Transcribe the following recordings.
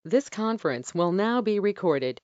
This conference will now be recorded.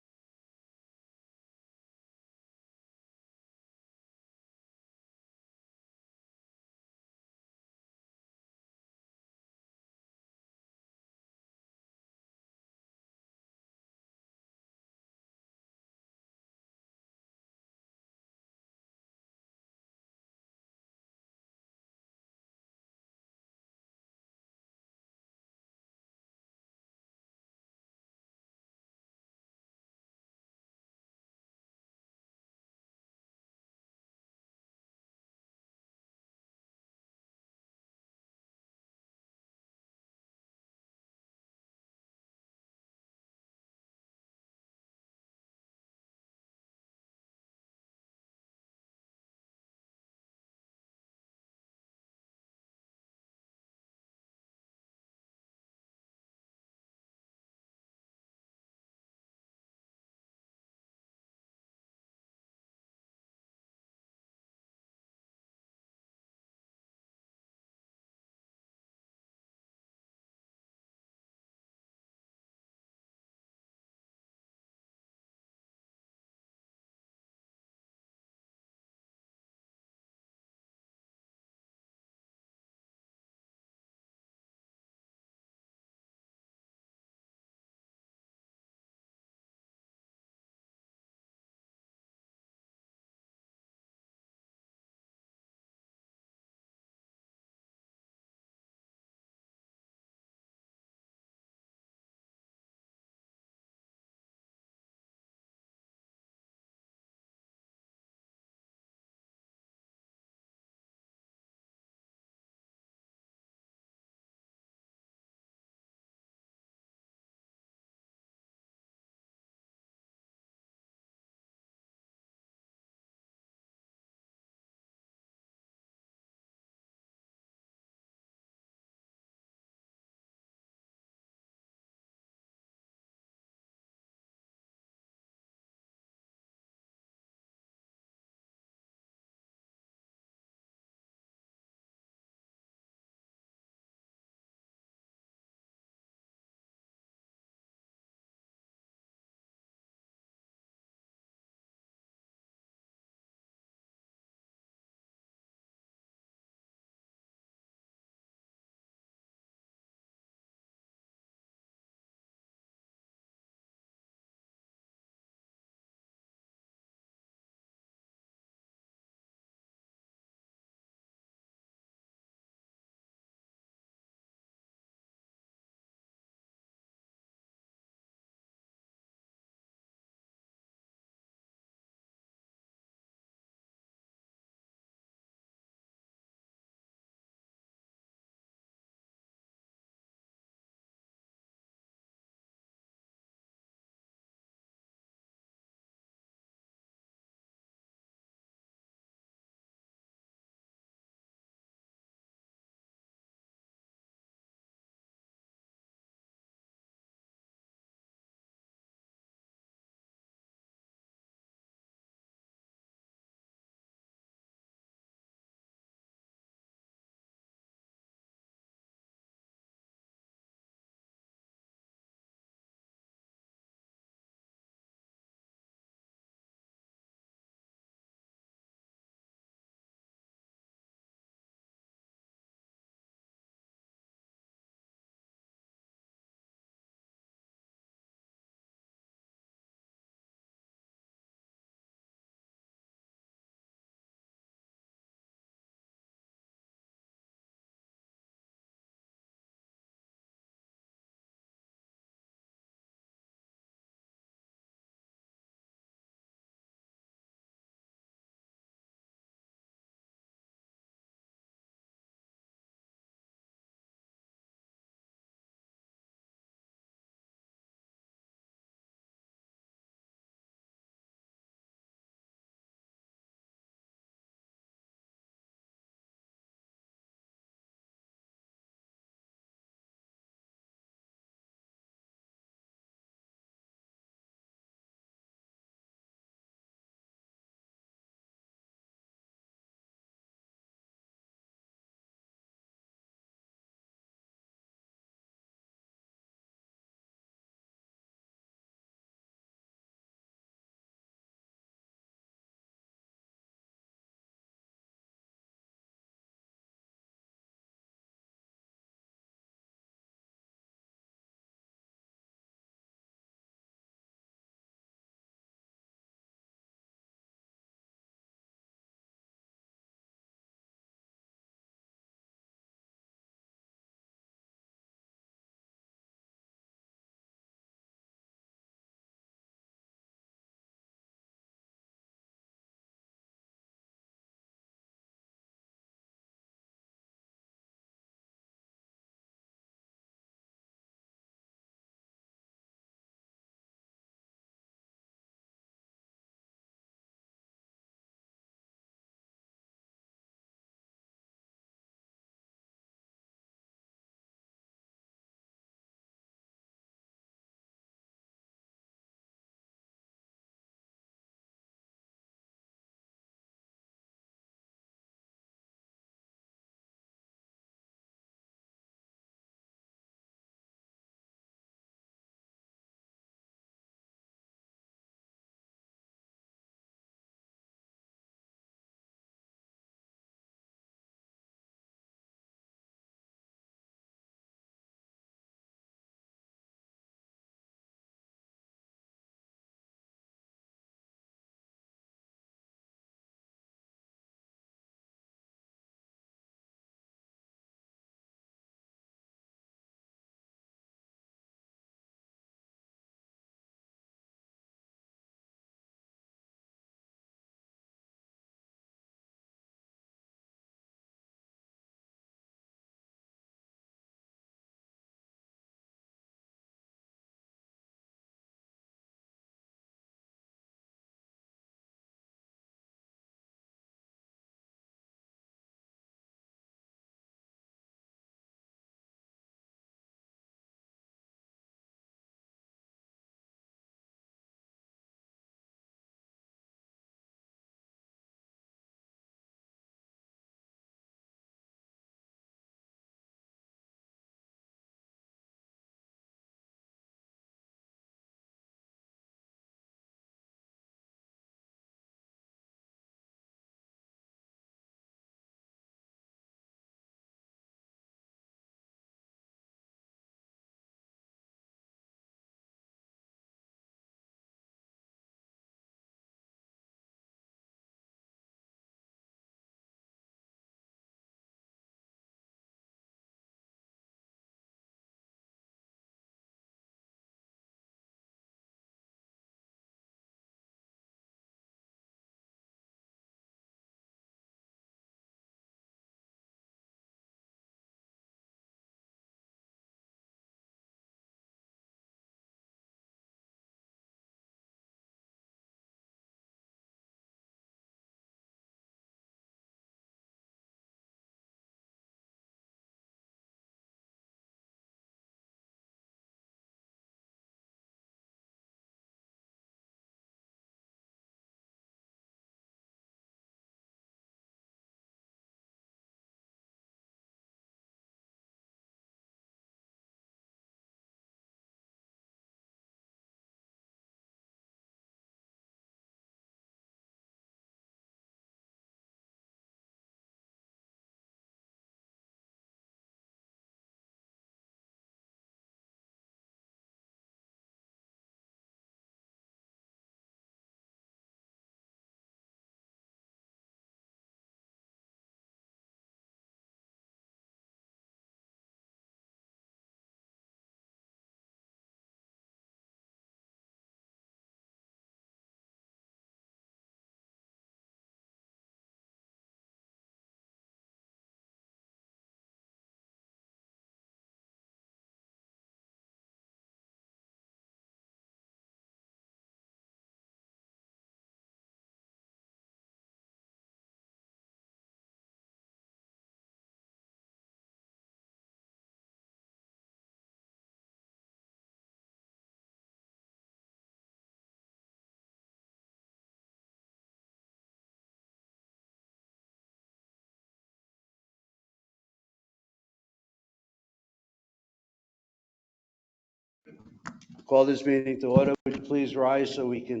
Call this meeting to order. Would you please rise so we can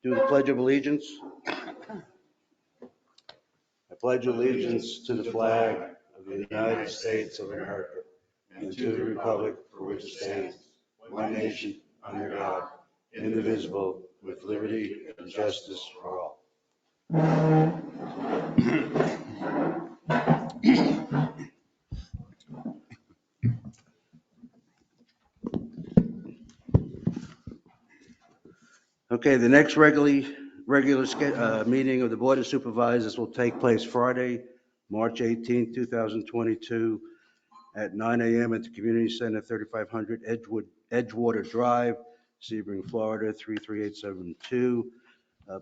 do the Pledge of Allegiance? I pledge allegiance to the flag of the United States of America and to the republic for which it stands, one nation, under God, indivisible, with liberty and justice for all. Okay, the next regular meeting of the Board of Supervisors will take place Friday, March 18, 2022, at 9 a.m. at the Community Center, 3500 Edgewater Drive, Sebring, Florida, 33872.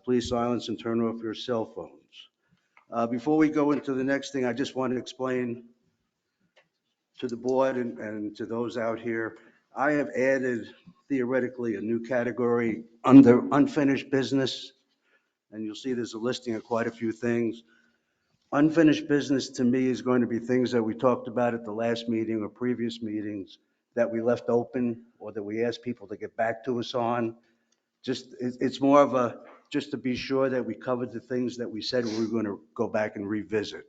Please silence and turn off your cell phones. Before we go into the next thing, I just want to explain to the board and to those out here, I have added theoretically a new category under unfinished business, and you'll see there's a listing of quite a few things. Unfinished business to me is going to be things that we talked about at the last meeting or previous meetings that we left open or that we asked people to get back to us on. It's more of a, just to be sure that we covered the things that we said we were going to go back and revisit.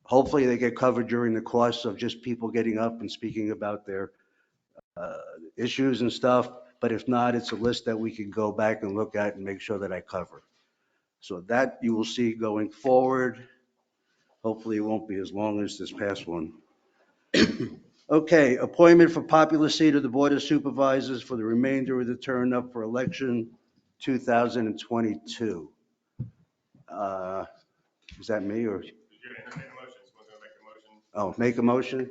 Hopefully they get covered during the course of just people getting up and speaking about their issues and stuff. But if not, it's a list that we can go back and look at and make sure that I cover. So that you will see going forward. Hopefully it won't be as long as this past one. Okay, appointment for popular seat of the Board of Supervisors for the remainder of the term up for election 2022. Is that me or? You're going to entertain a motion. Someone's going to make a motion. Oh, make a motion?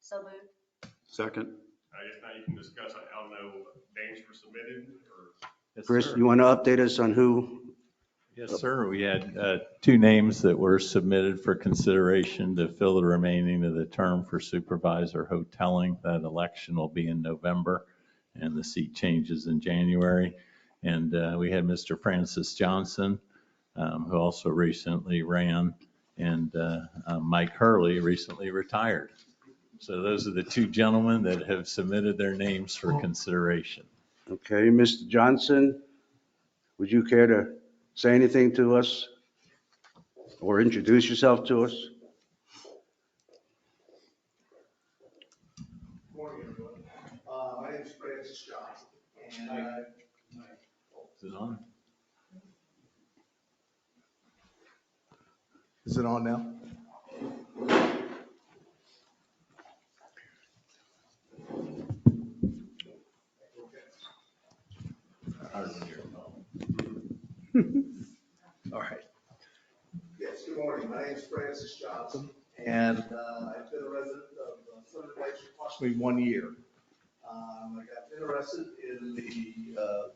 So moved. Second. I guess now you can discuss, I don't know, names were submitted or. Yes, Chris, sir. you want to update us on who? Yes, sir. We had two names that were submitted for consideration to fill the remaining of the term for supervisor hoteling. That election will be in November and the seat changes in January. And we had Mr. Francis Johnson, who also recently ran, and Mike Hurley recently retired. So those are the two gentlemen that have submitted their names for consideration. Okay, Mr. Johnson, would you care to say anything to us or introduce yourself to us? Good morning, everyone. My name is Francis Johnson, and Is it on? is it on now? All right. Yes, good morning. My name is Francis Johnson, and I've been a resident of Southern Lakes for approximately 1 year. I got interested in the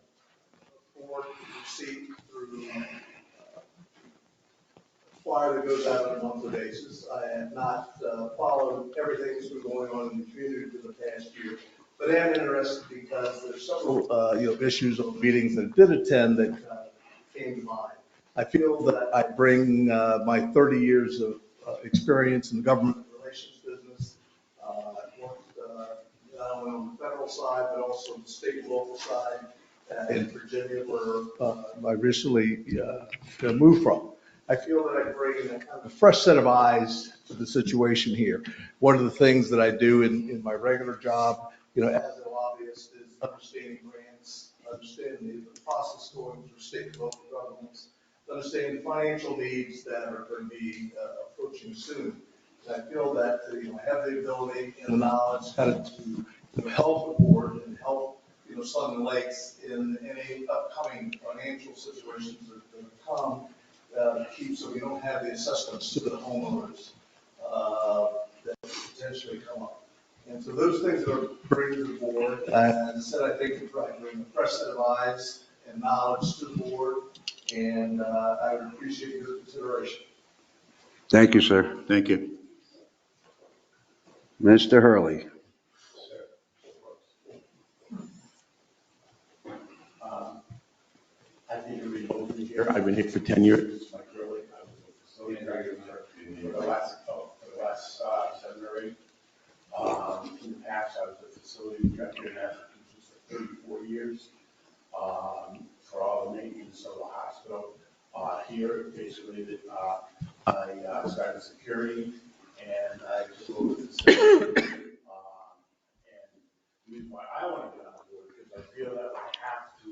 board seat through flyer that goes out on a monthly basis. I have not followed everything that's been going on in the community for the past year, but I am interested because there's several issues or meetings that I did attend that came to mind. I feel that I bring my 30 years of experience in the government relations business. I've worked not only on the federal side, but also the state and local side in Virginia, where I recently moved from. I feel that I bring a kind of a fresh set of eyes to the situation here. One of the things that I do in my regular job, as a lobbyist, is understanding grants, understanding the process going through state and local governments, understanding the financial needs that are going to be approaching soon. And I feel that I have the ability and the knowledge kind of to help the board and help Southern Lakes in any upcoming financial situations that come. Keep so we don't have the assessments to the homeowners that potentially come up. And so those things are bringing to the board. As I said, I think it's right. Bring a fresh set of eyes and knowledge to the board, and I would appreciate your consideration. Thank you, sir. Thank you. Mr. Hurley. I think you're really open here. I've been here for 10 years. Mike Hurley. I was a facility director for the last 7 or 8. In the past, I was a facility we got here in Massachusetts for 34 years, for all the maintenance of the hospital. Here, basically, I started security, and I took over the facility. And the reason why I want to get on board, because I feel that I have to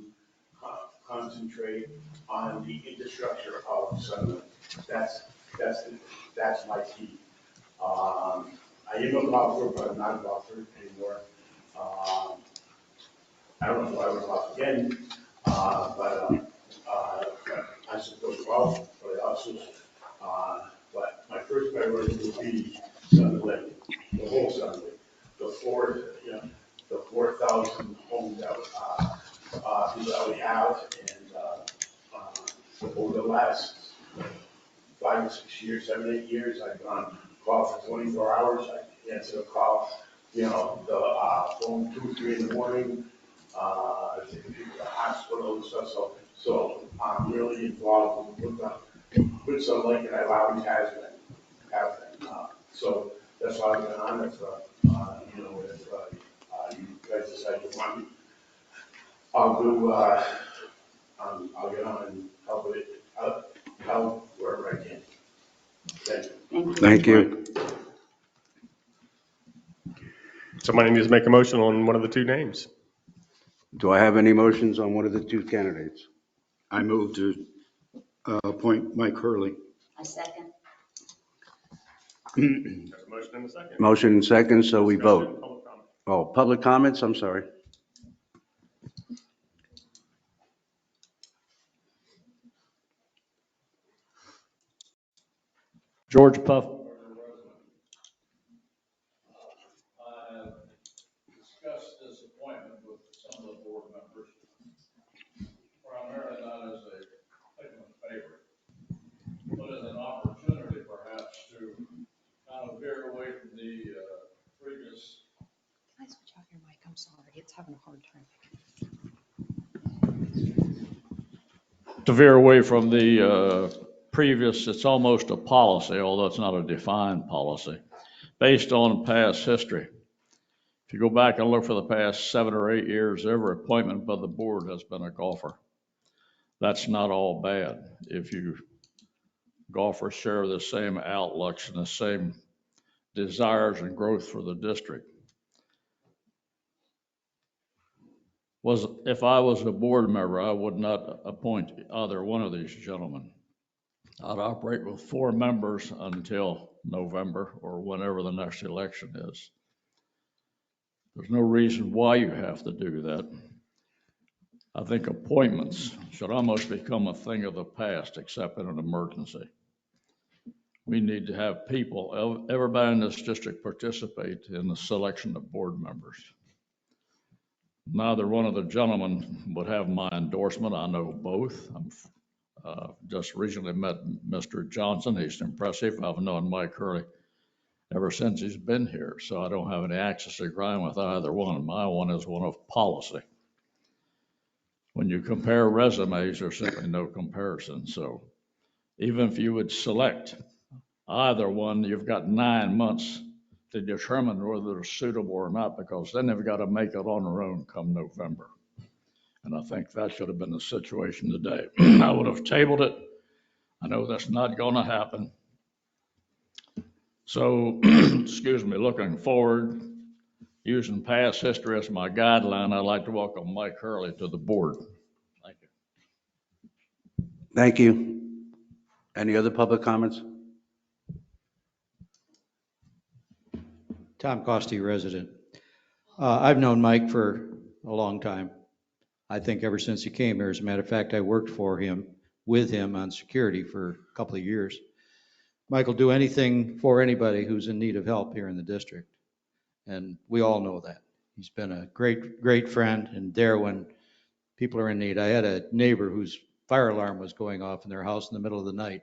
concentrate on the infrastructure of Sunderland. That's my key. I am a golfer, but I'm not a golfer anymore. I don't know if I would golf again, I support golf, but I also, but my first priority would be Sunderland, the whole Sunderland, the four, you know, the 4,000 homes that, people that we have, and, over the last 5 or 6 years, 7, 8 years, I've gone golf for 24 hours, I answer a call, you know, the phone 2, 3 in the morning, taking people to the hospital and stuff, so I'm really involved with Sun Lake, and I've always have been. So that's why I've been on it, you know, if you guys decide to want me, I'll do, I'll get on and help wherever I can. Thank you. Thank you. Somebody needs to make a motion on one of the two names. Do I have any motions on one of the two candidates? I move to appoint Mike Hurley. I second. There's a motion and a second. Motion and second, so we Discussion, vote. public comment. Oh, public comments, I'm sorry. George Puff. I have discussed this appointment with some of the board members, primarily not as a particular favorite, but as an opportunity perhaps to kind of veer away from the previous. Can I switch off your mic? I'm sorry, it's having a hard time. To veer away from the previous, it's almost a policy, although it's not a defined policy, based on past history. If you go back and look for the past 7 or 8 years, every appointment by the board has been a golfer. That's not all bad. If you golfers share the same outlooks and the same desires and growth for the district. If I was a board member, I would not appoint either one of these gentlemen. I'd operate with 4 members until November or whenever the next election is. There's no reason why you have to do that. I think appointments should almost become a thing of the past, except in an emergency. We need to have people, everybody in this district participate in the selection of board members. Neither one of the gentlemen would have my endorsement. I know both. Just recently met Mr. Johnson. He's impressive. I've known Mike Hurley ever since he's been here, so I don't have any access to grind with either one. My one is one of policy. When you compare resumes, there's simply no comparison. So even if you would select either one, you've got 9 months to determine whether they're suitable or not, because then they've got to make it on their own come November. And I think that should have been the situation today. I would have tabled it. I know that's not going to happen. So, excuse me, looking forward, using past history as my guideline, I'd like to welcome Mike Hurley to the board. Thank you. Thank you. Any other public comments? Tom Costi, resident. I've known Mike for a long time. I think ever since he came here. As a matter of fact, I worked with him on security for a couple of years. Mike will do anything for anybody who's in need of help here in the district. And we all know that. He's been a great, great friend and there when people are in need. I had a neighbor whose fire alarm was going off in their house in the middle of the night.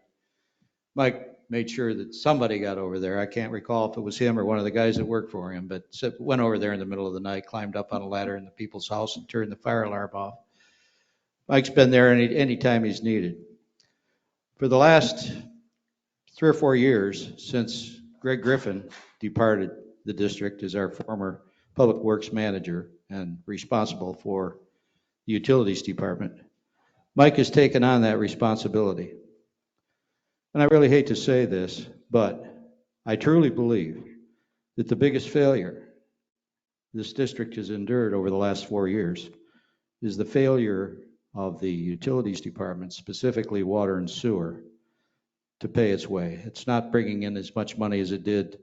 Mike made sure that somebody got over there. I can't recall if it was him or one of the guys that worked for him, but went over there in the middle of the night, climbed up on a ladder in the people's house and turned the fire alarm off. Mike's been there any time he's needed. For the last 3 or 4 years, since Greg Griffin departed the district as our former Public Works Manager and responsible for the Utilities Department. Mike has taken on that responsibility. And I really hate to say this, but I truly believe that the biggest failure this district has endured over the last 4 years is the failure of the Utilities Department, specifically water and sewer, to pay its way. It's not bringing in as much money as it did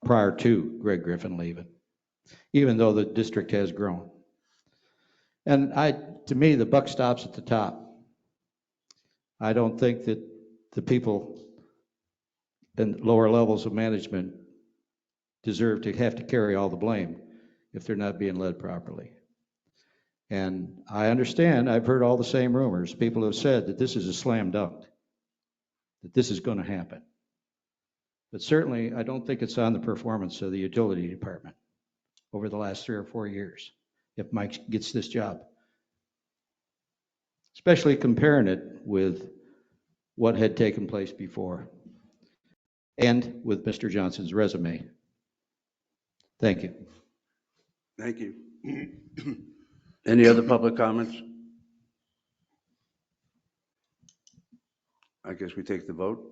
prior to Greg Griffin leaving, even though the district has grown. And to me, the buck stops at the top. I don't think that the people in lower levels of management deserve to have to carry all the blame if they're not being led properly. And I understand, I've heard all the same rumors. People have said that this is a slam dunk, that this is going to happen. But certainly, I don't think it's on the performance of the utility department over the last 3 or 4 years if Mike gets this job. Especially comparing it with what had taken place before and with Mr. Johnson's resume. Thank you. Thank you. Any other public comments? I guess we take the vote.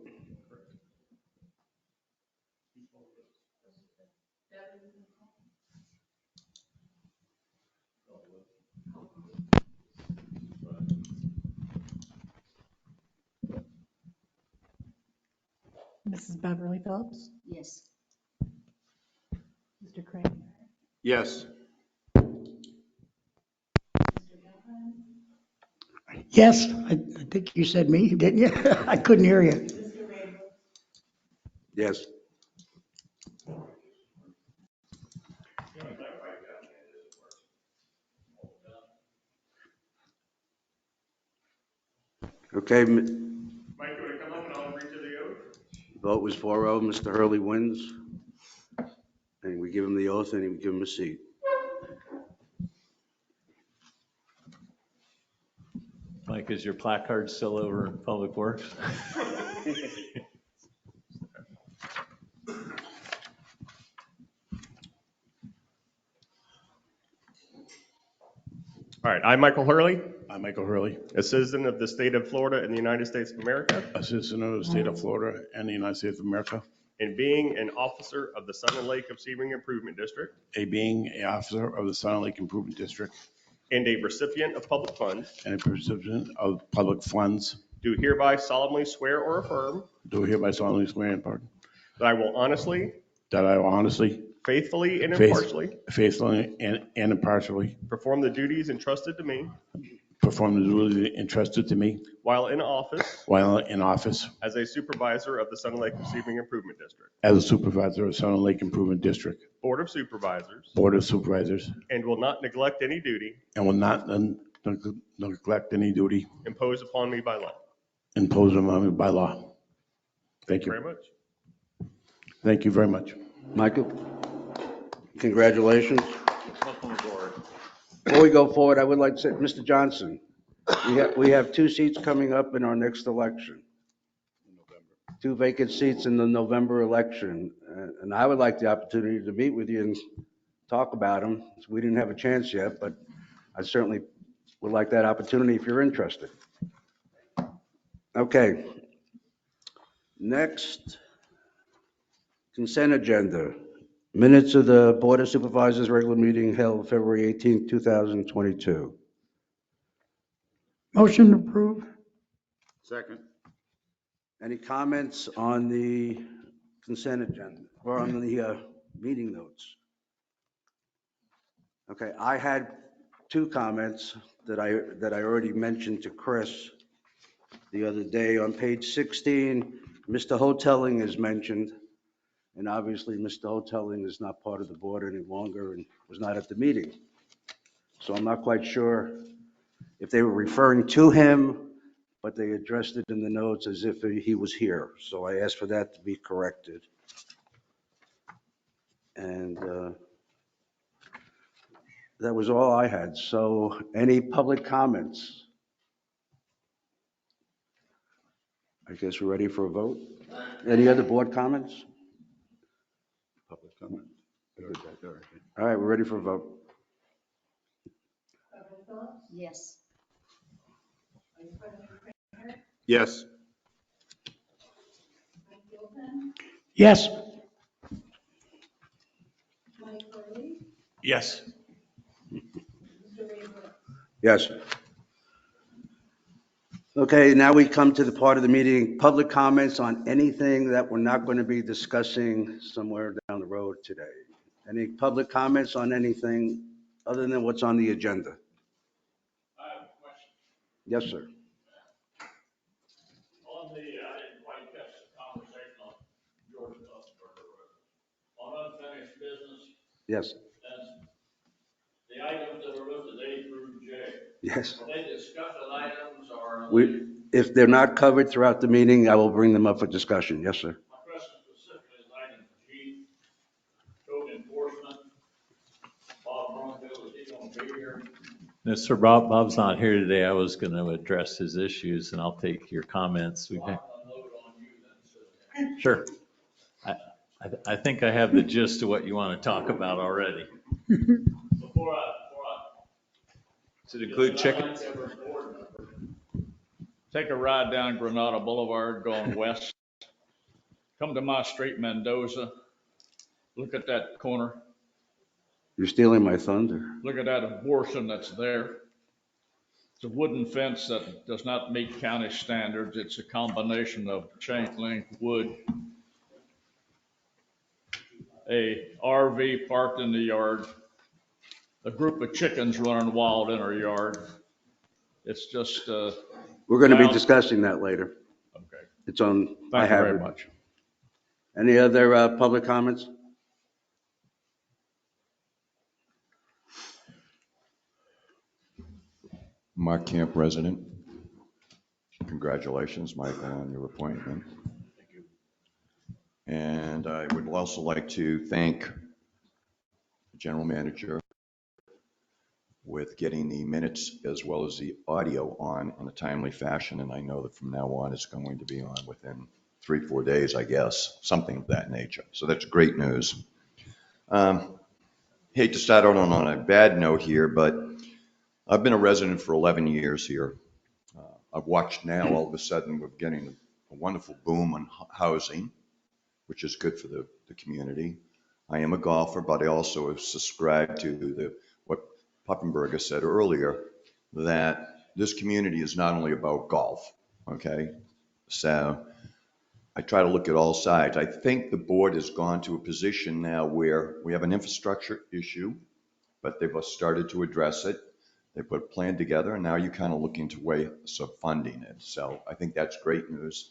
Mrs. Beverly Phillips, Yes. Mr. Craig, Yes. Yes, I think you said me, didn't you? I couldn't hear you. Yes. Okay, Mike, you want to come up and I'll agree to the oath? vote was 4-0. Mr. Hurley wins. And we give him the oath and we give him a seat. Mike, is your placard still over in Public Works? All right, I, Michael Hurley, I'm Michael Hurley, a citizen of the state of Florida and the United States of America, a citizen of the state of Florida and the United States of America, and being an officer of the Sun and Lake of Sebring Improvement District, being an officer of the Sun Lake Improvement District and a recipient of public funds, and a recipient of public funds, do hereby solemnly swear or affirm do hereby solemnly swear and pardon that I will honestly, that I will honestly, faithfully, and impartially faithfully, and impartially perform the duties entrusted to me perform the duties entrusted to me while in office while in office as a supervisor of the Sun and Lake of Sebring Improvement District, as a supervisor of Sun Lake Improvement District Board of Supervisors, Board of Supervisors, and will not neglect any duty and will not neglect any duty imposed upon me by law. imposed on me by law. Thank you. Very much. Thank you very much. Michael, congratulations. Welcome aboard. Before we go forward, I would like to say, Mr. Johnson, we have 2 seats coming up in our next election. 2 vacant seats in the November election. And I would like the opportunity to meet with you and talk about them. We didn't have a chance yet, but I certainly would like that opportunity if you're interested. Okay. Next, consent agenda. Minutes of the Board of Supervisors regular meeting held February 18, 2022. Motion approved. Second. Any comments on the consent agenda or on the meeting notes? Okay, I had 2 comments that I already mentioned to Chris the other day. On page 16, Mr. Hoteling is mentioned, and obviously Mr. Hoteling is not part of the board any longer and was not at the meeting. So I'm not quite sure if they were referring to him, but they addressed it in the notes as if he was here. So I asked for that to be corrected. And that was all I had. So any public comments? I guess we're ready for a vote. Any other board comments? Public comment. All right, we're ready for a vote. Yes. Yes. Yes. Yes. Yes. Okay, now we come to the part of the meeting, public comments on anything that we're not going to be discussing somewhere down the road today. Any public comments on anything other than what's on the agenda? I have a question. Yes, sir. On the, I didn't quite catch the conversation on George on unfinished business, Yes, and the items that are listed A through J. yes. Are they discussion items or are We, if they're not covered throughout the meeting, I will bring them up for discussion. Yes, sir. my question specifically is item G, code enforcement. Bob Brumfield, is he going to be here? No, sir, Bob's not here today. I was going to address his issues, and I'll take your comments. Well, I'm going to load on you then, so. Sure. I think I have the gist of what you want to talk about already. Before I. Does it include chickens? Take a ride down Granada Boulevard going west. Come to my street, Mendoza. Look at that corner. You're stealing my thunder. Look at that abortion that's there. It's a wooden fence that does not meet county standards. It's a combination of chain link wood. A RV parked in the yard. A group of chickens running wild in our yard. It's just, We're going to be Well- discussing that later. okay. It's on, I Thank you have very it. much. Any other public comments? Mark Camp resident. Congratulations, Michael, on your appointment. Thank you. And I would also like to thank the general manager with getting the minutes as well as the audio on in a timely fashion. And I know that from now on, it's going to be on within 3-4 days, I guess, something of that nature. So that's great news. Hate to start out on a bad note here, but I've been a resident for 11 years here. I've watched now, all of a sudden, we're getting a wonderful boom on housing, which is good for the community. I am a golfer, but I also have subscribed to what Puppenberger said earlier, that this community is not only about golf, okay? So I try to look at all sides. I think the board has gone to a position now where we have an infrastructure issue, but they've started to address it. They put a plan together, and now you're kind of looking to ways of funding it. So I think that's great news.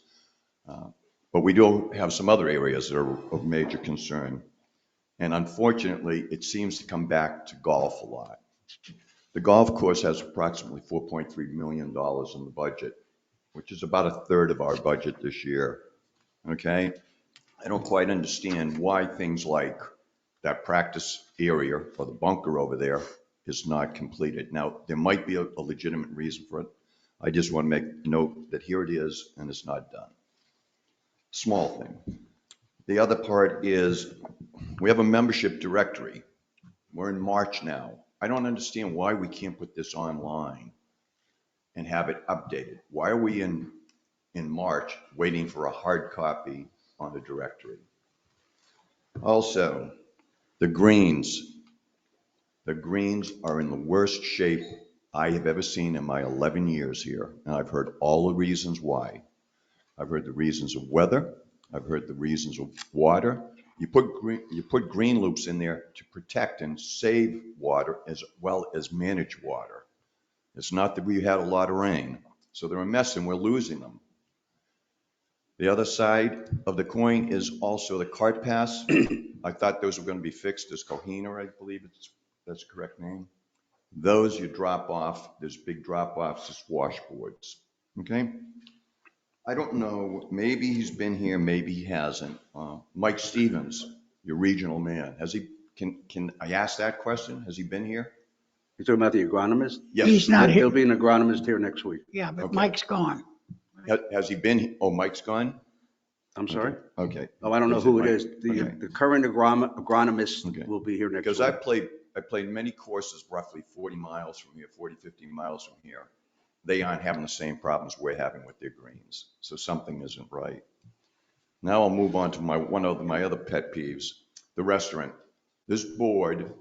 But we do have some other areas that are of major concern. And unfortunately, it seems to come back to golf a lot. The golf course has approximately $4.3 million in the budget, which is about a third of our budget this year. Okay? I don't quite understand why things like that practice area or the bunker over there is not completed. Now, there might be a legitimate reason for it. I just want to make note that here it is and it's not done. Small thing. The other part is we have a membership directory. We're in March now. I don't understand why we can't put this online and have it updated. Why are we in March waiting for a hard copy on the directory? Also, the greens. The greens are in the worst shape I have ever seen in my 11 years here, and I've heard all the reasons why. I've heard the reasons of weather. I've heard the reasons of water. You put green loops in there to protect and save water as well as manage water. It's not that we had a lot of rain, so they're a mess and we're losing them. The other side of the coin is also the cart pass. I thought those were going to be fixed as Kohina, I believe that's the correct name. Those you drop off, there's big drop offs as washboards, okay? I don't know, maybe he's been here, maybe he hasn't. Mike Stevens, your regional man, can I ask that question? Has he been here? You're talking about the agronomist? Yes. He's not He'll here. be an agronomist here next week. Yeah, but Okay. Mike's gone. Has he been, oh, Mike's gone? I'm sorry? Okay. Oh, I don't know Is who it Mike? is. Okay. The current agronomist Okay. will be here next week. Because I played many courses roughly 40 miles from here, 40, 50 miles from here. They aren't having the same problems we're having with their greens. So something isn't right. Now I'll move on to one of my other pet peeves, the restaurant. This board,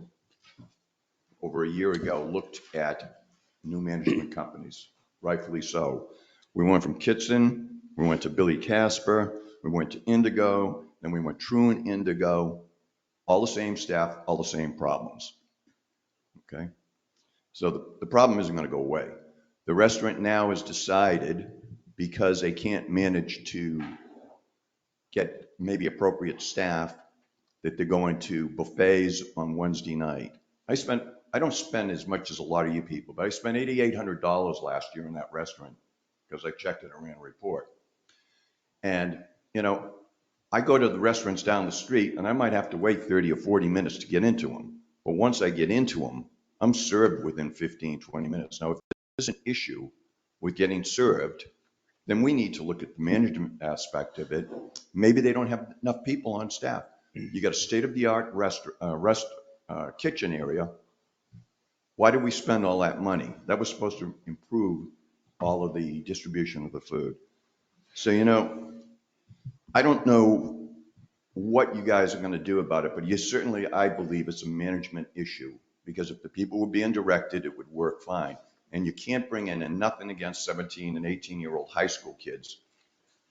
over a year ago, looked at new management companies, rightfully so. We went from Kitson, we went to Billy Casper, we went to Indigo, then we went True and Indigo, all the same staff, all the same problems. Okay? So the problem isn't going to go away. The restaurant now has decided, because they can't manage to get maybe appropriate staff, that they're going to buffets on Wednesday night. I don't spend as much as a lot of you people, but I spent $8,800 last year in that restaurant because I checked it and ran a report. And, you know, I go to the restaurants down the street and I might have to wait 30 or 40 minutes to get into them. But once I get into them, I'm served within 15, 20 minutes. Now, if there's an issue with getting served, then we need to look at the management aspect of it. Maybe they don't have enough people on staff. You got a state-of-the-art kitchen area. Why did we spend all that money? That was supposed to improve all of the distribution of the food. So, you know, I don't know what you guys are going to do about it, but you certainly, I believe it's a management issue, because if the people were being directed, it would work fine. And you can't bring in, and nothing against 17 and 18-year-old high school kids,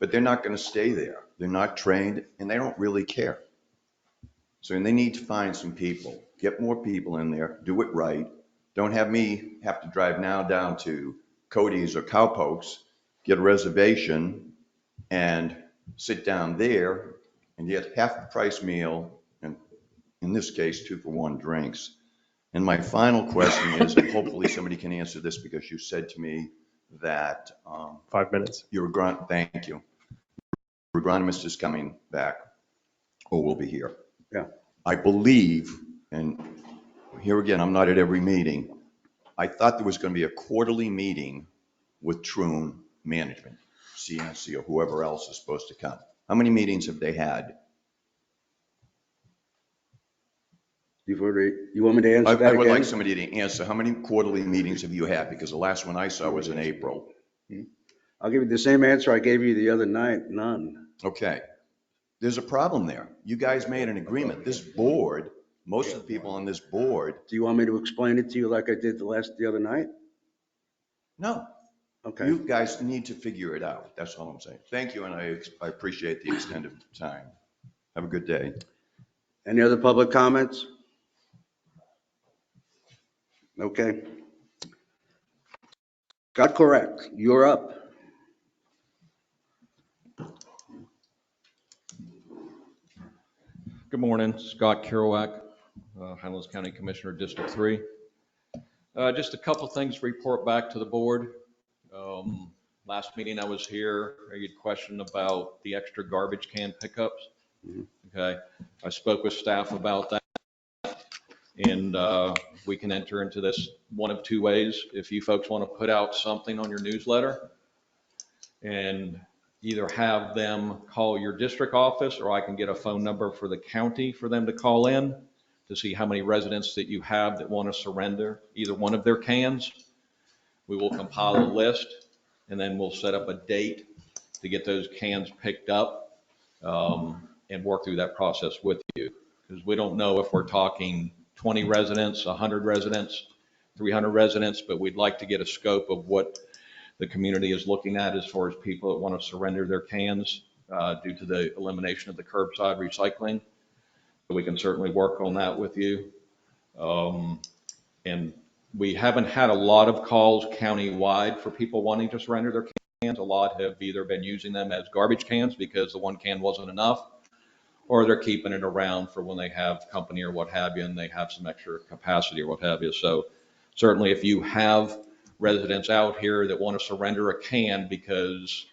but they're not going to stay there. They're not trained and they don't really care. So they need to find some people, get more people in there, do it right. Don't have me have to drive now down to Cody's or Cowpokes, get a reservation and sit down there and get half the price meal, and in this case, 2-for-1 drinks. And my final question is, and hopefully somebody can answer this, because you said to me that 5 minutes. thank you. Your agronomist is coming back, or will be here. Yeah. I believe, and here again, I'm not at every meeting. I thought there was going to be a quarterly meeting with Troon Management, CNC, or whoever else is supposed to come. How many meetings have they had? You want me to answer that I would again? like somebody to answer. How many quarterly meetings have you had? Because the last one I saw was in April. I'll give you the same answer I gave you the other night, none. Okay. There's a problem there. You guys made an agreement. This board, most of the people on this board. Do you want me to explain it to you like I did the other night? No. Okay. You guys need to figure it out. That's all I'm saying. Thank you, and I appreciate the extended time. Have a good day. Any other public comments? Okay. Got correct. You're up. Good morning, Scott Kerouac, Highlands County Commissioner, District 3. Just a couple things to report back to the board. Last meeting I was here, I had a question about the extra garbage can pickups. Okay, I spoke with staff about that, and we can enter into this one of two ways. If you folks want to put out something on your newsletter and either have them call your district office, or I can get a phone number for the county for them to call in to see how many residents that you have that want to surrender either one of their cans. We will compile a list, and then we'll set up a date to get those cans picked up, and work through that process with you. Because we don't know if we're talking 20 residents, 100 residents, 300 residents, but we'd like to get a scope of what the community is looking at as far as people that want to surrender their cans due to the elimination of the curbside recycling. So we can certainly work on that with you. And we haven't had a lot of calls countywide for people wanting to surrender their cans. A lot have either been using them as garbage cans because the one can wasn't enough, or they're keeping it around for when they have company or what have you, and they have some extra capacity or what have you. So certainly if you have residents out here that want to surrender a can, because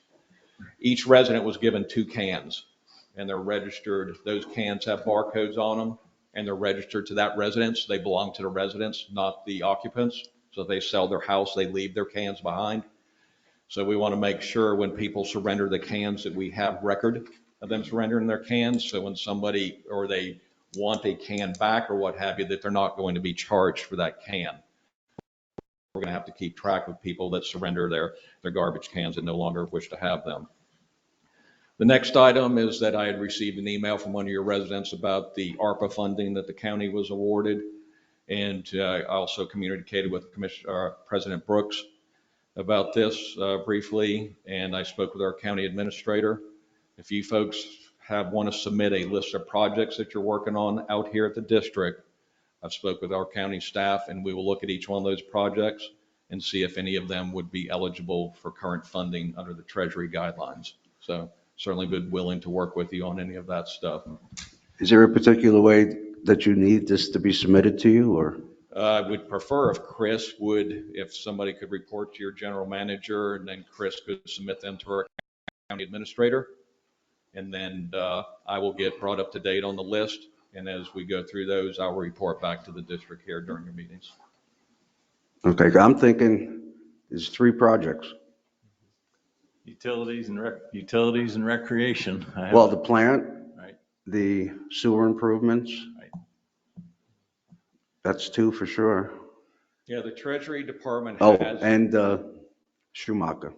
each resident was given 2 cans and they're registered, those cans have barcodes on them and they're registered to that residence. They belong to the residents, not the occupants. So if they sell their house, they leave their cans behind. So we want to make sure when people surrender the cans that we have record of them surrendering their cans. So when somebody, or they want a can back or what have you, that they're not going to be charged for that can. We're going to have to keep track of people that surrender their garbage cans and no longer wish to have them. The next item is that I had received an email from one of your residents about the ARPA funding that the county was awarded. And I also communicated with President Brooks about this briefly, and I spoke with our county administrator. If you folks want to submit a list of projects that you're working on out here at the district, I've spoke with our county staff, and we will look at each one of those projects and see if any of them would be eligible for current funding under the Treasury guidelines. So certainly be willing to work with you on any of that stuff. Is there a particular way that you need this to be submitted to you, or? I would prefer if somebody could report to your general manager, and then Chris could submit them to our county administrator. And then I will get brought up to date on the list. And as we go through those, I'll report back to the district here during your meetings. Okay, I'm thinking there's 3 projects. Utilities and recreation. Well, the plant, Right. the sewer improvements. Right. That's 2 for sure. Yeah, the Treasury Department Oh, has. and Schumacher.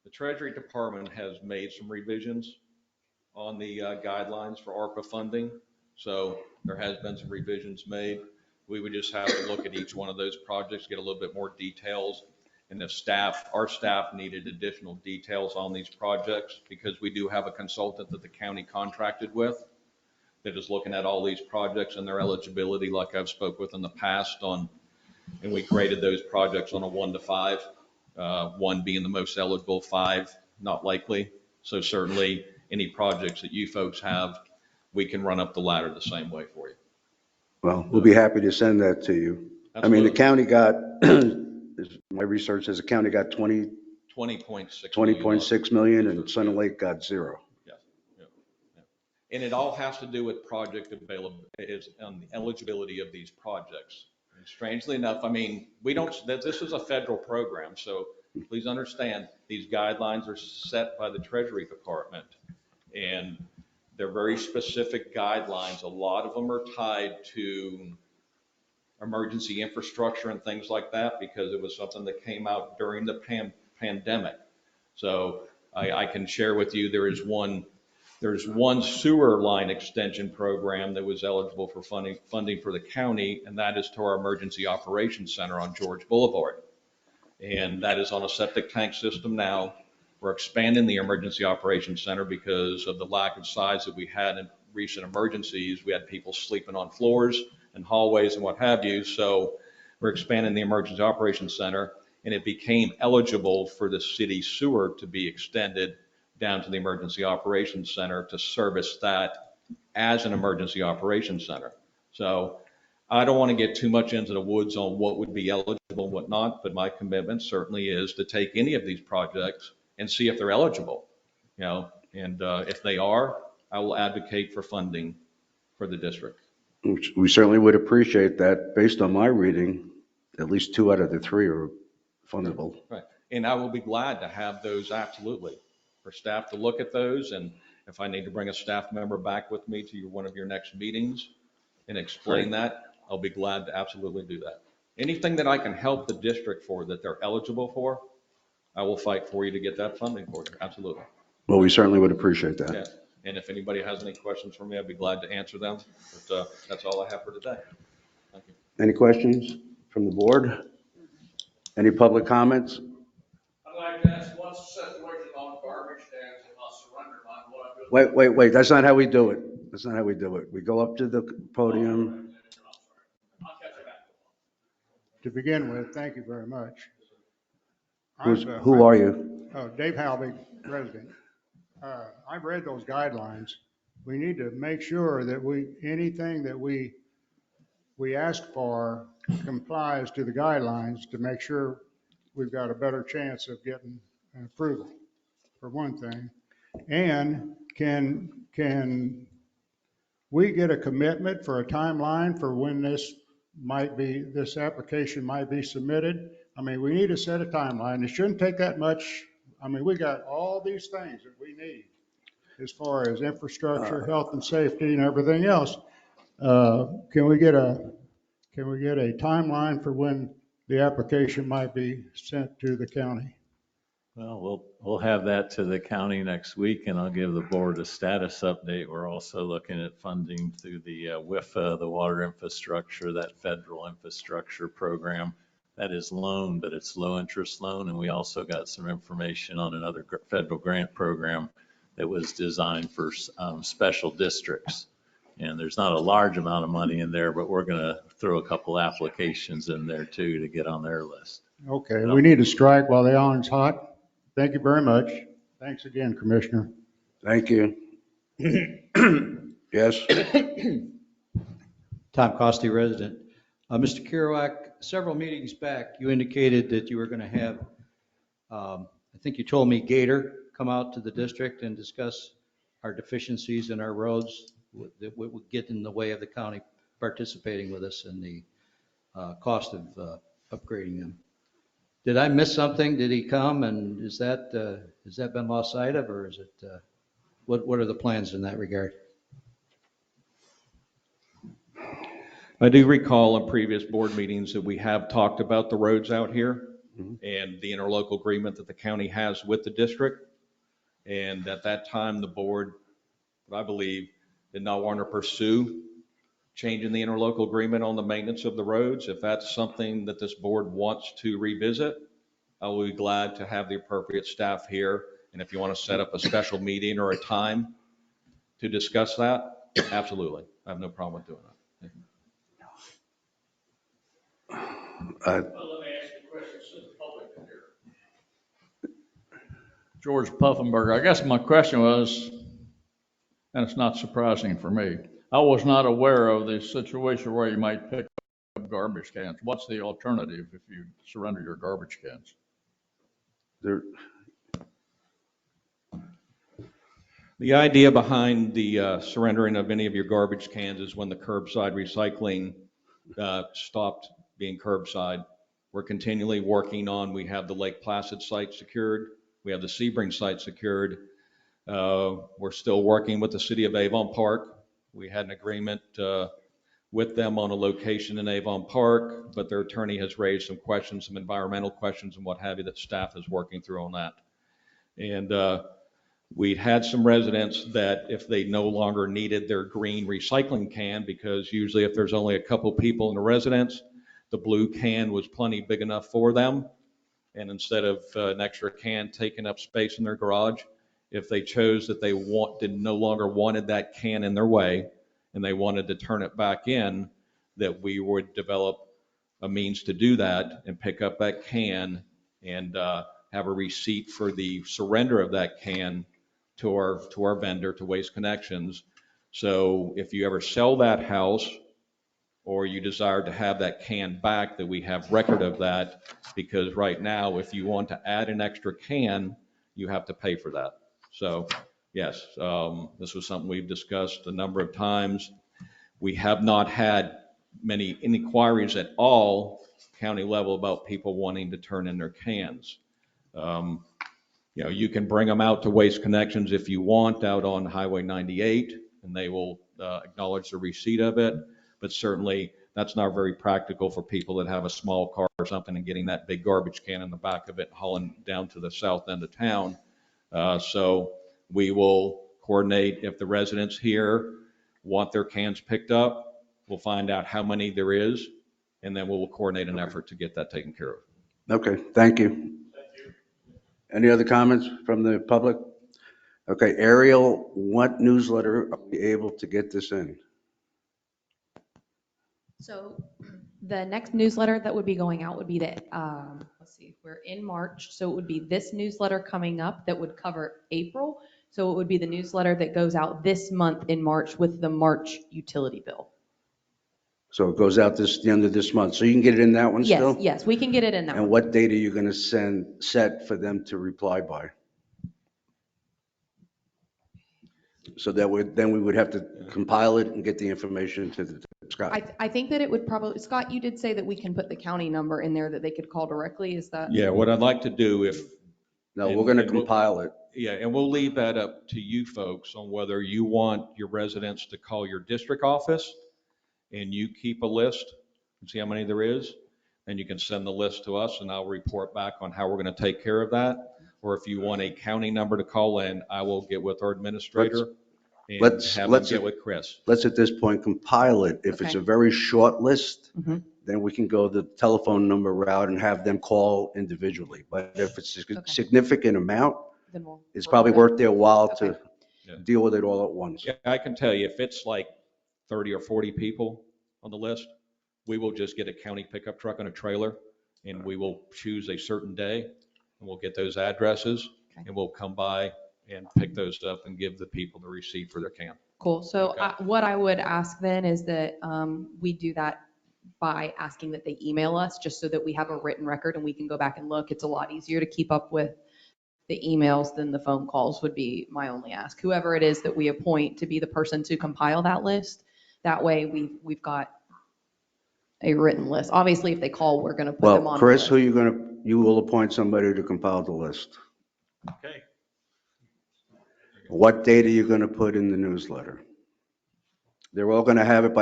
The Treasury Department has made some revisions on the guidelines for ARPA funding. So there has been some revisions made. We would just have to look at each one of those projects, get a little bit more details. And our staff needed additional details on these projects because we do have a consultant that the county contracted with that is looking at all these projects and their eligibility, like I've spoke with in the past and we graded those projects on a 1 to 5, 1 being the most eligible, 5 not likely. So certainly any projects that you folks have, we can run up the ladder the same way for you. Well, we'll be happy to send that to you. Absolutely. I mean, the county got, my research says the county got 20.6 million and Sun and Lake got 0. Yes. Yeah. And it all has to do with project availability, is on the eligibility of these projects. And strangely enough, I mean, this is a federal program, so please understand these guidelines are set by the Treasury Department and they're very specific guidelines. A lot of them are tied to emergency infrastructure and things like that because it was something that came out during the pandemic. So I can share with you there's one sewer line extension program that was eligible for funding for the county, and that is to our Emergency Operations Center on George Boulevard. And that is on a septic tank system now. We're expanding the Emergency Operations Center because of the lack of size that we had in recent emergencies. We had people sleeping on floors and hallways and what have you. So we're expanding the Emergency Operations Center, and it became eligible for the city sewer to be extended down to the Emergency Operations Center to service that as an Emergency Operations Center. So I don't want to get too much into the woods on what would be eligible and what not, but my commitment certainly is to take any of these projects and see if they're eligible, and if they are, I will advocate for funding for the district. We certainly would appreciate that. Based on my reading, at least 2 out of the 3 are fundable. Right. And I will be glad to have those, absolutely, for staff to look at those. And if I need to bring a staff member back with me to one of your next meetings and explain that, I'll be glad to absolutely do that. Anything that I can help the district for that they're eligible for, I will fight for you to get that funding for you. Absolutely. Well, we certainly would appreciate that. Yeah. And if anybody has any questions for me, I'd be glad to answer them. But that's all I have for today. Thank you. Any questions from the board? Any public comments? I'd like to ask, what's the situation on garbage tags and not surrender line? Wait. That's not how we do it. That's not how we do it. We go up to the podium. I'll catch you back. To begin with, thank you very much. Who are you? Dave Halvig, resident. I've read those guidelines. We need to make sure that anything that we ask for complies to the guidelines to make sure we've got a better chance of getting an approval, for one thing. And can we get a commitment for a timeline for when this application might be submitted? I mean, we need to set a timeline. It shouldn't take that much. I mean, we got all these things that we need. as far as infrastructure, health and safety and everything else. Can we get a timeline for when the application might be sent to the county? Well, we'll have that to the county next week, and I'll give the board a status update. We're also looking at funding through the WIFA, the water infrastructure, that federal infrastructure program. That is loan, but it's low interest loan, and we also got some information on another federal grant program that was designed for special districts. And there's not a large amount of money in there, but we're going to throw a couple applications in there too to get on their list. Okay, we need to strike while the iron's hot. Thank you very much. Thanks again, Commissioner. Thank you. Yes? Tom Costi, resident. Mr. Kerouac, several meetings back, you indicated that you were going to have, I think you told me Gator come out to the district and discuss our deficiencies in our roads that would get in the way of the county participating with us in the cost of upgrading them. Did I miss something? Did he come? And has that been lost sight of, or is it, what are the plans in that regard? I do recall in previous board meetings that we have talked about the roads out here and the interlocal agreement that the county has with the district. And at that time, the board, I believe, did not want to pursue changing the interlocal agreement on the maintenance of the roads. If that's something that this board wants to revisit, I will be glad to have the appropriate staff here. And if you want to set up a special meeting or a time to discuss that, absolutely. I have no problem with doing that. Well, let me ask you a question since the public is here. George Puffenberger, I guess my question was, and it's not surprising for me, I was not aware of the situation where you might pick up garbage cans. What's the alternative if you surrender your garbage cans? The idea behind the surrendering of any of your garbage cans is when the curbside recycling stopped being curbside. We're continually working on, we have the Lake Placid site secured, we have the Sebring site secured. We're still working with the city of Avon Park. We had an agreement with them on a location in Avon Park, but their attorney has raised some questions, some environmental questions and what have you, that staff is working through on that. And we had some residents that if they no longer needed their green recycling can, because usually if there's only a couple people in the residence, the blue can was plenty big enough for them. And instead of an extra can taking up space in their garage, if they chose that they no longer wanted that can in their way and they wanted to turn it back in, that we would develop a means to do that and pick up that can and have a receipt for the surrender of that can to our vendor, to Waste Connections. So if you ever sell that house or you desire to have that can back, that we have record of that, because right now, if you want to add an extra can, you have to pay for that. So yes, this was something we've discussed a number of times. We have not had many inquiries at all county level about people wanting to turn in their cans. You can bring them out to Waste Connections if you want out on Highway 98, and they will acknowledge the receipt of it. But certainly that's not very practical for people that have a small car or something and getting that big garbage can in the back of it and hauling down to the south end of town. So we will coordinate if the residents here want their cans picked up. We'll find out how many there is, and then we'll coordinate an effort to get that taken care of. Okay, thank you. Any other comments from the public? Okay, Ariel, what newsletter are we able to get this in? So the next newsletter that would be going out would be let's see, we're in March. So it would be this newsletter coming up that would cover April. So it would be the newsletter that goes out this month in March with the March utility bill. So it goes out the end of this month. So you can get it in that one still? Yes, we can get it in that And one. what date are you going to set for them to reply by? So that then we would have to compile it and get the information to Scott. I think that it would probably, Scott, you did say that we can put the county number in there that they could call directly. Is that? Yeah, what I'd like to do, if No, And- we're going to and we'll- compile it. Yeah, and we'll leave that up to you folks on whether you want your residents to call your district office and you keep a list and see how many there is. And you can send the list to us and I'll report back on how we're going to take care of that. Or if you want a county number to call in, I will get with our administrator and let's- have them let's- get with Chris. Let's at this point compile it. If it's Okay. a very short list, Mhm. then we can go the telephone number route and have them call individually. But if it's a Okay. significant amount, Then we'll it's work probably with it. worth their while Okay. to Yeah. deal with it all at once. Yeah, I can tell you, if it's like 30 or 40 people on the list, we will just get a county pickup truck on a trailer and we will choose a certain day and we'll get those addresses Okay. and we'll come by and pick those up and give the people the receipt for their can. Cool. So Okay. what I would ask then is that we do that by asking that they email us, just so that we have a written record and we can go back and look. It's a lot easier to keep up with the emails than the phone calls would be my only ask. Whoever it is that we appoint to be the person to compile that list, that way we've got a written list. Obviously, if they call, we're going to put them Well, on. Chris, the list. you will appoint somebody to compile the list. Okay. What date are you going to put in the newsletter? They're all going to have it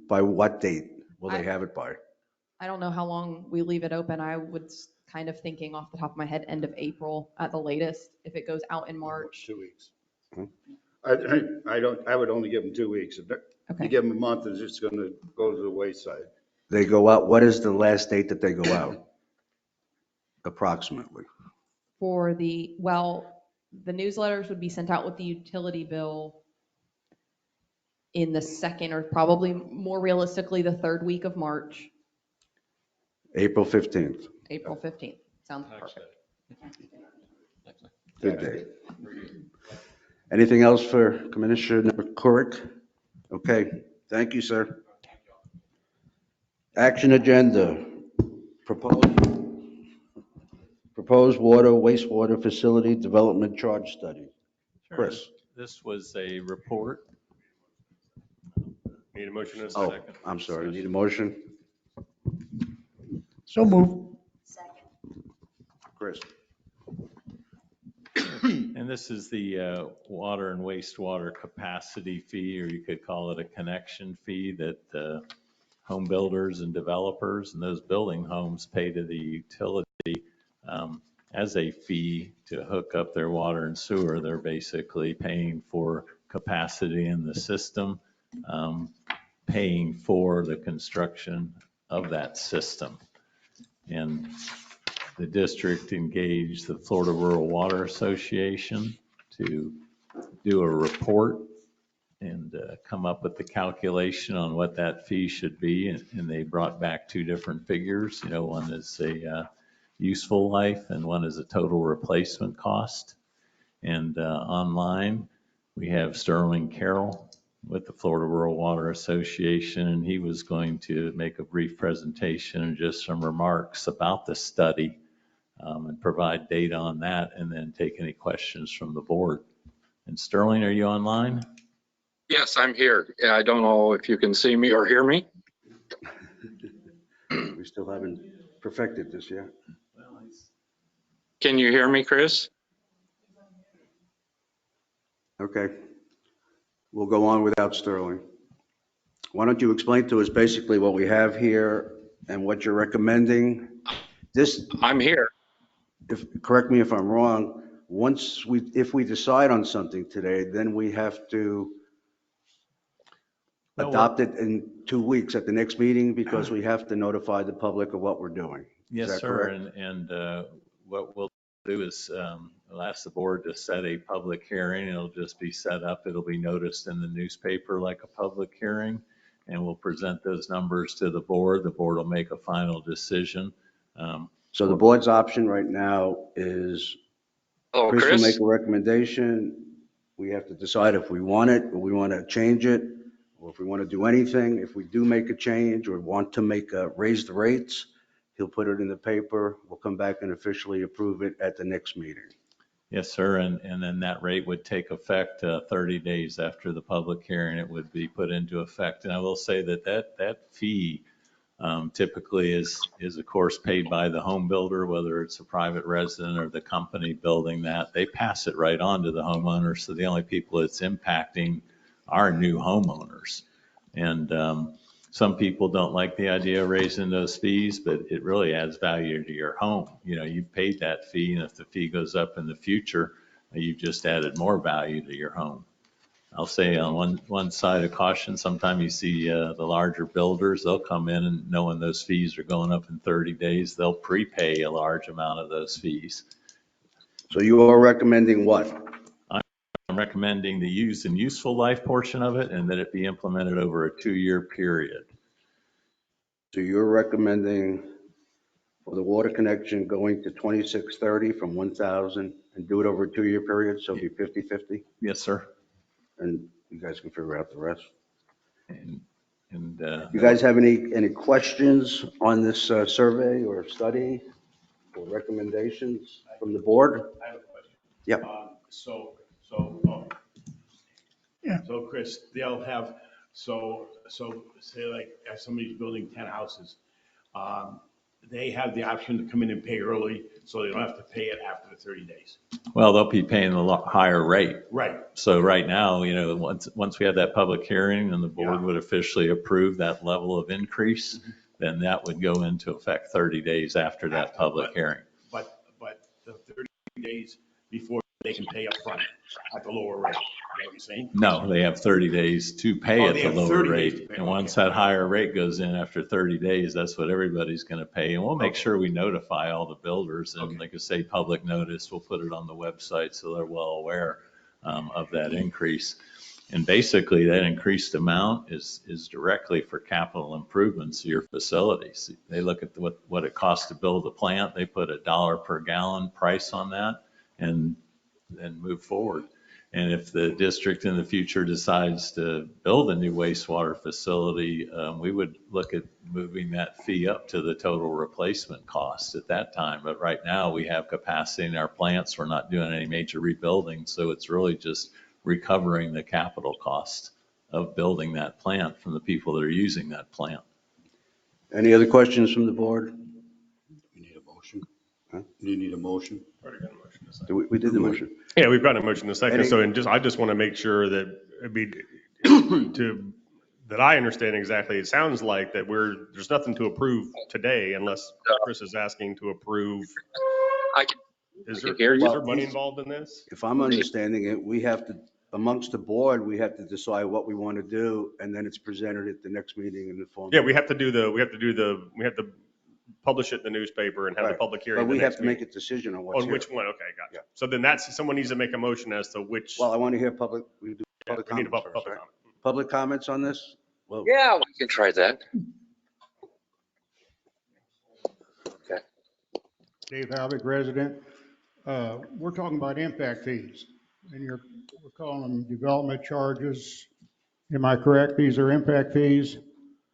by what date will they have it by? I don't know how long we leave it open. I was kind of thinking off the top of my head, end of April at the latest, if it goes out in March. 2 weeks. Hmm? I would only give them 2 weeks. If Okay. you give them a month, it's just going to go to the wayside. They go out, what is the last date that they go out? Approximately. For the newsletters would be sent out with the utility bill in the second, or probably more realistically, the third week of March, April 15th. April 15th. Sounds Next perfect. day. Good date. Anything else for Commissioner Kuric? Okay, thank you, sir. Action agenda. Proposed wastewater facility development charge study. Sure. Chris. This was a report. Need a motion in a Oh, second? I'm sorry, need a motion? So move. Second. Chris. And this is the water and wastewater capacity fee, or you could call it a connection fee that home builders and developers and those building homes pay to the utility as a fee to hook up their water and sewer. They're basically paying for capacity in the system, paying for the construction of that system. And the district engaged the Florida Rural Water Association to do a report and come up with the calculation on what that fee should be. And they brought back two different figures. You know, one is a useful life and one is a total replacement cost. And online, we have Sterling Carroll with the Florida Rural Water Association, and he was going to make a brief presentation and just some remarks about the study and provide data on that, and then take any questions from the board. And Sterling, are you online? Yes, I'm here. I don't know if you can see me or hear me. We still haven't perfected this yet. Can you hear me, Chris? Okay. We'll go on without Sterling. Why don't you explain to us basically what we have here and what you're recommending? I'm here. Correct me if I'm wrong, if we decide on something today, then we have to adopt it in 2 weeks at the next meeting because we have to notify the public of what we're doing. Is Yes, that sir. correct? And what we'll do is we'll ask the board to set a public hearing. It'll just be set up. It'll be noticed in the newspaper like a public hearing, and we'll present those numbers to the board. The board will make a final decision. So the board's option right now is Hello, Chris will Chris. make a recommendation. We have to decide if we want it, or we want to change it, or if we want to do anything. If we do make a change or want to raise the rates, he'll put it in the paper. We'll come back and officially approve it at the next meeting. Yes, sir. And then that rate would take effect 30 days after the public hearing. It would be put into effect. And I will say that fee typically is of course paid by the home builder, whether it's a private resident or the company building that. They pass it right on to the homeowner, so the only people it's impacting are new homeowners. And some people don't like the idea of raising those fees, but it really adds value to your home. You know, you've paid that fee, and if the fee goes up in the future, you've just added more value to your home. I'll say on one side of caution, sometimes you see the larger builders, they'll come in and knowing those fees are going up in 30 days, they'll prepay a large amount of those fees. So you are recommending what? I'm recommending the used and useful life portion of it, and that it be implemented over a 2-year period. So you're recommending for the water connection going to 2630 from 1,000 and do it over a 2-year period, so it'll be 50/50? Yes, sir. And you guys can figure out the rest. And You guys have any questions on this survey or study or recommendations from the board? I have a question. Yeah. So Chris, they'll have, so say like if somebody's building 10 houses, they have the option to come in and pay early, so they don't have to pay it after the 30 days. Well, they'll be paying a lot higher rate. Right. So right now, you know, once we have that public hearing and the board would officially approve that level of increase, then that would go into effect 30 days after that public hearing. But the 30 days before they can pay up front at the lower rate, is that what you're saying? No, they have 30 days to pay Oh, at they the have lower 30 days rate. to pay. And once that higher rate goes in after 30 days, that's what everybody's going to pay. And we'll make sure we notify all the builders. And like I say, public notice, we'll put it on the website so they're well aware of that increase. And basically, that increased amount is directly for capital improvements to your facilities. They look at what it costs to build a plant. They put $1 per gallon price on that and move forward. And if the district in the future decides to build a new wastewater facility, we would look at moving that fee up to the total replacement cost at that time. But right now, we have capacity in our plants. We're not doing any major rebuilding, so it's really just recovering the capital cost of building that plant from the people that are using that plant. Any other questions from the board? We need a motion. Huh? You need a motion? Already got a motion in a second. We did the motion. Yeah, we've got a motion in a second. Any- So I just want to make sure that that I understand exactly. It sounds like that there's nothing to approve today unless Chris is asking to approve. Is there money involved in this? If I'm understanding it, we have to, amongst the board, we have to decide what we want to do, and then it's presented at the next meeting in the form. Yeah, we have to publish it in the newspaper and have the Right. public hearing. But we the have next to make meeting. a decision on what's On here. which one? Okay, gotcha. Yeah. So then someone needs to make a motion as to which. Well, I want to hear public, we do public We need a comments first, public right? comment. Public comments on this? Well, Yeah, we can try that. Dave Halvick, resident. We're talking about impact fees, and we're calling them development charges. Am I correct? These are impact fees?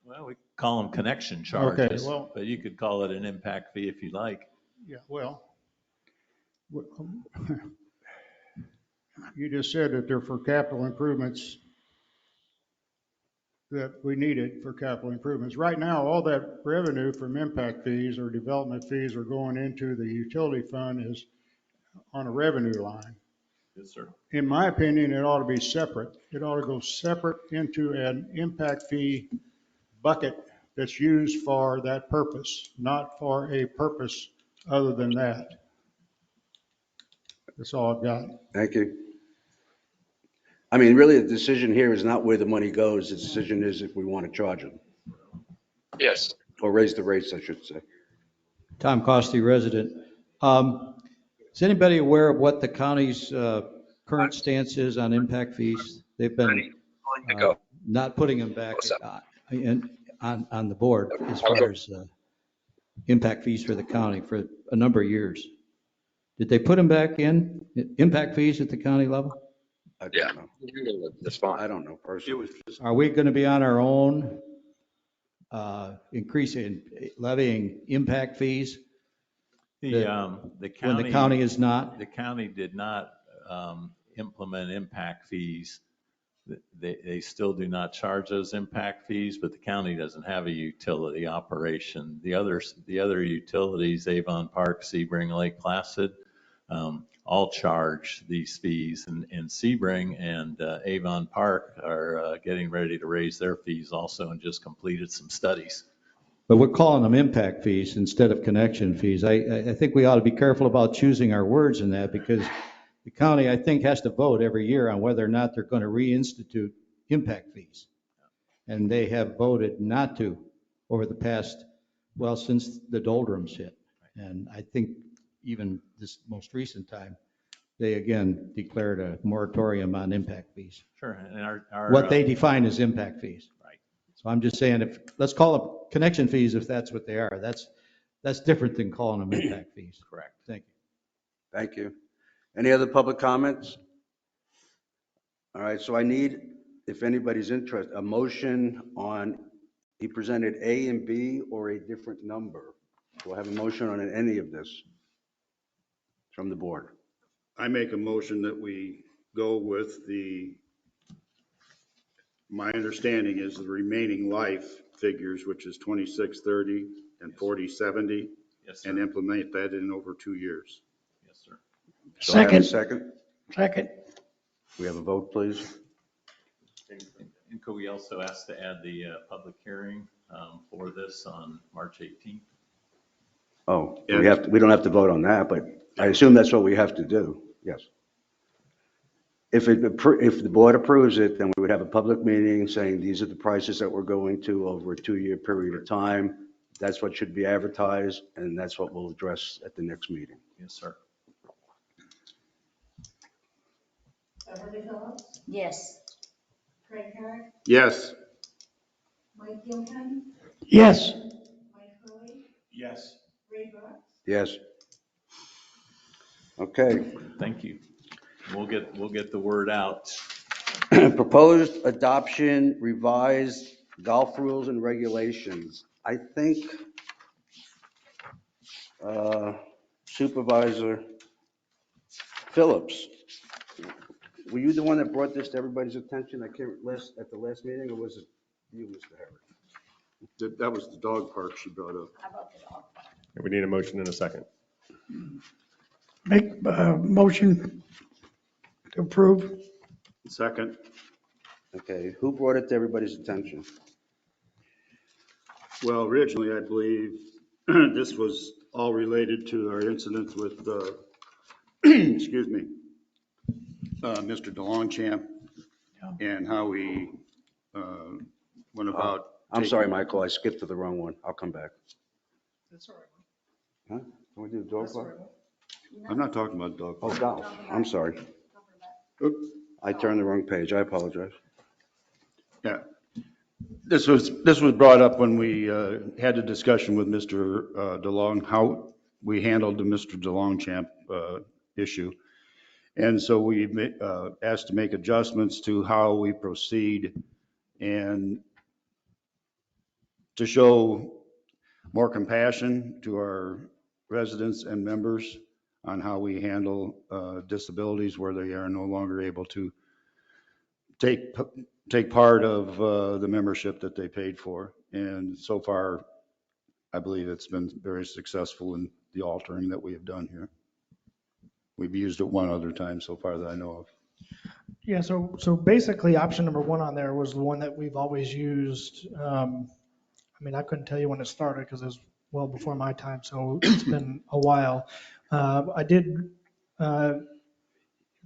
Well, we call them connection charges, well- but you could call it an impact fee if you like. Yeah, well, you just said that they're for capital improvements, that we need it for capital improvements. Right now, all that revenue from impact fees or development fees are going into the utility fund is on a revenue line. Yes, sir. In my opinion, it ought to be separate. It ought to go separate into an impact fee bucket that's used for that purpose, not for a purpose other than that. That's all I've got. thank you. I mean, really, the decision here is not where the money goes. The decision is if we want to charge them, Yes. or raise the rates, I should say. Tom Costi, resident. Is anybody aware of what the county's current stance is on impact fees? They've been not putting them back on the board as far as impact fees for the county for a number of years. Did they put them back in, impact fees at the county level? I don't know. That's fine. I don't know personally. Are we going to be on our own increasing, levying impact fees? The When the county is not? The county did not implement impact fees They still do not charge those impact fees, but the county doesn't have a utility operation. The other utilities, Avon Park, Sebring, Lake Placid, all charge these fees. And Sebring and Avon Park are getting ready to raise their fees also and just completed some studies. But we're calling them impact fees instead of connection fees. I think we ought to be careful about choosing our words in that, because the county, I think, has to vote every year on whether or not they're going to reinstitute impact fees. And they have voted not to over the past, well, since the doldrums hit. And I think even this most recent time, they again declared a moratorium on impact fees. Sure. And What they define as impact fees. Right. So I'm just saying, let's call them connection fees if that's what they are. That's different than calling them impact fees. Correct. Thank you. Thank you. Any other public comments? All right, so I need, if anybody's interested, a motion on, he presented A and B or a different number. Do I have a motion on any of this from the board? I make a motion that we go with my understanding is the remaining life figures, which is 2630 and 4070. Yes, sir. And implement that in over 2 years. Yes, sir. Do I have a Second. second? Second. We have a vote, please. And could we also ask to add the public hearing for this on March 18th? Oh, we don't have to vote on that, but I assume that's what we have to do. Yes. If the board approves it, then we would have a public meeting saying these are the prices that we're going to over a 2-year period of time. That's what should be advertised, and that's what we'll address at the next meeting. Yes, sir. Beverly Phillips? Yes. Craig Herrick? Yes. Mike Gilpin? Yes. Mike Hurley? Yes. Ray Brooks? Yes. Okay. Thank you. We'll get the word out. Proposed adoption, revised golf rules and regulations. I think Supervisor Phillips, were you the one that brought this to everybody's attention? At the last meeting, or was it you, Mr. Herrick? That was the dog park she brought up. How about the dog park? We need a motion in a second. Make motion to approve. Second. Okay, who brought it to everybody's attention? Well, originally, I believe this was all related to our incidents with, excuse me, Mr. DeLongchamp and how we went about. I'm sorry, Michael, I skipped to the wrong one. I'll come back. That's all right. Huh? Can we do dog park? I'm not talking about dog park. Oh, golf. I'm sorry. I turned the wrong page. I apologize. Yeah. This was brought up when we had a discussion with Mr. DeLong, how we handled the Mr. DeLongchamp issue. And so we asked to make adjustments to how we proceed and to show more compassion to our residents and members on how we handle disabilities where they are no longer able to take part of the membership that they paid for. And so far, I believe it's been very successful in the altering that we have done here. We've used it one other time so far that I know of. Yeah, so basically option number 1 on there was the one that we've always used. I mean, I couldn't tell you when it started because it was well before my time, so it's been a while. I did, a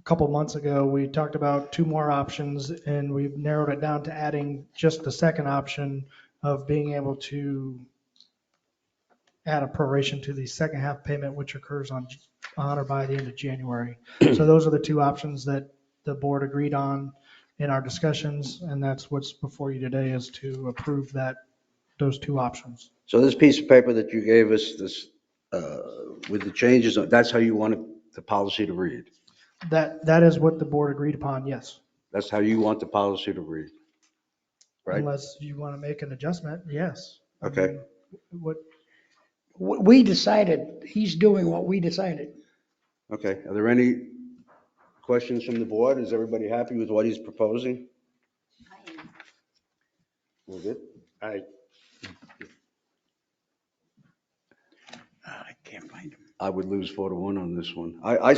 couple months ago, we talked about 2 more options, and we've narrowed it down to adding just the second option of being able to add a proration to the second half payment, which occurs on or by the end of January. So those are the 2 options that the board agreed on in our discussions, and that's what's before you today, is to approve those 2 options. So this piece of paper that you gave us, this with the changes, that's how you want the policy to read? That is what the board agreed upon, yes. That's how you want the policy to read, right? Unless you want to make an adjustment, yes. Okay. I mean, what? We decided, he's doing what we decided. Okay, are there any questions from the board? Is everybody happy with what he's proposing? We're good? I can't find them. I would lose 4-1 on this one. I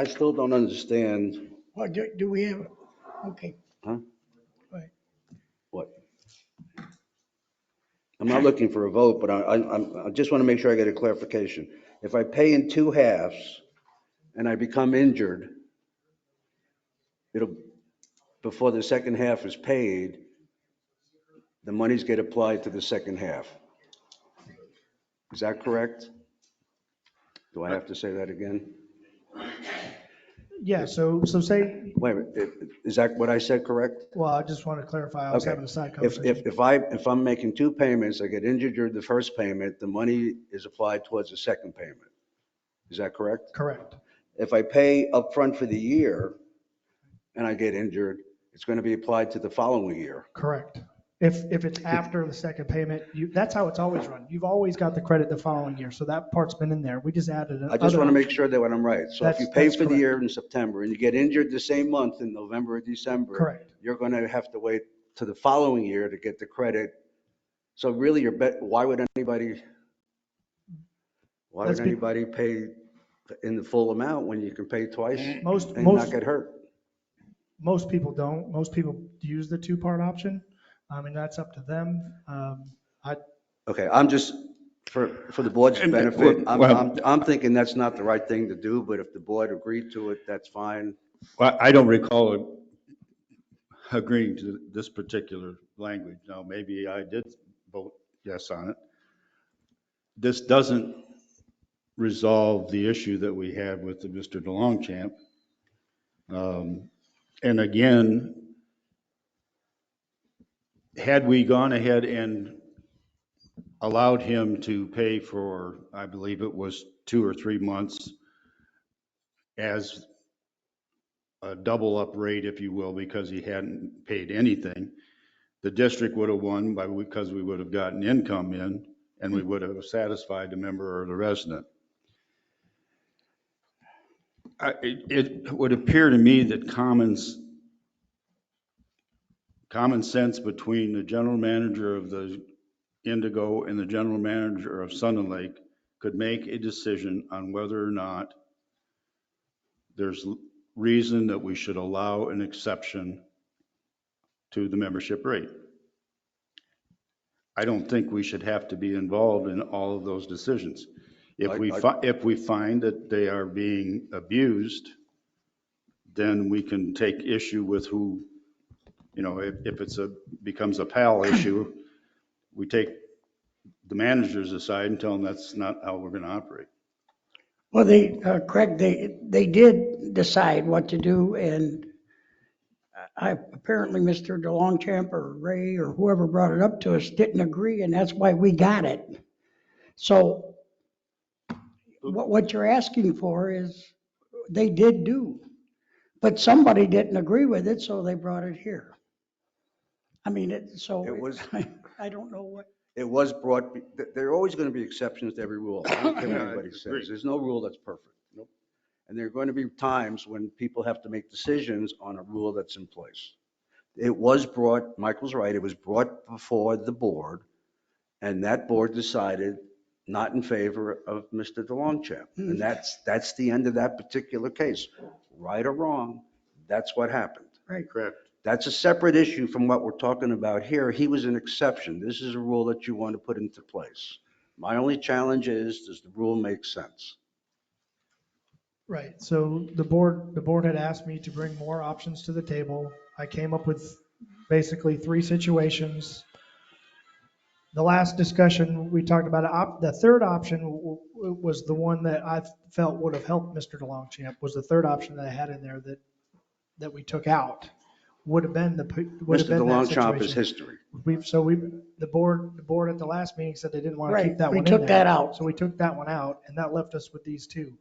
still don't understand. Well, do we have, okay. Huh? Right. What? I'm not looking for a vote, but I just want to make sure I get a clarification. If I pay in two halves and I become injured, before the second half is paid, the monies get applied to the second half. Is that correct? Do I have to say that again? Yeah, so say, Wait a minute, is that what I said correct? well, I just want to clarify, I was Okay. having a side conversation. If I'm making two payments, I get injured during the first payment, the money is applied towards the second payment. Is that correct? Correct. If I pay upfront for the year and I get injured, it's going to be applied to the following year. Correct. If it's after the second payment, that's how it's always run. You've always got the credit the following year, so that part's been in there. We just added I just other want to make options. sure that when I'm right. So if you pay That's for the correct. year in September and you get injured the same month in November or December, Correct. you're going to have to wait to the following year to get the credit. So really, why would anybody pay in the full amount when you can pay twice and not get hurt? Most people don't. Most people use the two-part option. I mean, that's up to them. Okay, I'm just, for the board's benefit, I'm thinking that's not the right thing to do, but if the board agreed to it, that's fine. Well, I don't recall agreeing to this particular language. Now, maybe I did vote yes on it. This doesn't resolve the issue that we had with Mr. DeLongchamp. And again, had we gone ahead and allowed him to pay for, I believe it was 2 or 3 months as a double up rate, if you will, because he hadn't paid anything, the district would have won because we would have gotten income in and we would have satisfied the member or the resident. It would appear to me that common sense between the general manager of the Indigo and the general manager of Sun and Lake could make a decision on whether or not there's reason that we should allow an exception to the membership rate. I don't think we should have to be involved in all of those decisions. If we find that they are being abused, then we can take issue with who, if it's becomes a PAL issue, we take the managers aside and tell them that's not how we're going to operate. Well, Craig, they did decide what to do, and apparently Mr. DeLongchamp or Ray or whoever brought it up to us didn't agree, and that's why we got it. So what you're asking for is they did do, but somebody didn't agree with it, so they brought it here. I mean, I don't know what. It was brought, there are always going to be exceptions to every rule. I don't care what anybody says. There's no rule that's perfect. Nope. And there are going to be times when people have to make decisions on a rule that's in place. It was brought, Michael's right, it was brought before the board, and that board decided not in favor of Mr. DeLongchamp. And that's the end of that particular case. Right or wrong, that's what happened. Right. Correct. That's a separate issue from what we're talking about here. He was an exception. This is a rule that you want to put into place. My only challenge is, does the rule make sense? Right, so the board had asked me to bring more options to the table. I came up with basically 3 situations. The last discussion, we talked about the third option was the one that I felt would have helped Mr. DeLongchamp, was the third option that I had in there that we took out. Would have been Mr. DeLongchamp is history. The board at the last meeting said they didn't want to keep that one in there. We took that out. So we took that one out, and that left us with these 2.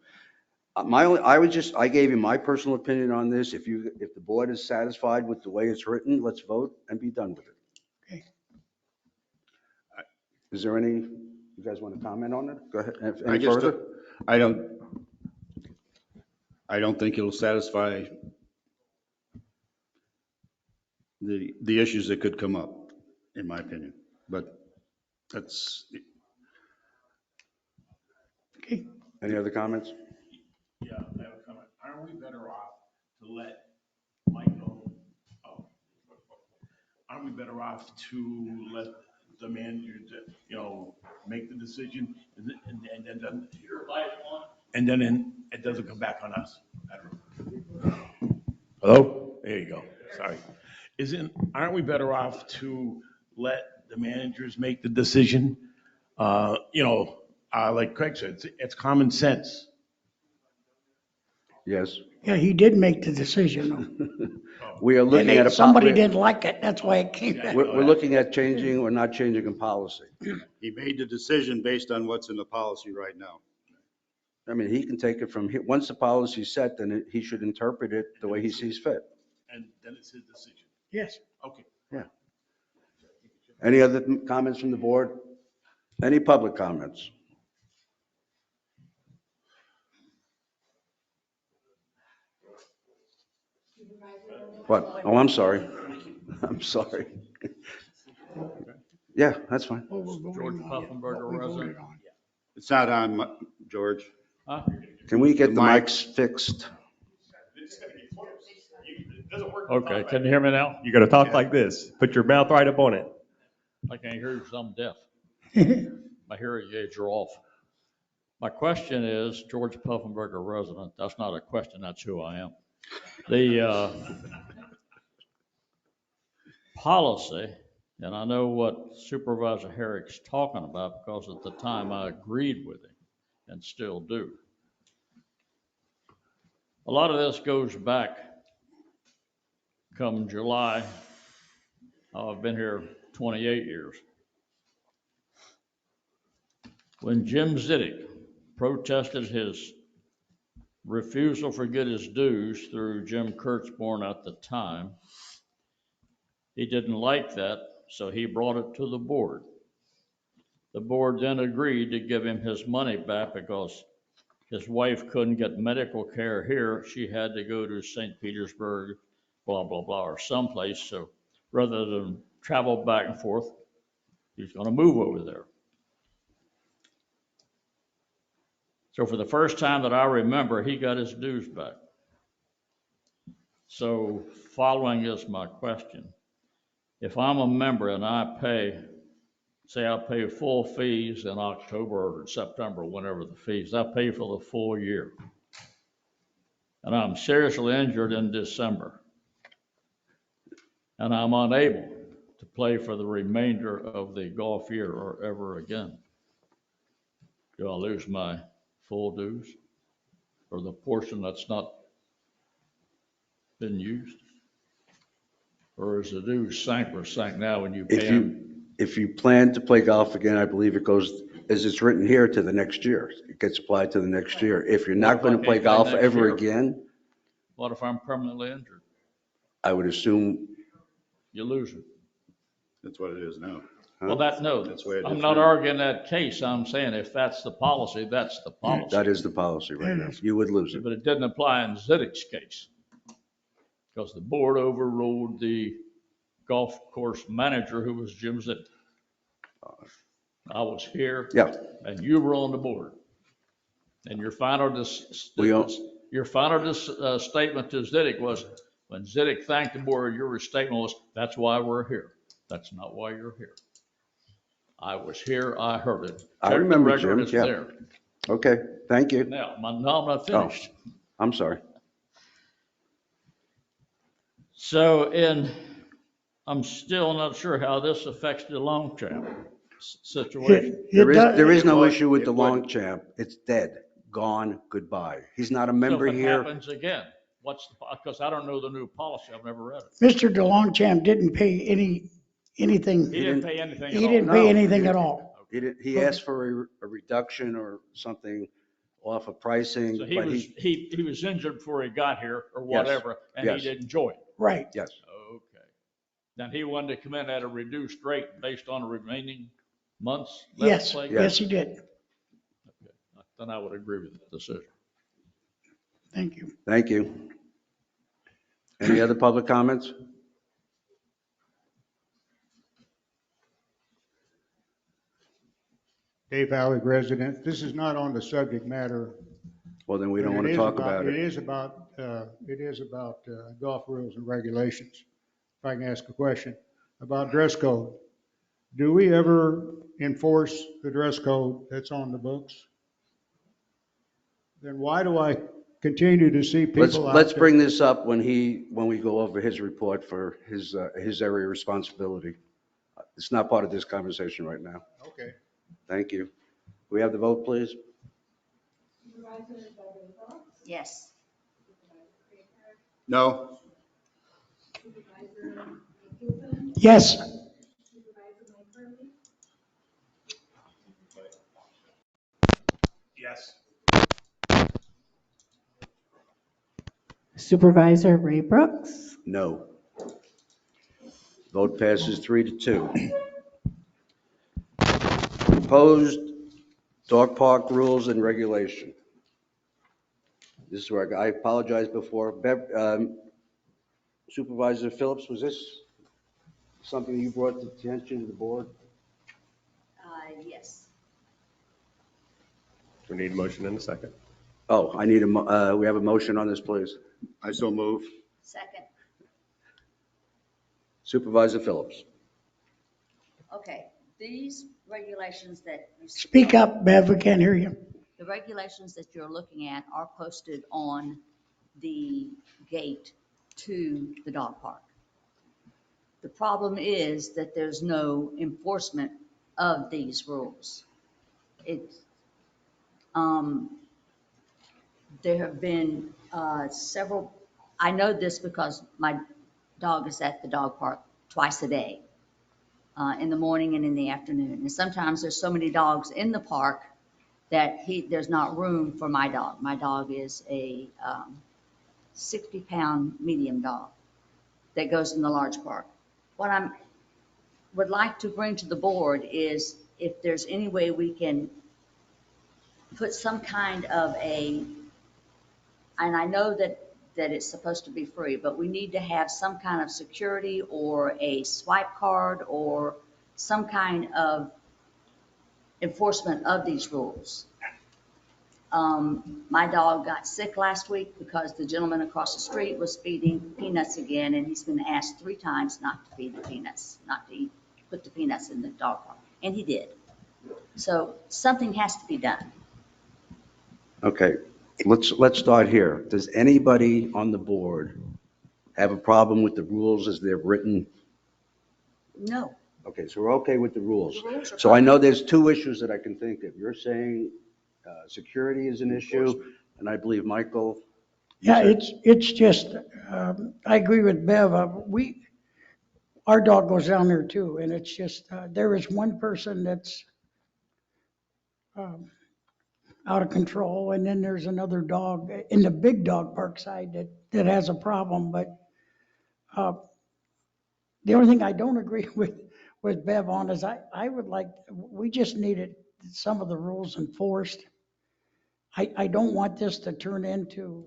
I gave you my personal opinion on this. If the board is satisfied with the way it's written, let's vote and be done with it. Okay. Is there you guys want to comment on it? Go ahead. Any further? I don't think it'll satisfy the issues that could come up, in my opinion. But that's, Any other comments? Yeah, I have a comment. Aren't we better off to let Mike know? Aren't we better off to let the manager, make the decision and then it doesn't come back on us? Hello? There you go. Sorry. Aren't we better off to let the managers make the decision? Like Craig said, it's common sense. Yes. Yeah, he did make the decision. We are looking at a. Somebody didn't like it, that's why it came back. We're looking at changing or not changing a policy. he made the decision based on what's in the policy right now. I mean, he can take it from here. Once the policy's set, then he should interpret it the way he sees fit. And then it's his decision. Yes. Okay. Yeah. Any other comments from the board? Any public comments? What? Oh, I'm sorry. I'm sorry. Yeah, that's fine. George Puffenberger, resident. It's not on, George. Huh? Can we get the mics fixed? Okay, can you hear me now? You gotta talk like this. Put your mouth right up on it. I can't hear you because I'm deaf. My hearing aids are off. My question is, George Puffenberger, resident. That's not a question, that's who I am. The policy, and I know what Supervisor Herrick's talking about because at the time I agreed with him and still do. A lot of this goes back come July. I've been here 28 years. When Jim Ziddick protested his refusal to get his dues through Jim Kurtzborn at the time, he didn't like that, so he brought it to the board. The board then agreed to give him his money back because his wife couldn't get medical care here. She had to go to St. Petersburg, blah, blah, blah, or someplace. So rather than travel back and forth, he's going to move over there. So for the first time that I remember, he got his dues back. So following is my question. If I'm a member and I pay, say I pay full fees in October or September, whenever the fees, I pay for the full year. And I'm seriously injured in December. And I'm unable to play for the remainder of the golf year or ever again. Do I lose my full dues or the portion that's not been used? Or is the dues sacrosanct now when you pay them? If you plan to play golf again, I believe it goes, as it's written here, to the next year. It gets applied to the next year. If you're not going to play golf ever again, What if I'm permanently injured? I would assume. You lose it. That's what it is now. Well, that's the way it is. I'm not arguing that case. I'm saying if that's the policy, that's the policy. That is the policy right now. You would lose it. But it didn't apply in Ziddick's case because the board overruled the golf course manager who was Jim Ziddick. I was here. Yeah. And you were on the board. And your final statement to Ziddick was, when Ziddick thanked the board, your statement was, that's why we're here. That's not why you're here. I was here, I heard it. I remember, Jim. It's yeah. there. Okay, thank you. Now, I'm not finished. Oh, I'm sorry. So I'm still not sure how this affects the Longchamp situation. There is no issue with the Longchamp. It's dead, gone, goodbye. He's not a member So if it here. happens again, because I don't know the new policy, I've never read it. Mr. DeLongchamp didn't pay anything. He didn't pay anything at all. He didn't pay anything at all. He asked for a reduction or something off of pricing. So he was injured before he got here or Yes. whatever, and Yes. he didn't join. Right. Yes. Okay. Then he wanted to come in at a reduced rate based on the remaining months left Yes, to play? yes, he did. Okay. Then I would agree with the decision. Thank you. Thank you. Any other public comments? Dave Valley resident. This is not on the subject matter. Well, then we don't but want to talk about It it. is about, golf rules and regulations. If I can ask a question about dress code. Do we ever enforce the dress code that's on the books? Then why do I continue to see people out Let's there? bring this up when we go over his report for his area of responsibility. It's not part of this conversation right now. Okay. Thank you. We have the vote, please? Supervisor Beverly? Yes. No? Supervisor Gilpin? Yes. Supervisor Mike Hurley? Yes. Supervisor Ray Brooks? No. Vote passes 3-2. Proposed dog park rules and regulation. This is where I apologized before. Supervisor Phillips, was this something you brought to attention to the board? Yes. We need a motion in a second. Oh, we have a motion on this, please. I so move. Second. Supervisor Phillips. Okay, these regulations that you. Speak up, Bev, we can't hear you. The regulations that you're looking at are posted on the gate to the dog park. The problem is that there's no enforcement of these rules. There have been several, I know this because my dog is at the dog park twice a day, in the morning and in the afternoon. And sometimes there's so many dogs in the park that there's not room for my dog. My dog is a 60-pound medium dog that goes in the large park. What I would like to bring to the board is if there's any way we can put some kind of and I know that it's supposed to be free, but we need to have some kind of security or a swipe card or some kind of enforcement of these rules. My dog got sick last week because the gentleman across the street was feeding peanuts again, and he's been asked 3 times not to feed the peanuts, not to put the peanuts in the dog park, and he did. So something has to be done. Okay, let's start here. Does anybody on the board have a problem with the rules as they're written? No. Okay, so we're okay with the rules. The rules are So I fine. know there's 2 issues that I can think of. You're saying security is an issue, and I believe Michael. Yeah, it's just, I agree with Bev. Our dog goes down there too, and it's just, there is one person that's out of control, and then there's another dog in the big dog park side that has a problem, but the only thing I don't agree with Bev on is I would like, we just needed some of the rules enforced. I don't want this to turn into,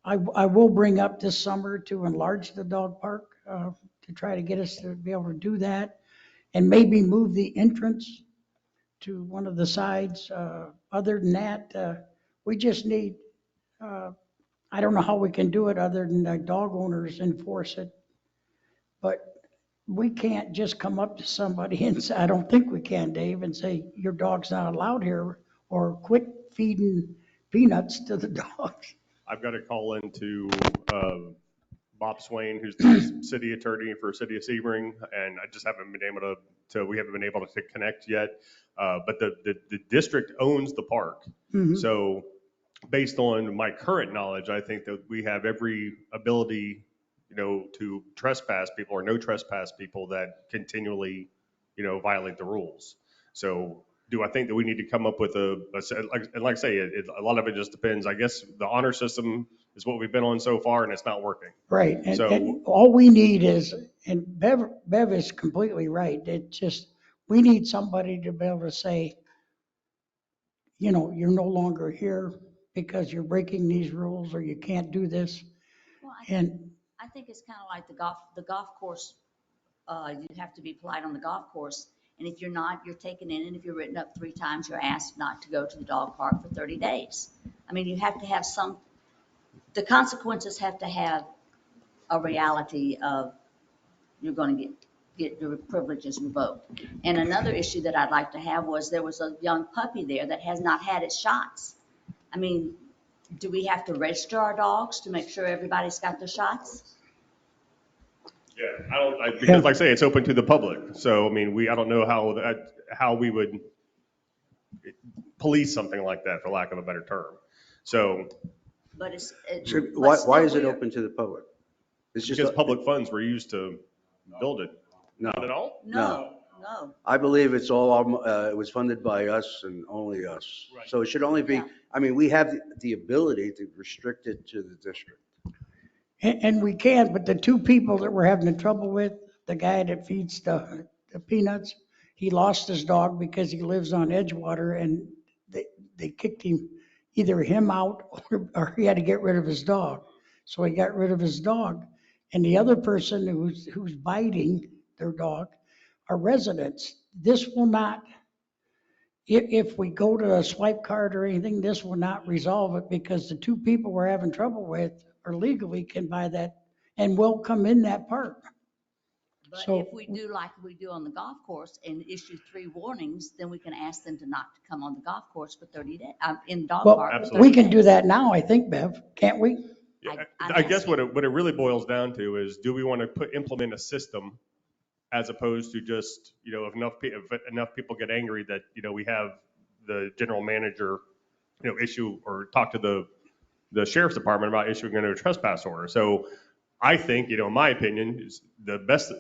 I will bring up this summer to enlarge the dog park, to try to get us to be able to do that, and maybe move the entrance to one of the sides. Other than that, we just need, I don't know how we can do it other than the dog owners enforce it. But we can't just come up to somebody and say, I don't think we can, Dave, and say, your dog's not allowed here, or quit feeding peanuts to the dogs. I've got to call into Bob Swain, who's the city attorney for City of Sebring, and I just haven't been able we haven't been able to connect yet. But the district owns the park. Mhm. So based on my current knowledge, I think that we have every ability, to trespass people or no trespass people that continually, violate the rules. So do I think that we need to come up with like I say, a lot of it just depends. I guess the honor system is what we've been on so far, and it's not working. Right, So and all we need is, and Bev is completely right, it just, we need somebody to be able to say, you're no longer here because you're breaking these rules, or you can't do this. Well, And I think it's kind of like the golf course. You'd have to be polite on the golf course And if you're not, you're taken in, and if you're written up 3 times, you're asked not to go to the dog park for 30 days. I mean, you have to have the consequences have to have a reality of you're going to get your privileges revoked. And another issue that I'd like to have was there was a young puppy there that has not had its shots. I mean, do we have to register our dogs to make sure everybody's got their shots? Yeah, because like I say, it's open to the public. So, I mean, I don't know how we would police something like that, for lack of a better term. So. But it's. Why is it open to the public? It's just Because public funds were used to build it. No. Not at all? No. I believe it was funded by us and only us. Right. So it should only be, I mean, we have the ability to restrict it to the district. And we can, but the 2 people that we're having the trouble with, the guy that feeds the peanuts, he lost his dog because he lives on Edgewater, and they kicked either him out or he had to get rid of his dog. So he got rid of his dog. And the other person who's biting their dog are residents. This will not, if we go to a swipe card or anything, this will not resolve it, because the 2 people we're having trouble with are legally can buy that and will come in that park. But So- if we do like we do on the golf course and issue 3 warnings, then we can ask them to not come on the golf course for 30 days, in dog Well, park. we can do that now, I think, Bev, can't we? I guess what it really boils down to is, do we want to implement a system as opposed to just, if enough people get angry that, we have the general manager, issue or talk to the sheriff's department about issuing a no trespass order. So I think, in my opinion, is the best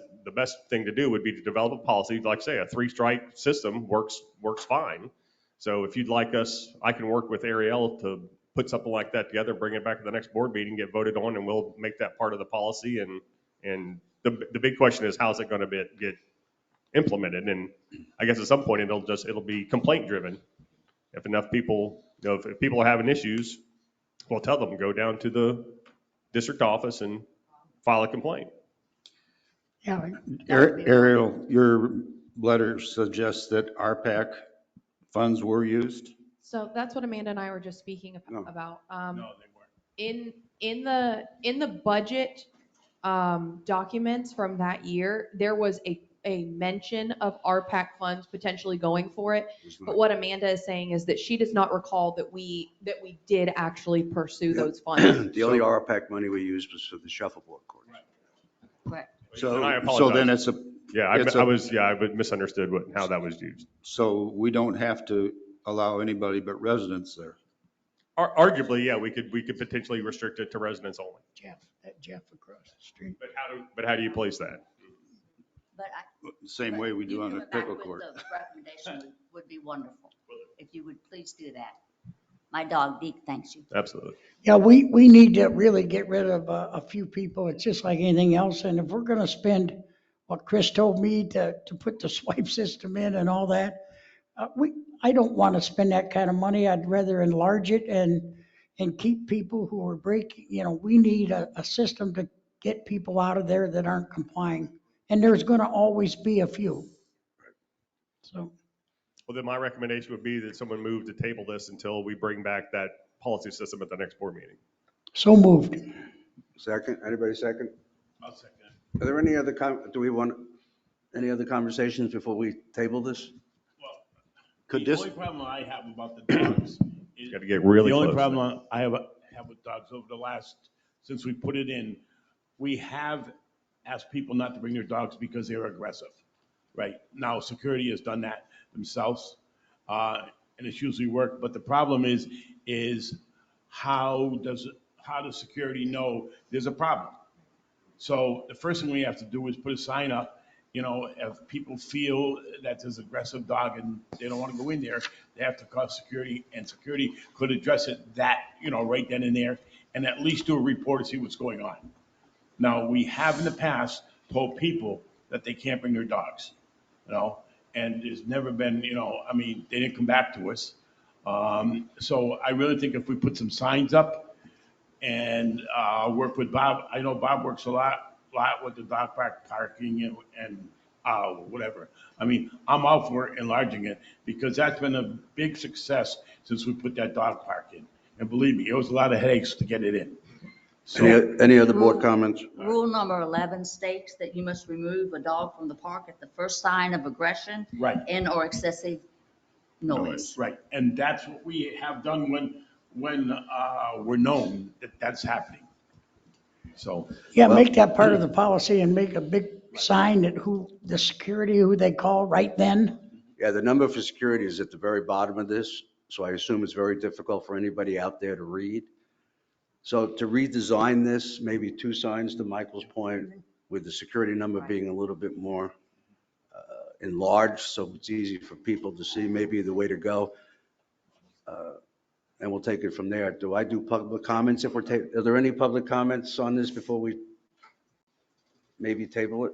thing to do would be to develop a policy, like say a 3-strike system works fine. So if you'd like us, I can work with Ariel to put something like that together, bring it back to the next board meeting, get voted on, and we'll make that part of the policy. And the big question is, how's it going to get implemented? And I guess at some point it'll be complaint driven. If enough people, if people are having issues, we'll tell them, go down to the district office and file a complaint. Yeah. Ariel, your letter suggests that RPAC funds were used? So that's what Amanda and I were just speaking about. No, they weren't. In the budget documents from that year, there was a mention of RPAC funds potentially going for it. But what Amanda is saying is that she does not recall that we did actually pursue those funds. The only RPAC money we used was for the shuffleboard course. Correct. And I apologize. So then it's a. Yeah, I misunderstood how that was used. So we don't have to allow anybody but residents there. Arguably, yeah, we could potentially restrict it to residents only. Jeff across the street. But how do you place that? But Same way we do on the coming back pickle with court. the recommendation would be wonderful. If you would please do that. My dog Deke thanks you. Absolutely. Yeah, we need to really get rid of a few people. It's just like anything else. And if we're going to spend what Chris told me to put the swipe system in and all that, I don't want to spend that kind of money. I'd rather enlarge it and keep people who are breaking, we need a system to get people out of there that aren't complying. And there's going to always be a few. So. Well, then my recommendation would be that someone move to table this until we bring back that policy system at the next board meeting. So moved. Second, anybody second? I'll second. Are there any other, any other conversations before we table this? The only problem I have about the dogs is. Got to get really The only close. problem I have with dogs over the since we put it in, we have asked people not to bring their dogs because they're aggressive. Right? Now, security has done that themselves, and it's usually worked. But the problem is how does security know there's a problem? So the first thing we have to do is put a sign up. If people feel that there's an aggressive dog and they don't want to go in there, they have to call security, and security could address it right then and there, and at least do a report to see what's going on. Now, we have in the past told people that they can't bring their dogs, and there's never been, they didn't come back to us. So I really think if we put some signs up and work with Bob, I know Bob works a lot with the dog park parking and whatever. I mean, I'm all for enlarging it because that's been a big success since we put that dog park in. And believe me, it was a lot of headaches to get it in. So, Any other board comments? Rule number 11 states that you must remove a dog from the park at the first sign of aggression right. and or excessive noise. Right, and that's what we have done when we're known that that's happening. So. Yeah, make that part of the policy and make a big sign that the security, who they call right then. Yeah, the number for security is at the very bottom of this, so I assume it's very difficult for anybody out there to read. So to redesign this, maybe 2 signs to Michael's point, with the security number being a little bit more enlarged, so it's easy for people to see, maybe the way to go. And we'll take it from there. Do I do public comments if are there any public comments on this before we maybe table it?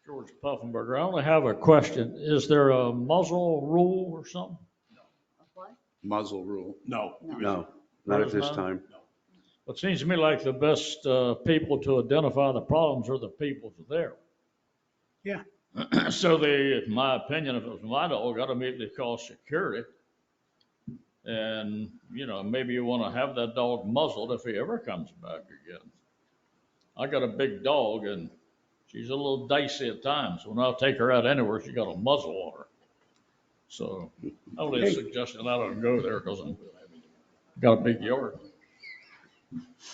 George Puffenberger, I only have a question. Is there a muzzle rule or something? What? Muzzle rule. No, not at this time. It seems to me like the best people to identify the problems are the people there. Yeah. So in my opinion, if it was my dog, I'd immediately call security. And, maybe you want to have that dog muzzled if he ever comes back again. I got a big dog and she's a little dicey at times. When I take her out anywhere, she got a muzzle on her. So only a suggestion, I don't go there because I've got a big yard.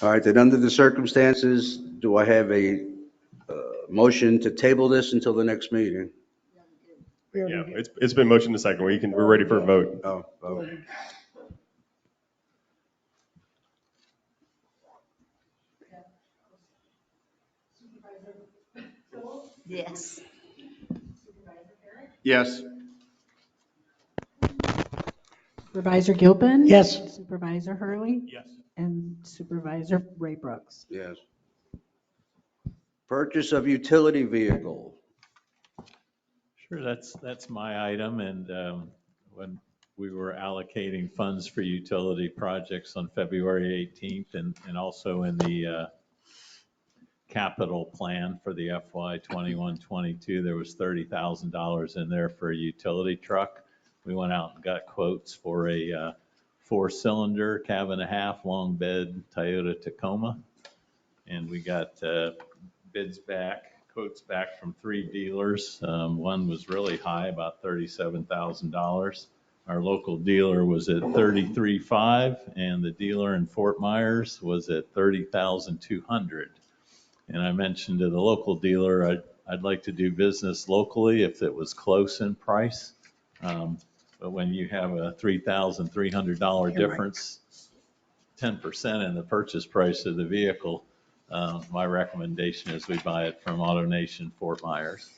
All right, then under the circumstances, do I have a motion to table this until the next meeting? Yeah, it's been motioned to second. We're ready for a vote. Oh. Yes. Yes. Supervisor Gilpin? Yes. Supervisor Hurley? Yes. And Supervisor Ray Brooks? Yes. Purchase of utility vehicle. Sure, that's my item, and when we were allocating funds for utility projects on February 18th and also in the capital plan for the FY 21-22, there was $30,000 in there for a utility truck. We went out and got quotes for a 4-cylinder, cab and a half, long bed Toyota Tacoma, and we got quotes back from 3 dealers. One was really high, about $37,000. Our local dealer was at $33,500, and the dealer in Fort Myers was at $30,200. And I mentioned to the local dealer, I'd like to do business locally if it was close in price. But when you have a $3,300 difference, 10% in the purchase price of the vehicle, my recommendation is we buy it from AutoNation Fort Myers.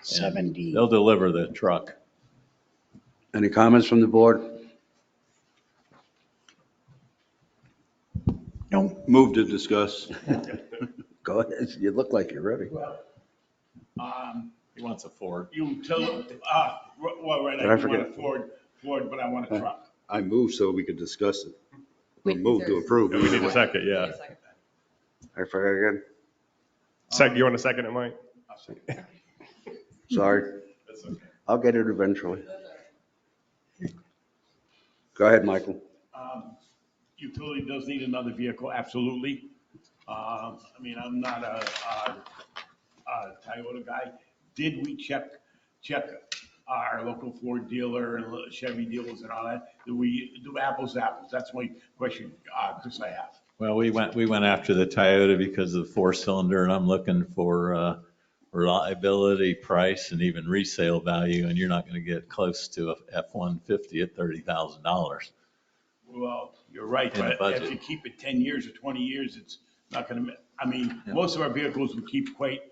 70. They'll deliver the truck. Any comments from the board? No. Move to discuss. Go ahead. You look like you're ready. He wants a Ford. Utility, well, right, Did I I do want forget? a Ford, but I want a truck. I moved so we could discuss it. Wait, Move to approve. We need a second, yeah. I forgot again. Second, you want a second it, Mike? Sorry. That's okay. I'll get it eventually. Go ahead, Michael. Utility does need another vehicle, absolutely. I mean, I'm not a Toyota guy. Did we check our local Ford dealer and Chevy dealers and all that? Do we do apples to apples? That's my question, Chris, I have. Well, we went after the Toyota because of the 4-cylinder, and I'm looking for reliability, price, and even resale value, and you're not going to get close to a F-150 at $30,000. Well, you're right, In the but if budget. you keep it 10 years or 20 years, it's not going to, I mean, most of our vehicles will keep quite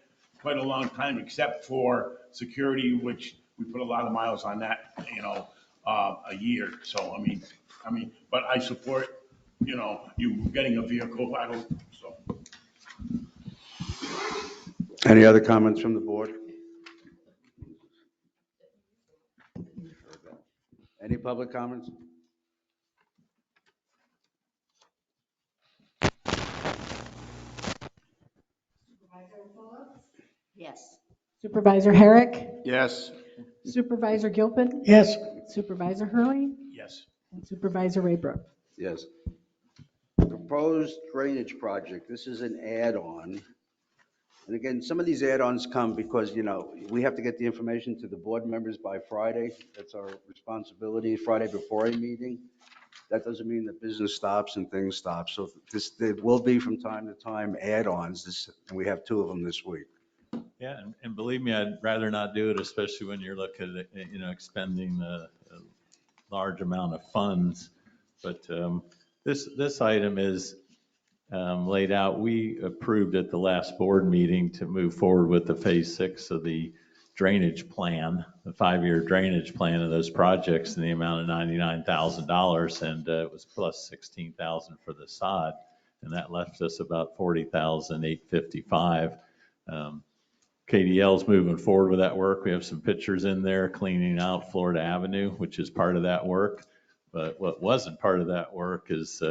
a long time, except for security, which we put a lot of miles on that, a year. So, I mean, but I support, you getting a vehicle. I don't, so. Any other comments from the board? Any public comments? Supervisor Phillips? Yes. Supervisor Herrick? Yes. Supervisor Gilpin? Yes. Supervisor Hurley? Yes. And Supervisor Raybrooks? Yes. Proposed drainage project, this is an add-on. And again, some of these add-ons come because, we have to get the information to the board members by Friday. That's our responsibility, Friday before a meeting. That doesn't mean that business stops and things stop. So there will be from time to time add-ons, and we have 2 of them this week. Yeah, and believe me, I'd rather not do it, especially when you're looking at, expending a large amount of funds. But this item is laid out. We approved at the last board meeting to move forward with the phase 6 of the drainage plan, the 5-year drainage plan of those projects in the amount of $99,000, and it was plus $16,000 for the sod, and that left us about $40,855. KDL's moving forward with that work. We have some pictures in there cleaning out Florida Avenue, which is part of that work. But what wasn't part of that work is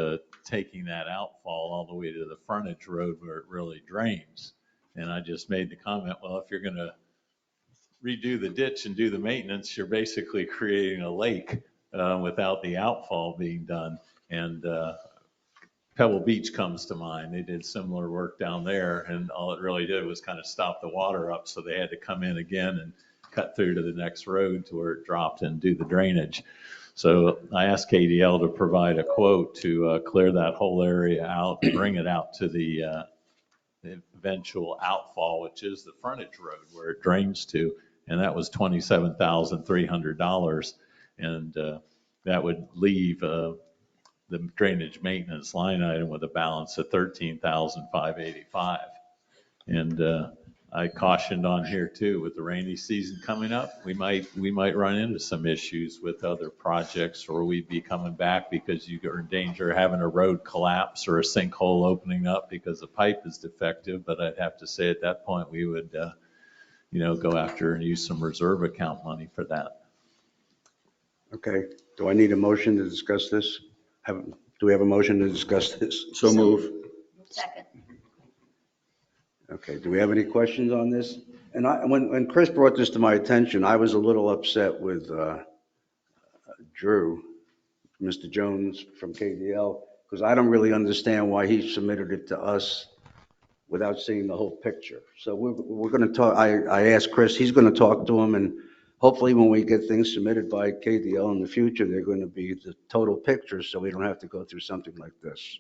taking that outfall all the way to the frontage road where it really drains. And I just made the comment, well, if you're going to redo the ditch and do the maintenance, you're basically creating a lake without the outfall being done. And Pebble Beach comes to mind. They did similar work down there, and all it really did was kind of stop the water up, so they had to come in again and cut through to the next road to where it dropped and do the drainage. So I asked KDL to provide a quote to clear that whole area out, bring it out to the eventual outfall, which is the frontage road where it drains to, and that was $27,300, and that would leave the drainage maintenance line item with a balance of $13,585. And I cautioned on here too, with the rainy season coming up, we might run into some issues with other projects, or we'd be coming back because you are in danger of having a road collapse or a sinkhole opening up because the pipe is defective. But I'd have to say at that point, we would, go after and use some reserve account money for that. Okay, do I need a motion to discuss this? Do we have a motion to discuss this? So move. Second. Okay, do we have any questions on this? And when Chris brought this to my attention, I was a little upset with Drew, Mr. Jones from KDL, because I don't really understand why he submitted it to us without seeing the whole picture. So we're going to talk, I asked Chris, he's going to talk to him, and hopefully when we get things submitted by KDL in the future, they're going to be the total pictures, so we don't have to go through something like this.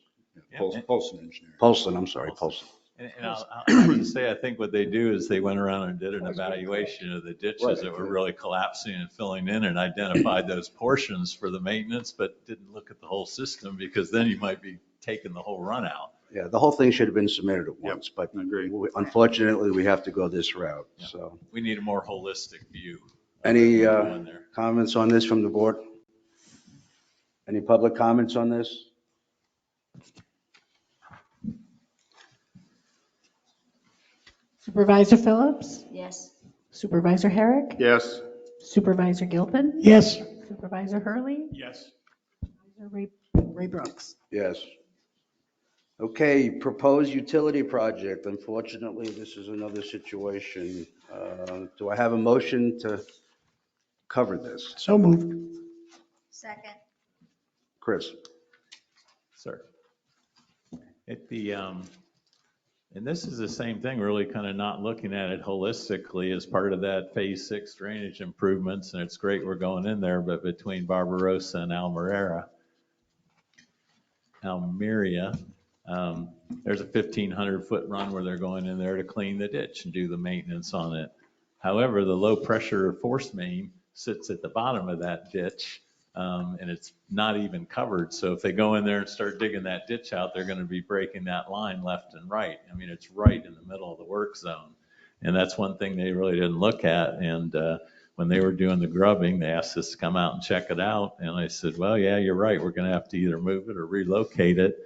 Polson engineer. Polson, I'm sorry, Polson. And I'll have to say, I think what they do is they went around and did an evaluation of the ditches that were really collapsing and filling in, and identified those portions for the maintenance, but didn't look at the whole system, because then you might be taking the whole run out. Yeah, the whole thing should have been submitted at once, but unfortunately, we have to go this route, so. We need a more holistic view. Any comments on this from the board? Any public comments on this? Supervisor Phillips? Yes. Supervisor Herrick? Yes. Supervisor Gilpin? Yes. Supervisor Hurley? Yes. Supervisor Raybrooks? Yes. Okay, proposed utility project. Unfortunately, this is another situation. Do I have a motion to cover this? So moved. Second. Chris? Sir. And this is the same thing, really kind of not looking at it holistically as part of that phase 6 drainage improvements. And it's great we're going in there, but between Barbarossa and Almeria, there's a 1,500-foot run where they're going in there to clean the ditch and do the maintenance on it. However, the low pressure force main sits at the bottom of that ditch, and it's not even covered. So if they go in there and start digging that ditch out, they're going to be breaking that line left and right. I mean, it's right in the middle of the work zone. And that's one thing they really didn't look at. And when they were doing the grubbing, they asked us to come out and check it out. And I said, well, yeah, you're right. We're going to have to either move it or relocate it.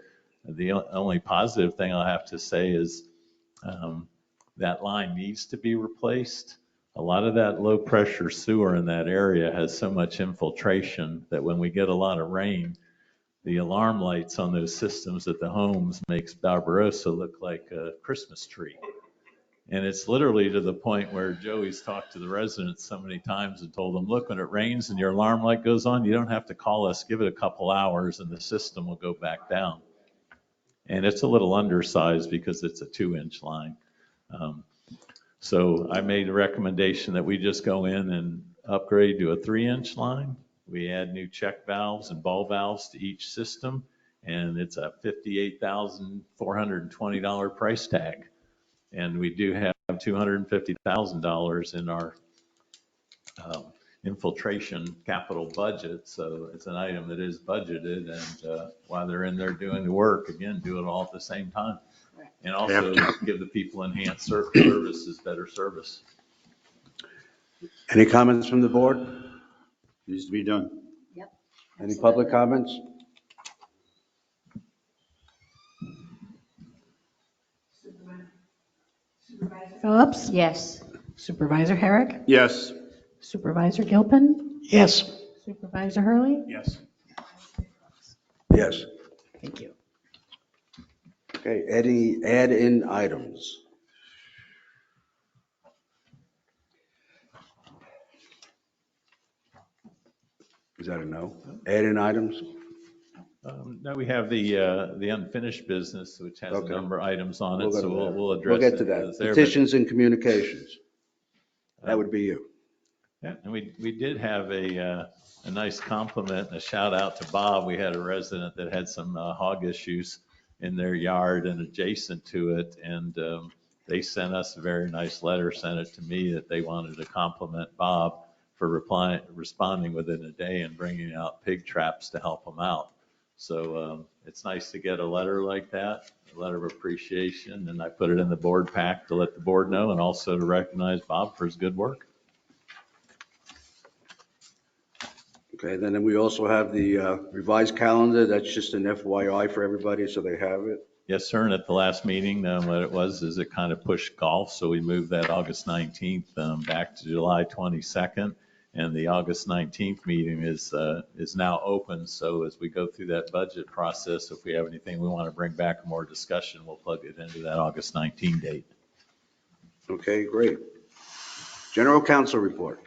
The only positive thing I'll have to say is that line needs to be replaced. A lot of that low pressure sewer in that area has so much infiltration that when we get a lot of rain, the alarm lights on those systems at the homes makes Barbarossa look like a Christmas tree. And it's literally to the point where Joey's talked to the residents so many times and told them, look, when it rains and your alarm light goes on, you don't have to call us, give it a couple hours and the system will go back down. And it's a little undersized because it's a 2-inch line. So I made a recommendation that we just go in and upgrade to a 3-inch line. We add new check valves and ball valves to each system, and it's a $58,420 price tag. And we do have $250,000 in our infiltration capital budget. So it's an item that is budgeted, and while they're in there doing the work, again, do it all at the same time. And also give the people enhanced services, better service. Any comments from the board? Needs to be done. Yep. Any public comments? Supervisor Phillips? Yes. Supervisor Herrick? Yes. Supervisor Gilpin? Yes. Supervisor Hurley? Yes. Yes. Thank you. Okay, any add-in items? Is that a no? Add-in items? Now we have the unfinished business, which has a number of items on it, so we'll address it. We'll get to that. Petitions and communications. That would be you. Yeah, and we did have a nice compliment and a shout out to Bob. We had a resident that had some hog issues in their yard and adjacent to it, and they sent us a very nice letter, sent it to me, that they wanted to compliment Bob for responding within a day and bringing out pig traps to help them out. So it's nice to get a letter like that, a letter of appreciation, and I put it in the board pack to let the board know and also to recognize Bob for his good work. Okay, then we also have the revised calendar. That's just an FYI for everybody, so they have it. Yes, sir, and at the last meeting, what it was is it kind of pushed golf, so we moved that August 19th back to July 22nd. And the August 19th meeting is now open. So as we go through that budget process, if we have anything we want to bring back for more discussion, we'll plug it into that August 19 date. Okay, great. General counsel report.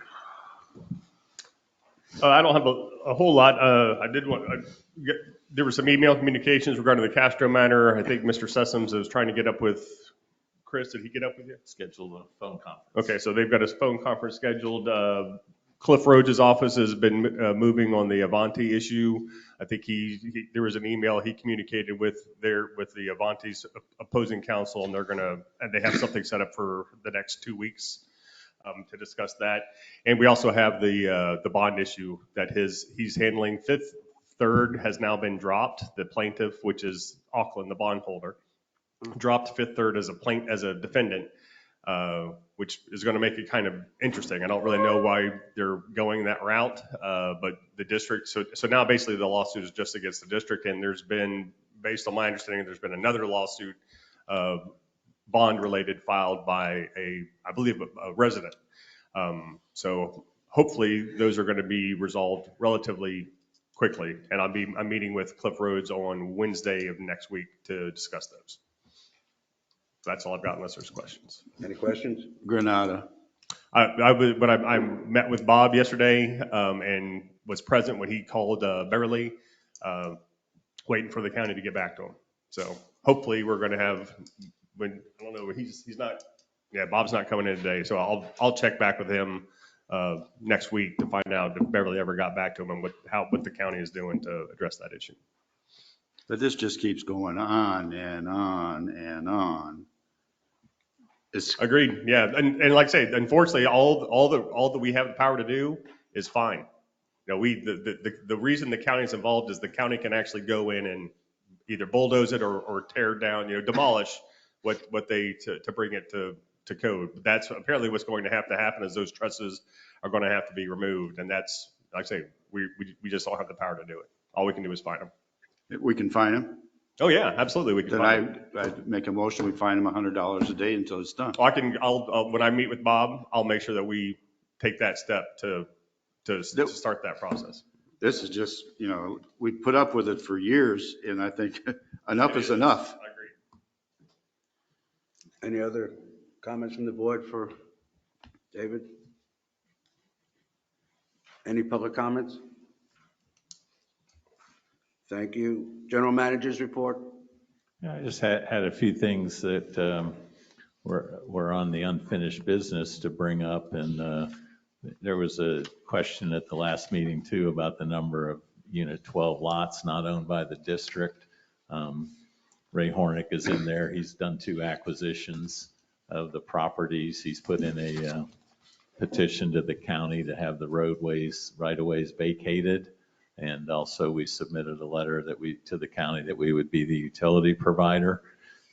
I don't have a whole lot. There were some email communications regarding the Castro matter. I think Mr. Sessoms is trying to get up with Chris. Did he get up with you? Scheduled a phone conference. Okay, so they've got a phone conference scheduled. Cliff Rhodes' office has been moving on the Avanti issue. I think there was an email he communicated with the Avanti's opposing counsel, and they have something set up for the next 2 weeks to discuss that. And we also have the bond issue that he's handling. Fifth Third has now been dropped. The plaintiff, which is Auckland, the bondholder, dropped Fifth Third as a defendant. Which is going to make it kind of interesting. I don't really know why they're going that route, but the district, so now basically the lawsuit is just against the district, and there's been, based on my understanding, there's been another lawsuit, bond related, filed by I believe a resident. So hopefully those are going to be resolved relatively quickly, and I'm meeting with Cliff Rhodes on Wednesday of next week to discuss those. That's all I've got unless there's questions. Any questions? Granada. I met with Bob yesterday and was present when he called Beverly, waiting for the county to get back to him. So hopefully we're going to have, I don't know, he's not, Bob's not coming in today. So I'll check back with him next week to find out if Beverly ever got back to him and what the county is doing to address that issue. But this just keeps going on and on and on. Agreed. Yeah, and like I say, unfortunately, all that we have the power to do is fine. You know, the reason the county is involved is the county can actually go in and either bulldoze it or tear down, demolish what they to bring it to code. But that's apparently what's going to happen is those trusses are going to have to be removed, and that's, like I say, we just don't have the power to do it. All we can do is find them. We can fine them? Oh yeah, absolutely. We can. Then I'd make a motion, we fine them $100 a day until it's done. I'll when I meet with Bob, I'll make sure that we take that step to start that process. This is just, we put up with it for years, and I think enough is enough. I agree. Any other Comments from the board for David? Any public comments? Thank you. General Manager's report? Yeah, I just had a few things that were on the unfinished business to bring up, and there was a question at the last meeting too about the number of Unit 12 lots not owned by the district. Ray Hornick is in there. He's done 2 acquisitions of the properties. He's put in a petition to the county to have the roadways, right-of-ways vacated. And also we submitted a letter to the county that we would be the utility provider.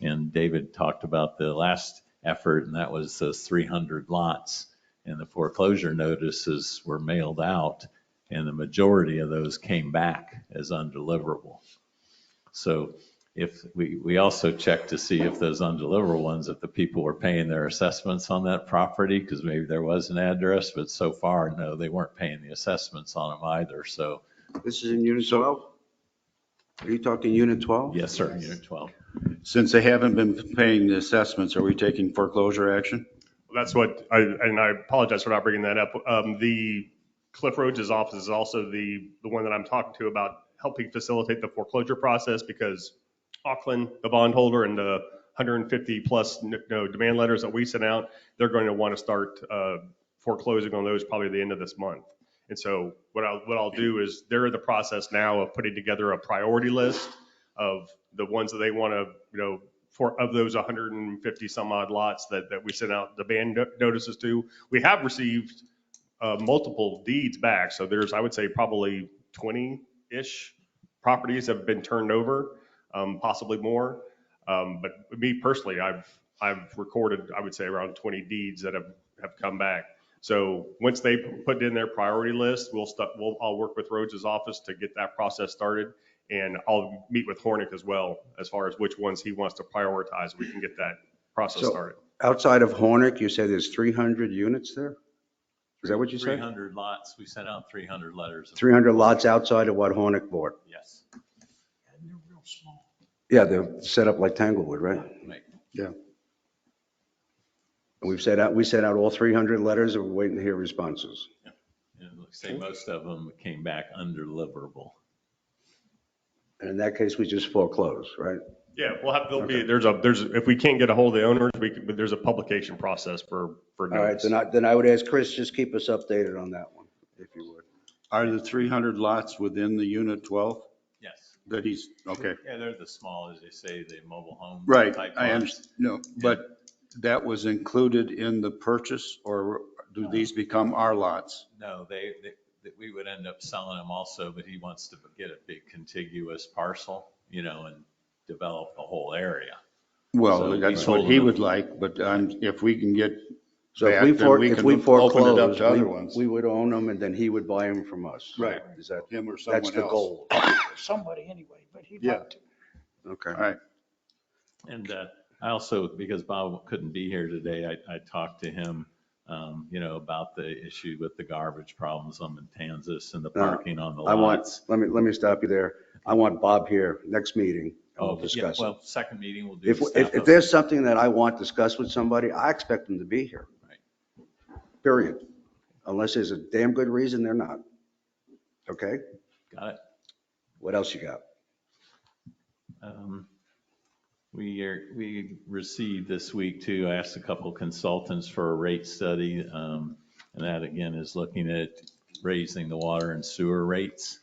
And David talked about the last effort, and that was those 300 lots. And the foreclosure notices were mailed out, and the majority of those came back as undeliverable. So if we also checked to see if those undeliverable ones, if the people were paying their assessments on that property, because maybe there was an address, but so far, no, they weren't paying the assessments on them either. So this is in Unit 12? Are you talking Unit 12? yes, sir, Unit 12. Since they haven't been paying the assessments, are we taking foreclosure action? That's what, and I apologize for not bringing that up. The Cliff Rhodes' office is also the one that I'm talking to about helping facilitate the foreclosure process, because Auckland, the bondholder, and the 150 plus demand letters that we sent out, they're going to want to start foreclosing on those probably at the end of this month. And so what I'll do is they're in the process now of putting together a priority list of the ones that they want to, of those 150 some odd lots that we sent out the ban notices to. We have received multiple deeds back. So there's, I would say, probably 20-ish properties have been turned over, possibly more. But me personally, I've recorded, I would say, around 20 deeds that have come back. So once they put in their priority list, I'll work with Rhodes' office to get that process started. And I'll meet with Hornick as well, as far as which ones he wants to prioritize. We can get that process started. Outside of Hornick, you say there's 300 units there? Is that what you said? 300 lots. We sent out 300 letters. 300 lots outside of what Hornick bought? Yes. And they're real small. Yeah, they're set up like Tanglewood, right? Right. Yeah. And we sent out all 300 letters, and we're waiting to hear responses. Yeah. And like I say, most of them came back undeliverable. And in that case, we just foreclose, right? Yeah, if we can't get a hold of the owners, there's a publication process for notice. All right, then I would ask Chris, just keep us updated on that one, if you would. Are the 300 lots within the Unit 12? Yes. That he's, okay. Yeah, they're the small, as they say, the mobile home. Right, type I lots. understand. No, but that was included in the purchase, or do these become our lots? No, we would end up selling them also, but he wants to get a big contiguous parcel, and develop the whole area. Well, So that's we what told he him- would like, but if we can get So back, if then we can open it up foreclose, to other ones. we would own them, and then he would buy them from us. Right. Is that, Him or someone that's else. the goal? Somebody anyway, but he'd Yeah. like to. Okay. All right. And I also, because Bob couldn't be here today, I talked to him, about the issue with the garbage problems on Matanzas and the parking on the lots. Let me stop you there. I want Bob here next meeting, and we'll discuss it. Well, second meeting, we'll do. the staff If update. there's something that I want discussed with somebody, I expect them to be here. Right. Period. Unless there's a damn good reason they're not. Okay? Got it. What else you got? We received this week too, I asked a couple consultants for a rate study. And that again is looking at raising the water and sewer rates.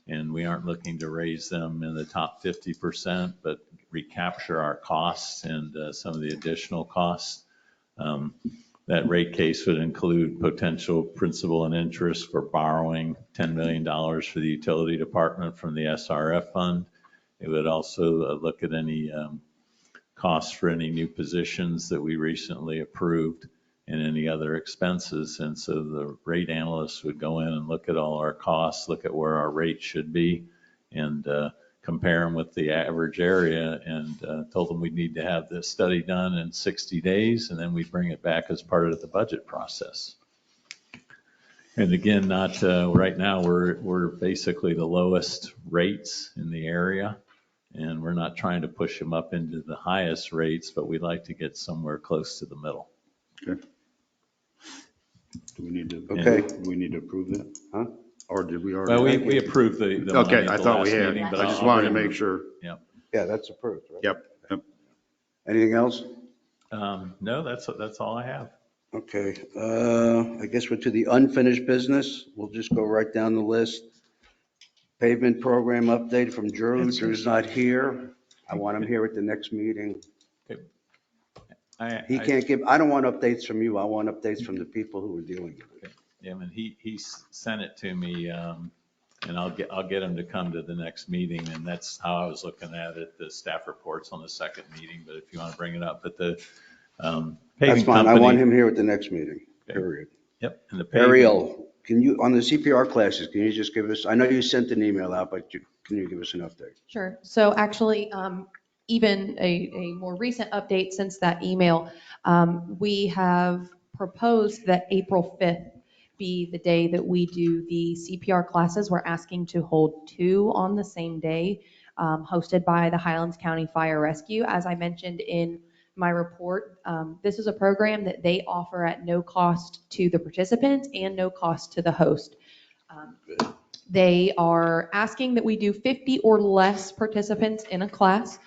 And we aren't looking to raise them in the top 50%, but recapture our costs and some of the additional costs. That rate case would include potential principal and interest for borrowing $10 million for the utility department from the SRF fund. It would also look at any costs for any new positions that we recently approved and any other expenses. And so the rate analysts would go in and look at all our costs, look at where our rate should be, and compare them with the average area, and told them we'd need to have this study done in 60 days, and then we bring it back as part of the budget process. And again, right now, we're basically the lowest rates in the area. And we're not trying to push them up into the highest rates, but we'd like to get somewhere close to the middle. Okay. Do we need to, Okay. do we need to approve that? Huh? Or did we already? Well, we approved the money Okay, at I the thought we last had. meeting, but I just I'll wanted to bring- make sure. Yep. Yeah, that's approved, right? Yep. Anything else? No, that's all I have. Okay, I guess we're to the unfinished business. We'll just go right down the list. Pavement program update from Drew. Drew's not here. I want him here at the next meeting. He can't give, I don't want updates from you. I want updates from the people who are dealing with it. Yeah, and he sent it to me, and I'll get him to come to the next meeting, and that's how I was looking at it, the staff reports on the second meeting, but if you want to bring it up, but the That's paving fine. I company. want him here at the next meeting, period. Yep, and the paving. Ariel, can you, on the CPR classes, can you just give us, I know you sent an email out, but can you give us an update? Sure. So actually, even a more recent update since that email, we have proposed that April 5th be the day that we do the CPR classes. We're asking to hold 2 on the same day, hosted by the Highlands County Fire Rescue. As I mentioned in my report, this is a program that they offer at no cost to the participants and no cost to the host. They are asking that we do 50 or less participants in a class.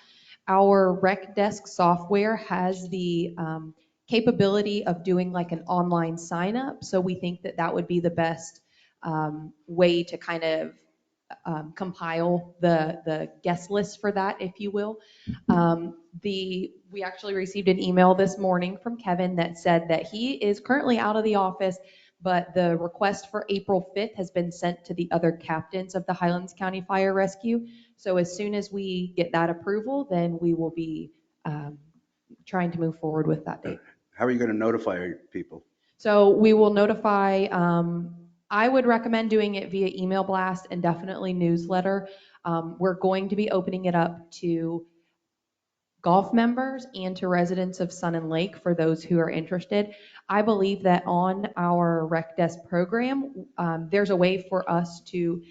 Our rec desk software has the capability of doing like an online sign up. So we think that that would be the best way to kind of compile the guest list for that, if you will. We actually received an email this morning from Kevin that said that he is currently out of the office, but the request for April 5th has been sent to the other captains of the Highlands County Fire Rescue. So as soon as we get that approval, then we will be trying to move forward with that date. How are you going to notify people? So we will notify, I would recommend doing it via email blast and definitely newsletter. We're going to be opening it up to golf members and to residents of Sun and Lake for those who are interested. I believe that on our rec desk program, there's a way for us to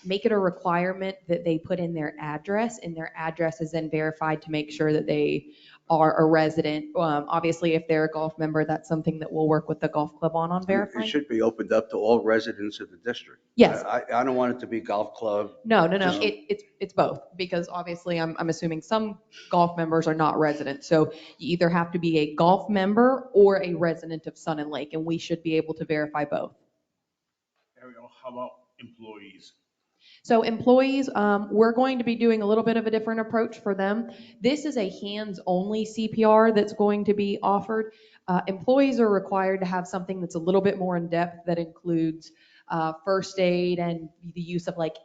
make it a requirement that they put in their address, and their address is then verified to make sure that they are a resident. Obviously, if they're a golf member, that's something that we'll work with the golf club on verifying. It should be opened up to all residents of the district. Yes. I don't want it to be golf club. No. Just- It's both, because obviously I'm assuming some golf members are not residents. So you either have to be a golf member or a resident of Sun and Lake, and we should be able to verify both. Ariel, how about employees? So employees, we're going to be doing a little bit of a different approach for them. This is a hands-only CPR that's going to be offered. Employees are required to have something that's a little bit more in depth that includes first aid and the use of like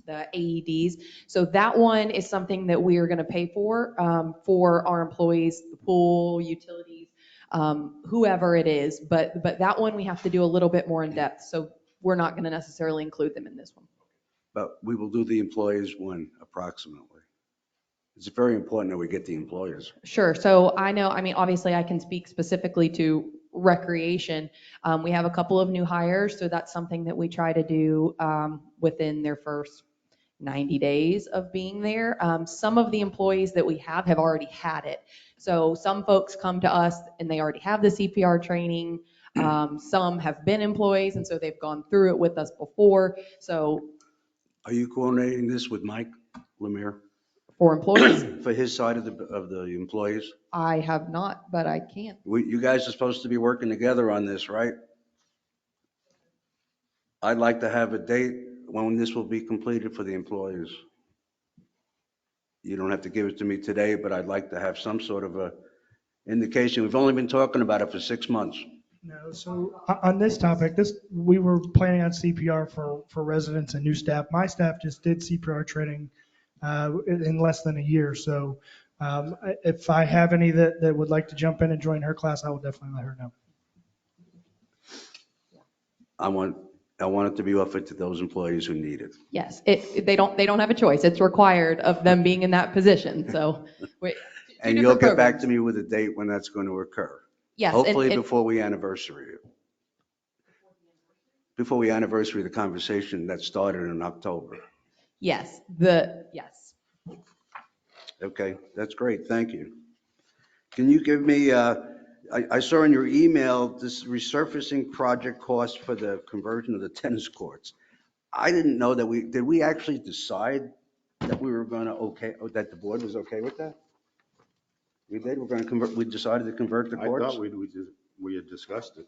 the AEDs. So that one is something that we are going to pay for our employees, the pool, utilities, whoever it is. But that one we have to do a little bit more in depth. So we're not going to necessarily include them in this one. But we will do the employees one approximately. It's very important that we get the employers. Sure. So I know, I mean, obviously I can speak specifically to recreation. We have a couple of new hires, so that's something that we try to do within their first 90 days of being there. Some of the employees that we have already had it. So some folks come to us and they already have the CPR training. Some have been employees, and so they've gone through it with us before. So Are you coordinating this with Mike Lemire? for employees, For his side of the employees? I have not, but I can. You guys are supposed to be working together on this, right? I'd like to have a date when this will be completed for the employees. You don't have to give it to me today, but I'd like to have some sort of a indication. We've only been talking about it for 6 months. No, so on this topic, we were planning on CPR for residents and new staff. My staff just did CPR training in less than a year. So if I have any that would like to jump in and join her class, I will definitely let her know. I want it to be offered to those employees who need it. Yes, they don't have a choice. It's required of them being in that position. So, And you'll get back to me with a date when that's going to occur. Yes. Hopefully before we anniversary it. Before we anniversary the conversation that started in October. Yes, yes. Okay, that's great, thank you. Can you give me, I saw in your email, this resurfacing project cost for the conversion of the tennis courts. I didn't know that did we actually decide that we were gonna that the board was okay with that? We did, we decided to convert the I courts? thought we had discussed it.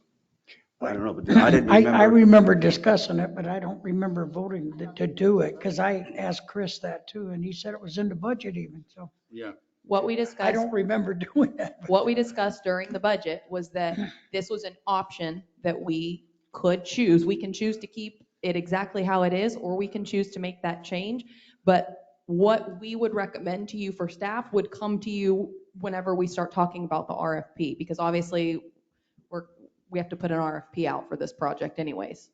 I don't know, but I didn't I remember. remember discussing it, but I don't remember voting to do it, because I asked Chris that too, and he said it was in the budget even, so. Yeah. What we I discussed, don't remember doing that. what we discussed during the budget was that this was an option that we could choose. We can choose to keep it exactly how it is, or we can choose to make that change. But what we would recommend to you for staff would come to you whenever we start talking about the RFP, because obviously we have to put an RFP out for this project anyways.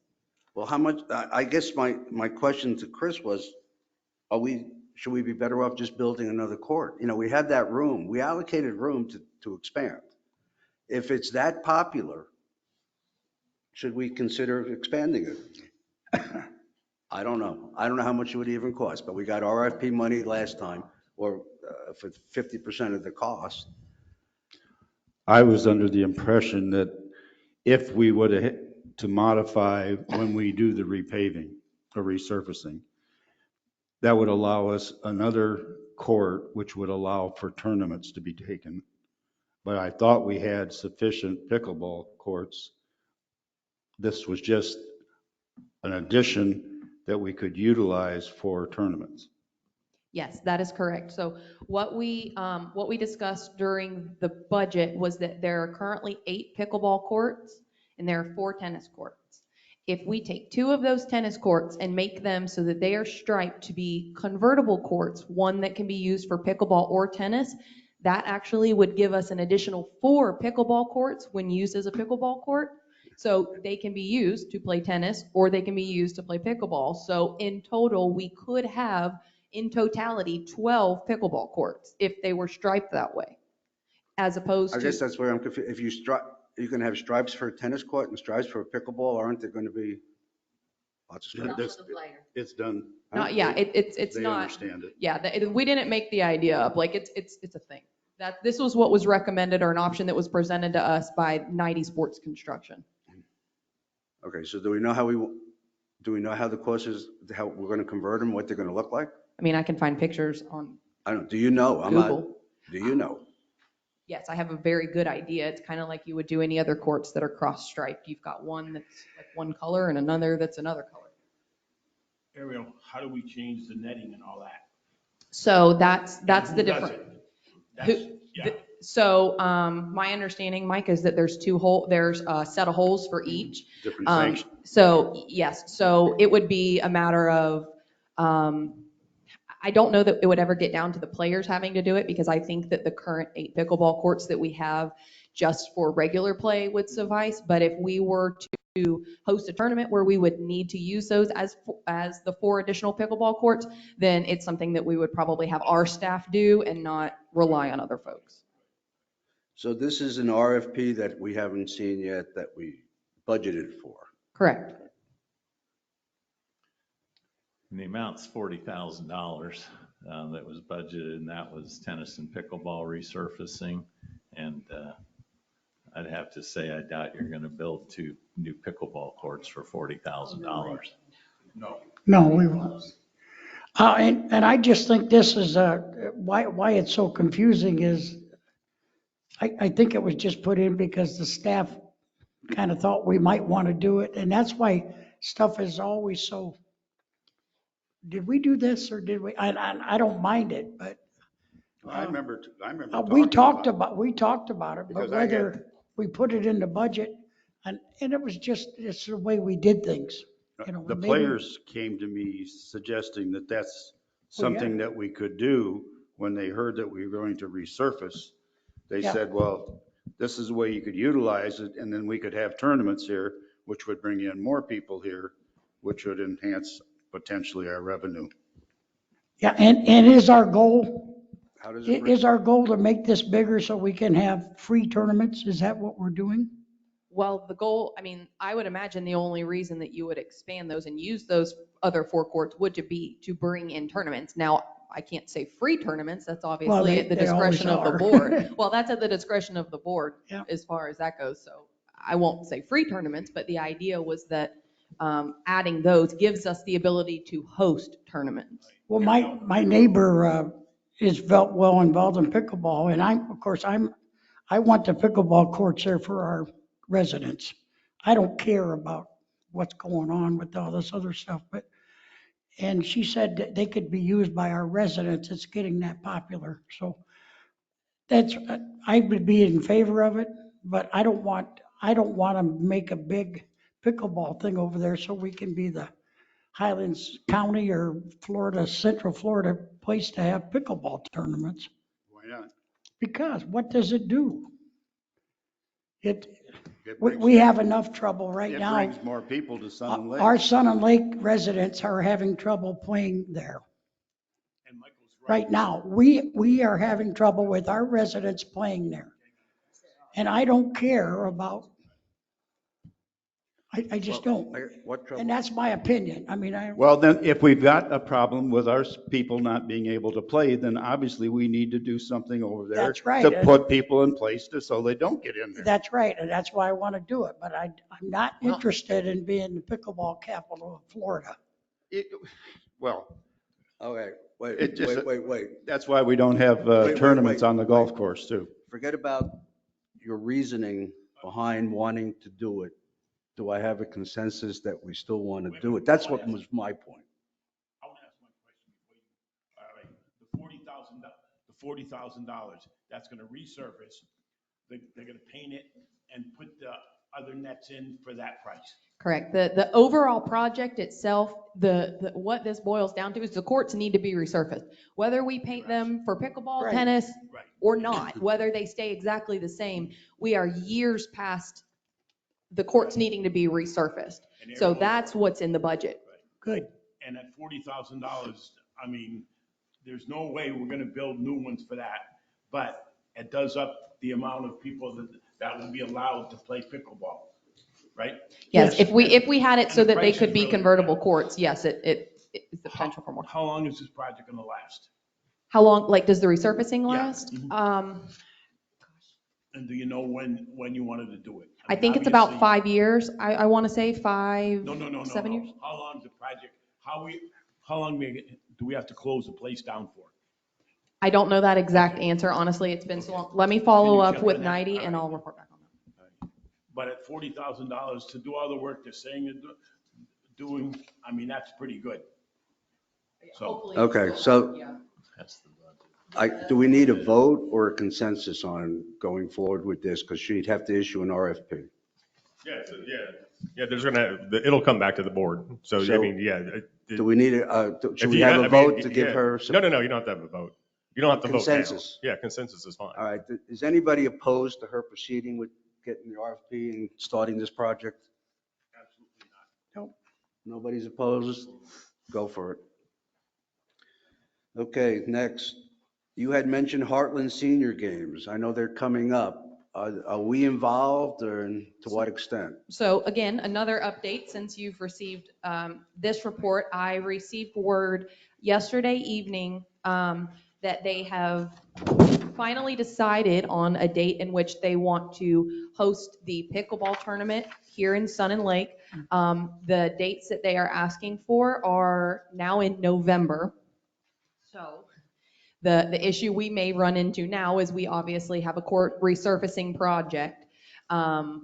Well, how much, I guess my question to Chris was, should we be better off just building another court? You know, we had that room, we allocated room to expand. If it's that popular, should we consider expanding it? I don't know. I don't know how much it would even cost, but we got RFP money last time, or for 50% of the cost. I was under the impression that if we would have to modify when we do the repaving or resurfacing, that would allow us another court, which would allow for tournaments to be taken. But I thought we had sufficient pickleball courts. This was just an addition that we could utilize for tournaments. Yes, that is correct. So what we discussed during the budget was that there are currently 8 pickleball courts and there are 4 tennis courts. If we take 2 of those tennis courts and make them so that they are striped to be convertible courts, one that can be used for pickleball or tennis, that actually would give us an additional 4 pickleball courts when used as a pickleball court. So they can be used to play tennis or they can be used to play pickleball. So in total, we could have in totality 12 pickleball courts if they were striped that way, as opposed I to. guess that's where I'm confused. If you can have stripes for a tennis court and stripes for a pickleball, aren't there going to be lots of stripes? It's done. Not, yeah, it's They not. understand it. Yeah, we didn't make the idea up. Like it's a thing. That this was what was recommended or an option that was presented to us by 90 Sports Construction. Okay, so do we know how the courses, how we're going to convert them, what they're going to look like? I mean, I can find pictures on Do you know? Google. Do you know? Yes, I have a very good idea. It's kind of like you would do any other courts that are cross-striped. You've got one that's like one color and another that's another color. Ariel, how do we change the netting and all that? So that's Who the does difference. it? Yeah. So my understanding, Mike, is that there's there's a set of holes for each. Different sanctions. So yes, so it would be a matter of, I don't know that it would ever get down to the players having to do it, because I think that the current 8 pickleball courts that we have just for regular play would suffice. But if we were to host a tournament where we would need to use those as the 4 additional pickleball courts, then it's something that we would probably have our staff do and not rely on other folks. So this is an RFP that we haven't seen yet that we budgeted for. Correct. And the amount's $40,000 that was budgeted, and that was tennis and pickleball resurfacing. And I'd have to say, I doubt you're going to build 2 new pickleball courts for $40,000. No, we won't. And I just think this is, why it's so confusing is, I think it was just put in because the staff kind of thought we might want to do it. And that's why stuff is always so, did we do this or did we? I don't mind it, but. I remember We talked about it, but Because I had- whether we put it in the budget, and it was just, it's the way we did things. You know, The maybe- players came to me suggesting that that's something that we could do when they heard that we were going to resurface. They Yeah. said, well, this is a way you could utilize it, and then we could have tournaments here, which would bring in more people here, which would enhance potentially our revenue. Yeah, and is our goal, How does it? is our goal to make this bigger so we can have free tournaments? Is that what we're doing? Well, the goal, I mean, I would imagine the only reason that you would expand those and use those other 4 courts would to be to bring in tournaments. Now, I can't say free tournaments, that's Well, obviously at the they always discretion of the are. board. Well, that's at the discretion of the board Yeah. as far as that goes, so I won't say free tournaments, but the idea was that adding those gives us the ability to host tournaments. Well, my neighbor is well involved in pickleball, and I want the pickleball courts there for our residents. I don't care about what's going on with all this other stuff, and she said that they could be used by our residents. It's getting that popular, so I would be in favor of it, but I don't want to make a big pickleball thing over there so we can be the Highlands County or Central Florida place to have pickleball tournaments. Why not? Because what does it do? It We brings- have enough trouble right It now. brings more people to Sun and Lake. Our Sun and Lake residents are having trouble playing there. And Michael's right. Right now, we are having trouble with our residents playing there. And I don't care about, I just don't. What trouble? And that's my opinion. I mean, Well, then, if we've got a problem with our people not being able to play, then obviously we need to do something over there. That's right. To put people in place so they don't get in there. That's right, and that's why I want to do it, but I'm not interested in being the pickleball capital of Florida. Well, Okay, wait. that's why we don't have tournaments on the golf course too. Forget about your reasoning behind wanting to do it. Do I have a consensus that we still want to do it? That's what was my point. I want to ask one question before you. All right, the $40,000, that's going to resurface. They're going to paint it and put the other nets in for that price. Correct. The overall project itself, what this boils down to is the courts need to be resurfaced. Whether we paint them for pickleball, Right. tennis, Right. or not, whether they stay exactly the same, we are years past the courts needing to be resurfaced. So that's what's in the budget. Good. And at $40,000, I mean, there's no way we're going to build new ones for that. But it does up the amount of people that will be allowed to play pickleball, right? Yes, if we had it so And the that they price could is be really convertible courts, yes, it is the potential for more. How long is this project going to last? How long, like, does the resurfacing Yeah. last? And do you know when you wanted to do it? I mean, think it's about obviously- 5 years. I want to say 5, No. 7 years. How long is the project? How long do we have to close the place down for? I don't know that exact answer, honestly. It's been so long. Let me follow Can you up check with on that? NIDE All and right. I'll report back on that. But at $40,000 to do all the work they're saying and doing, I mean, that's pretty good. So, Okay, so do we need a vote or a consensus on going forward with this? Because she'd have to issue an RFP. Yeah, it'll come back to the board. So, I mean, yeah. Do we need should If we you- have I a mean, vote to give yeah. her some? No, you don't have to have a vote. You don't have to vote now. Consensus. Yeah, consensus is fine. All right, is anybody opposed to her proceeding with getting the RFP and starting this project? absolutely not. Nope. Nobody's opposed? Go for it. Okay, next. You had mentioned Heartland Senior Games. I know they're coming up. Are we involved or to what extent? So again, another update since you've received this report. I received word yesterday evening that they have finally decided on a date in which they want to host the pickleball tournament here in Sun and Lake. The dates that they are asking for are now in November. So the issue we may run into now is we obviously have a court resurfacing project. I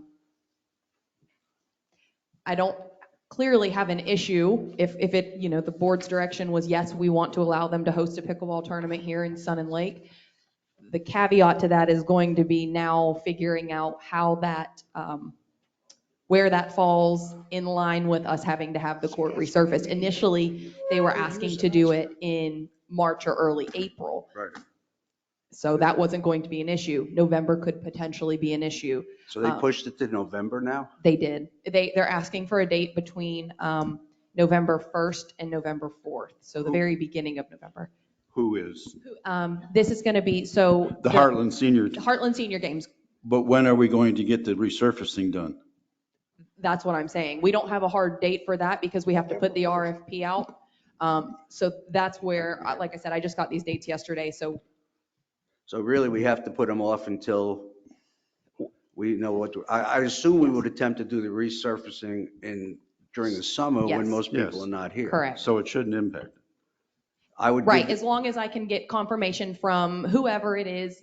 don't clearly have an issue if it, the board's direction was, yes, we want to allow them to host a pickleball tournament here in Sun and Lake. The caveat to that is going to be now figuring out how that, where that falls in line with us having to have the court resurfaced. Initially, they were asking to do it in March or early April. Right. So that wasn't going to be an issue. November could potentially be an issue. So they pushed it to November now? They did. They're asking for a date between November 1st and November 4th, so the very beginning of November. Who is? This is going to be, The Heartland Senior. Heartland Senior Games. But when are we going to get the resurfacing done? That's what I'm saying. We don't have a hard date for that because we have to put the RFP out. So that's where, like I said, I just got these dates yesterday, so So really, we have to put them off until we know what, I assume we would attempt to do the resurfacing during the summer when Yes. most people Yes. are not here. correct. So it shouldn't impact it. I would Right, give, as long as I can get confirmation from whoever it is,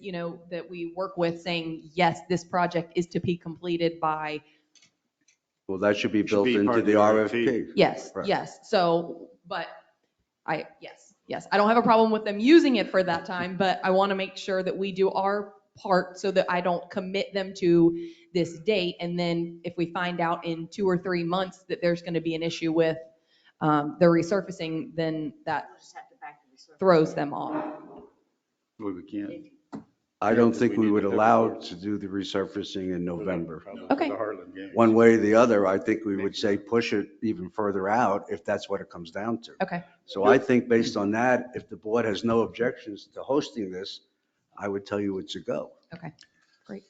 that we work with saying, yes, this project is to be completed by, well, that should be Should built be part into of the the RFP. yes, Right. yes. So, but yes. I don't have a problem with them using it for that time, but I want to make sure that we do our part so that I don't commit them to this date. And then if we find out in 2 or 3 months that there's going to be an issue with the resurfacing, then that We'll just have to back to the surface. throws them off. Well, we can't. I Yeah, don't 'cause think we we need would the allow reports. to do the resurfacing in November. Okay. The Heartland games. One way or the other, I think we would say push it even further out if that's what it comes down to. Okay. So I think based on that, if the board has no objections to hosting this, I would tell you it's a go. Okay, great.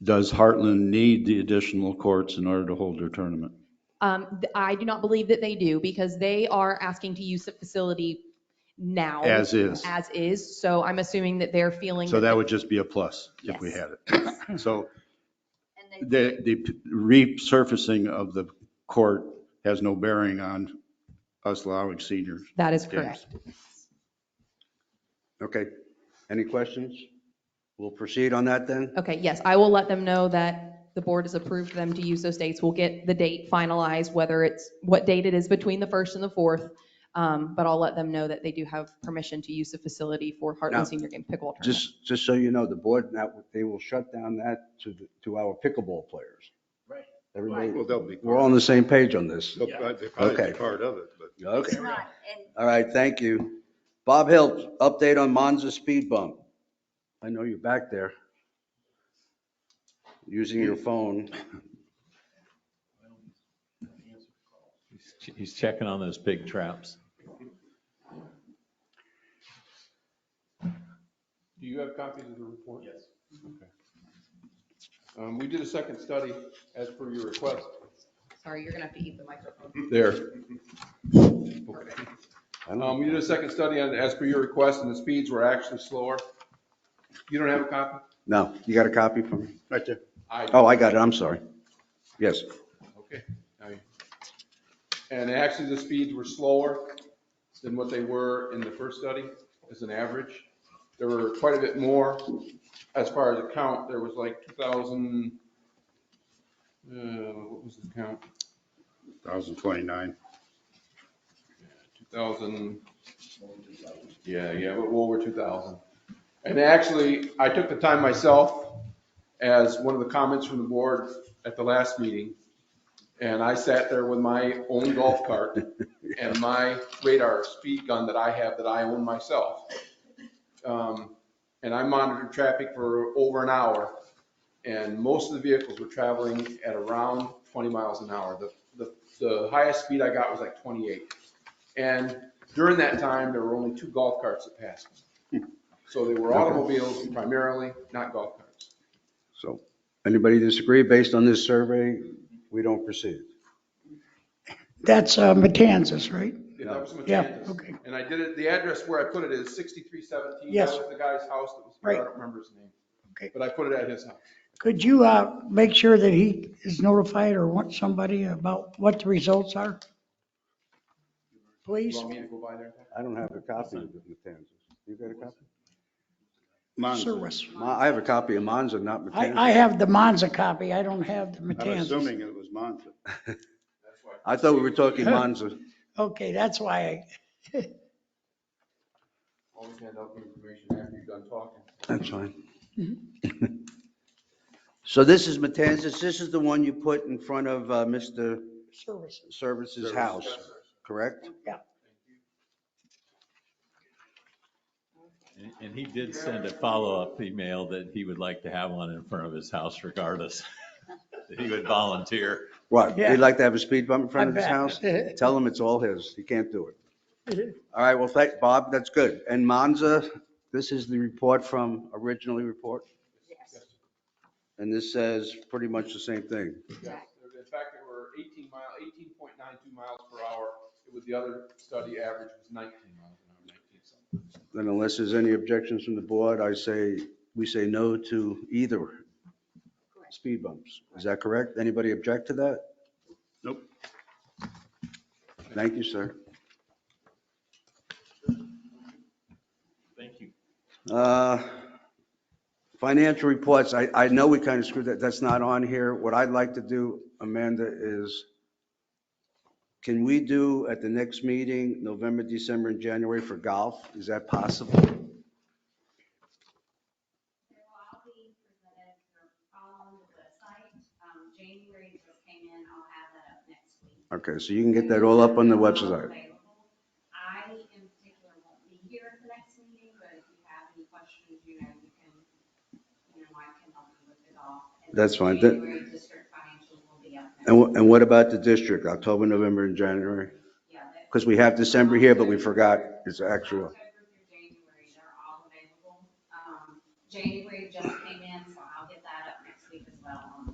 Does Heartland need the additional courts in order to hold their tournament? I do not believe that they do because they are asking to use the facility now. As is. As is. So I'm assuming that they're feeling. So that would just be a plus if we Yes. had it. So the resurfacing of the court has no bearing on us allowing seniors. That is games. correct. Okay. Any questions? We'll proceed on that then? Okay, yes, I will let them know that the board has approved them to use those dates. We'll get the date finalized, what date it is between the 1st and the 4th. But I'll let them know that they do have permission to use the facility for Now, Heartland Senior Game Pickleball Tournament. Just so you know, the board, now, they will shut down that to our pickleball players. Right. Everybody, Well, they'll be. we're all on the same page on this. They'll probably Okay. be part of it, but. Okay. It's not, and All right, thank you. Bob Hill, update on Monza speed bump. I know you're back there using your phone. He's checking on those big traps. Do you have copies of the report? Yes. Okay. We did a second study as per your request. Sorry, you're gonna have to eat the microphone. There. Okay. We did a second study on, as per your request, and the speeds were actually slower. You don't have a copy? No, you got a copy from me? Right there. Oh, I got it, I'm sorry. Yes. Okay. And actually, the speeds were slower than what they were in the first study as an average. There were quite a bit more as far as the count. There was like 2,000, what was the count? 1,029. 2,000, yeah, well over 2,000. And actually, I took the time myself as one of the comments from the board at the last meeting. And I sat there with my own golf cart and my radar speed gun that I have that I own myself. And I monitored traffic for over an hour. And most of the vehicles were traveling at around 20 miles an hour. The highest speed I got was like 28. And during that time, there were only 2 golf carts that passed me. So they were automobiles primarily, not golf carts. So, anybody disagree? Based on this survey, we don't proceed. That's Matanzas, right? Yeah, that was Matanzas. Yeah, okay. And I did it, the address where I put it is 6317. Yes. That was the guy's house that was here. Right. I don't remember his name. Okay. But I put it at his house. Could you make sure that he is notified or want somebody about what the results are? Please? You want me to go by there? I don't have a copy of the Matanzas. You got a copy? Service. I have a copy of Monza, not Matanzas. I have the Monza copy. I don't have the I'm Matanzas. assuming it was Monza. I thought we were talking Monza. Okay, that's why Always hand out the information after you're done talking. That's fine. So this is Matanzas. This is the one you put in front of Mr. Service's house, correct? Yeah. And he did send a follow-up email that he would like to have one in front of his house regardless. That he would volunteer. What, Yeah. he'd like to have a speed bump in front of his bet. house? Tell him it's all his. He can't do it. All right, well, thank, Bob, that's good. And Monza, this is the report from originally report? yes. And this says pretty much the same thing. Yes. In fact, there were 18.92 miles per hour. It with the other study, average was 19 miles an hour, 19 something. Then unless there's any objections from the board, we say no to either speed bumps. Is that correct? Anybody object to that? Nope. Thank you, sir. Thank you. Financial reports, I know we kind of screwed that, that's not on here. What I'd like to do, Amanda, is can we do at the next meeting, November, December, and January for golf? Is that possible? January just came in, I'll have that up next week. Okay, so you can get that all up on the website. I in particular won't be here at the next meeting, but if you have any questions, Mike can help you with the golf. And That's fine. January district financials will be up next. And what about the district, October, November, and January? Yeah. Because we have December here, but we forgot it's actual. October through January, they're all available. January just came in, so I'll get that up next week as well on the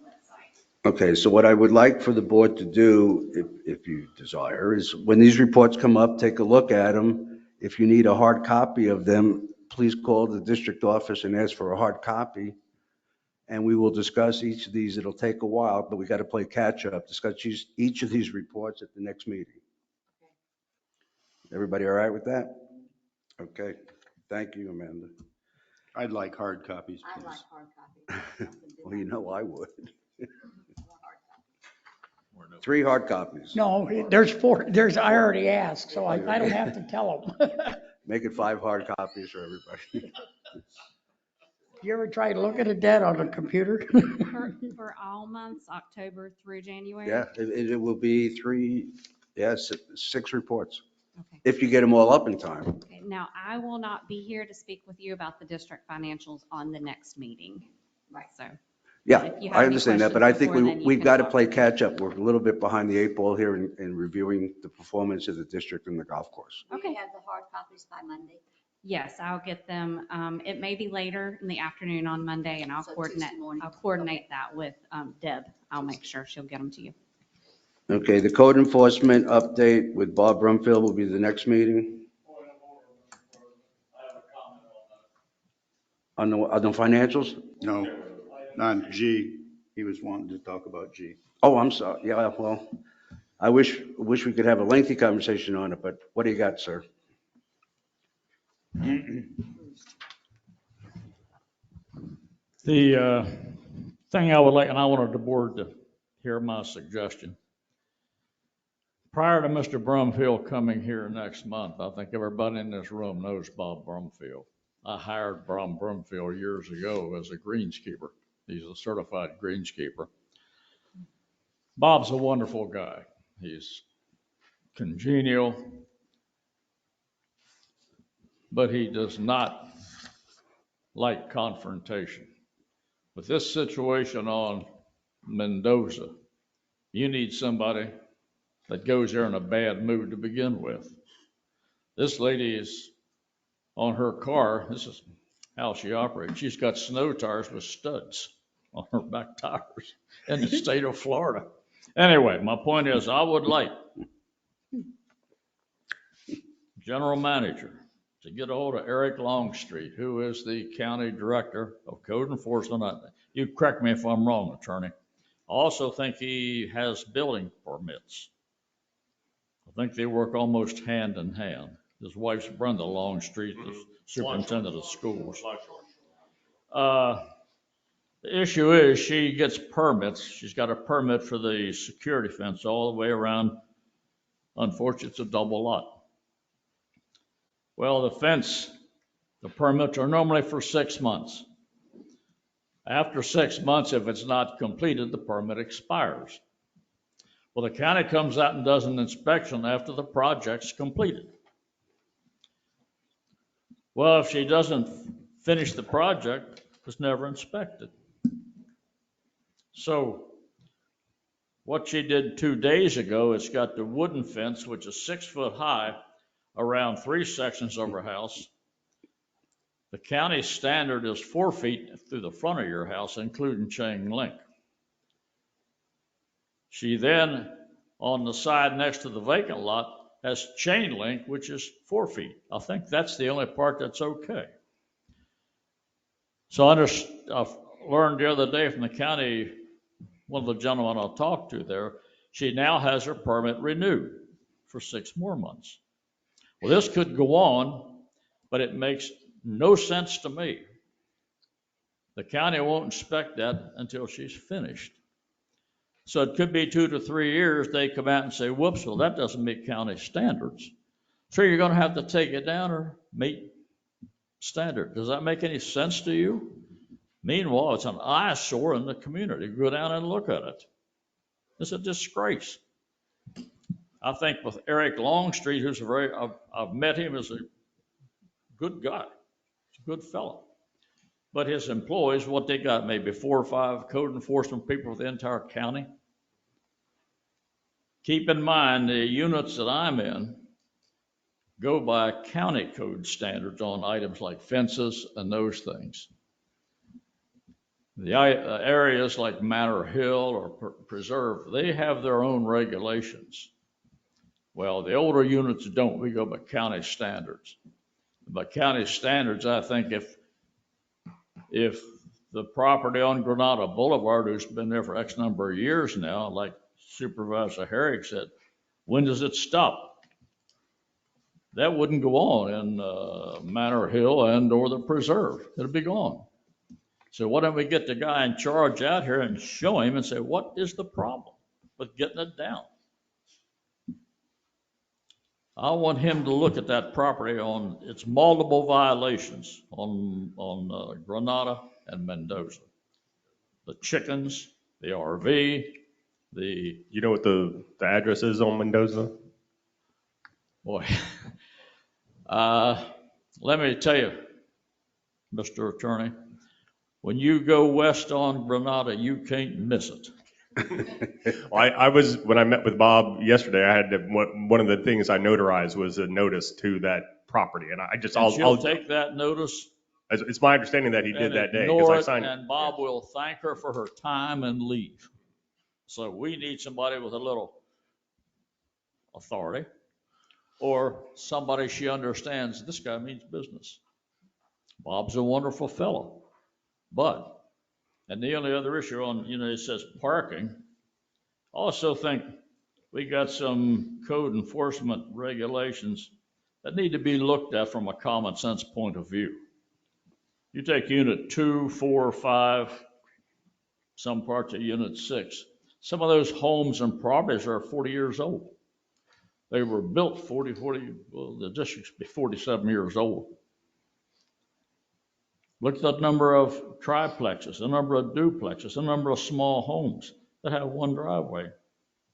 website. Okay, so what I would like for the board to do, if you desire, is when these reports come up, take a look at them. If you need a hard copy of them, please call the district office and ask for a hard copy. And we will discuss each of these. It'll take a while, but we got to play catch up, discuss each of these reports at the next meeting. Everybody all right with that? Okay, thank you, Amanda. I'd like hard copies, I please. like hard copies. Well, you know I would. 3 hard copies. No, there's 4, I already asked, so I don't have to tell them. Make it 5 hard copies for everybody. You ever try looking at that on a computer? For all months, October through January? Yeah, it will be 6 reports. Okay. If you get them all up in time. Okay, now, I will not be here to speak with you about the district financials on the next meeting. Right. So. Yeah, If you have I any understand that, but I questions think before then, you we've can got to talk play to me. catch up. We're a little bit behind the 8 ball here in reviewing the performance of the district and the golf course. Okay. You have the hard copies by Monday? Yes, I'll get them. It may be later in the afternoon on Monday, and I'll So coordinate, Tuesday morning. I'll coordinate that with Deb. I'll make sure she'll get them to you. Okay, the code enforcement update with Bob Brumfield will be the next meeting. On the financials? No, not G. He was wanting to talk about G. Oh, I'm sorry. Yeah, well, I wish we could have a lengthy conversation on it, but what do you got, sir? The thing I would like, and I wanted the board to hear my suggestion. Prior to Mr. Brumfield coming here next month, I think everybody in this room knows Bob Brumfield. I hired Bob Brumfield years ago as a greenskeeper. He's a certified greenskeeper. Bob's a wonderful guy. He's congenial, but he does not like confrontation. With this situation on Mendoza, you need somebody that goes there in a bad mood to begin with. This lady is on her car. This is how she operates. She's got snow tires with studs on her back tires in the state of Florida. Anyway, my point is, I would like General Manager to get a hold of Eric Longstreet, who is the County Director of Code Enforcement. You correct me if I'm wrong, Attorney. I also think he has building permits. I think they work almost hand in hand. His wife's Brenda Longstreet, the superintendent of schools. The issue is she gets permits. She's got a permit for the security fence all the way around. Unfortunately, it's a double lot. Well, the fence, the permits are normally for 6 months. After 6 months, if it's not completed, the permit expires. Well, the county comes out and does an inspection after the project's completed. Well, if she doesn't finish the project, it's never inspected. So what she did 2 days ago, it's got the wooden fence, which is 6 foot high, around 3 sections of her house. The county standard is 4 feet through the front of your house, including chain link. She then, on the side next to the vacant lot has chain link, which is 4 feet. I think that's the only part that's okay. So I've learned the other day from the county, one of the gentlemen I talked to there, she now has her permit renewed for 6 more months. Well, this could go on, but it makes no sense to me. The county won't inspect that until she's finished. So it could be 2 to 3 years, they come out and say, whoops, well, that doesn't meet county standards. So you're going to have to take it down or meet standard. Does that make any sense to you? Meanwhile, it's an eyesore in the community. Go down and look at it. It's a disgrace. I think with Eric Longstreet, who's I've met him as a good guy. He's a good fellow. But his employees, what they got, maybe 4 or 5 code enforcement people for the entire county. Keep in mind, the units that I'm in go by county code standards on items like fences and those things. The areas like Manor Hill or Preserve, they have their own regulations. Well, the older units don't. We go by county standards. By county standards, I think if the property on Granada Boulevard, who's been there for X number of years now, like Supervisor Herrick said, when does it stop? That wouldn't go on in Manor Hill and or the Preserve. It'd be gone. So why don't we get the guy in charge out here and show him and say, what is the problem with getting it down? I want him to look at that property on its multiple violations on Granada and Mendoza. The chickens, the RV, You know what the address is on Mendoza? boy, let me tell you, Mr. Attorney, when you go west on Granada, you can't miss it. Well, when I met with Bob yesterday, I had one of the things I notarized was a notice to that property, and She'll take that notice. It's my understanding that he did that day Ignore because I it, signed it. and Bob will thank her for her time and leave. So we need somebody with a little authority, or somebody she understands. This guy means business. Bob's a wonderful fellow, and the only other issue on, it says parking. I also think we got some code enforcement regulations that need to be looked at from a common sense point of view. You take unit 2, 4, 5, some parts of unit 6. Some of those homes and properties are 40 years old. They were built well, the district should be 47 years old. Look at the number of triplexes, the number of duplexes, the number of small homes that have one driveway,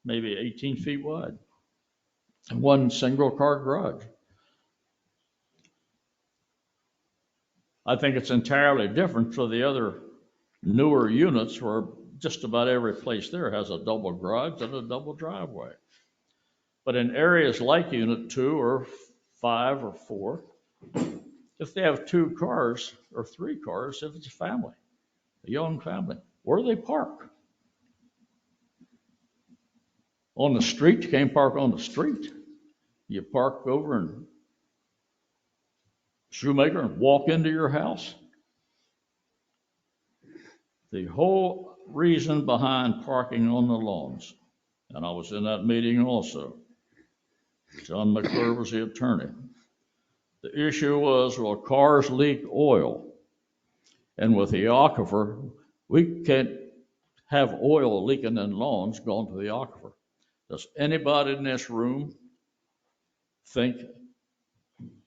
maybe 18 feet wide, and one single car garage. I think it's entirely different for the other newer units where just about every place there has a double garage and a double driveway. But in areas like unit 2 or 5 or 4, if they have 2 cars or 3 cars, if it's a family, a young family, where do they park? On the street? You can't park on the street. You park over in Shoemaker and walk into your house. The whole reason behind parking on the lawns, and I was in that meeting also. John McClure was the attorney. The issue was, well, cars leak oil. And with the aquifer, we can't have oil leaking in lawns going to the aquifer. Does anybody in this room think,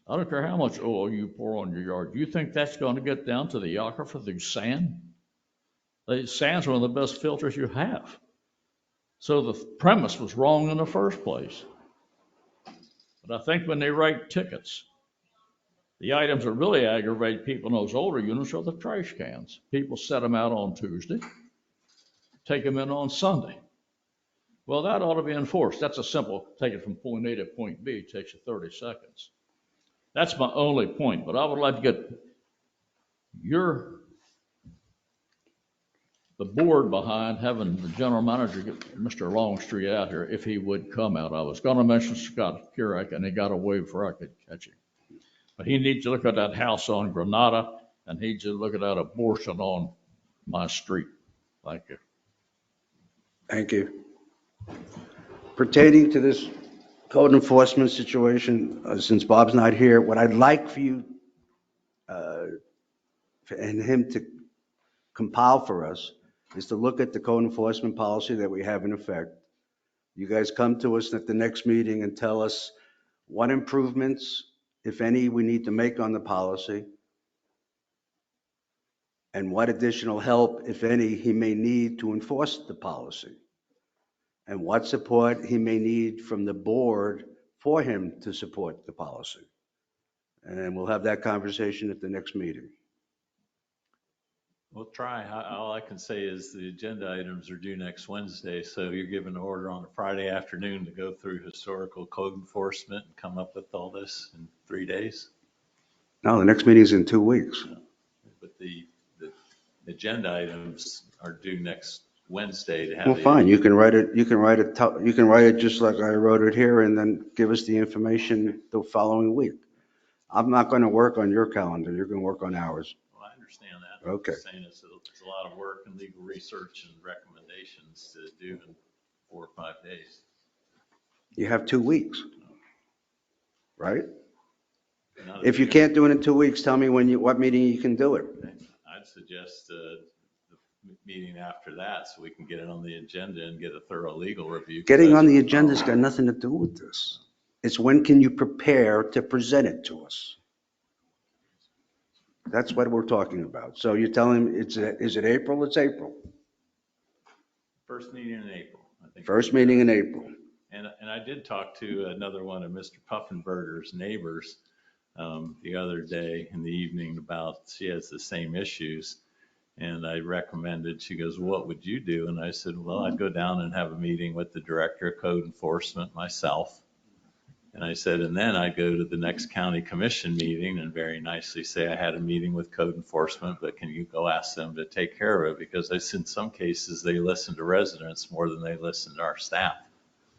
I don't care how much oil you pour on your yard, do you think that's going to get down to the aquifer through sand? Sand's one of the best filters you have. So the premise was wrong in the first place. But I think when they write tickets, the items that really aggravate people in those older units are the trash cans. People set them out on Tuesday, take them in on Sunday. Well, that ought to be enforced. That's a simple, take it from point A to point B, it takes you 30 seconds. That's my only point, but I would like to get your the board behind having the general manager get Mr. Longstreet out here if he would come out. I was gonna mention Scott Kurek, and he got away before I could catch him. But he needs to look at that house on Granada, and he needs to look at that abortion on my street. Thank you. Thank you. Pertaining to this code enforcement situation, since Bob's not here, what I'd like for you and him to compile for us is to look at the code enforcement policy that we have in effect. You guys come to us at the next meeting and tell us what improvements, if any, we need to make on the policy, and what additional help, if any, he may need to enforce the policy, and what support he may need from the board for him to support the policy. And we'll have that conversation at the next meeting. We'll try. All I can say is the agenda items are due next Wednesday, so you're given an order on a Friday afternoon to go through historical code enforcement and come up with all this in 3 days. No, the next meeting's in 2 weeks. But the agenda items are due next Wednesday to have. Well, fine, you can write it just like I wrote it here, and then give us the information the following week. I'm not going to work on your calendar, you're going to work on ours. Well, I understand that. Okay. I'm just saying it's a lot of work and legal research and recommendations to do in 4 or 5 days. You have 2 weeks, right? Not If you can't do it in 2 weeks, tell me what meeting you can do it. I'd suggest the meeting after that so we can get it on the agenda and get a thorough legal review. Getting on the agenda's got nothing to do with this. It's when can you prepare to present it to us? That's what we're talking about. So you're telling me, is it April? It's April. First meeting in April, I think. First meeting in April. And I did talk to another one of Mr. Puffenberger's neighbors the other day in the evening about, she has the same issues. And I recommended, she goes, what would you do? And I said, well, I'd go down and have a meeting with the director of code enforcement myself. And I said, and then I'd go to the next county commission meeting and very nicely say, I had a meeting with code enforcement, but can you go ask them to take care of it? Because I said in some cases, they listen to residents more than they listen to our staff.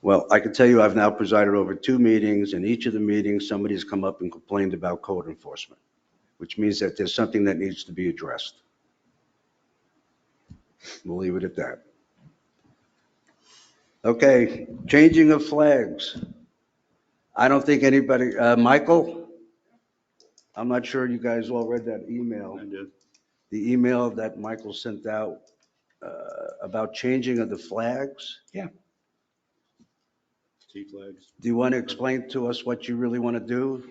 Well, I can tell you I've now presided over 2 meetings. In each of the meetings, somebody's come up and complained about code enforcement, which means that there's something that needs to be addressed. We'll leave it at that. Okay, changing of flags. I don't think anybody, Michael, I'm not sure you guys all read that email. I did. The email that Michael sent out about changing of the flags. Yeah. T flags. Do you want to explain to us what you really want to do?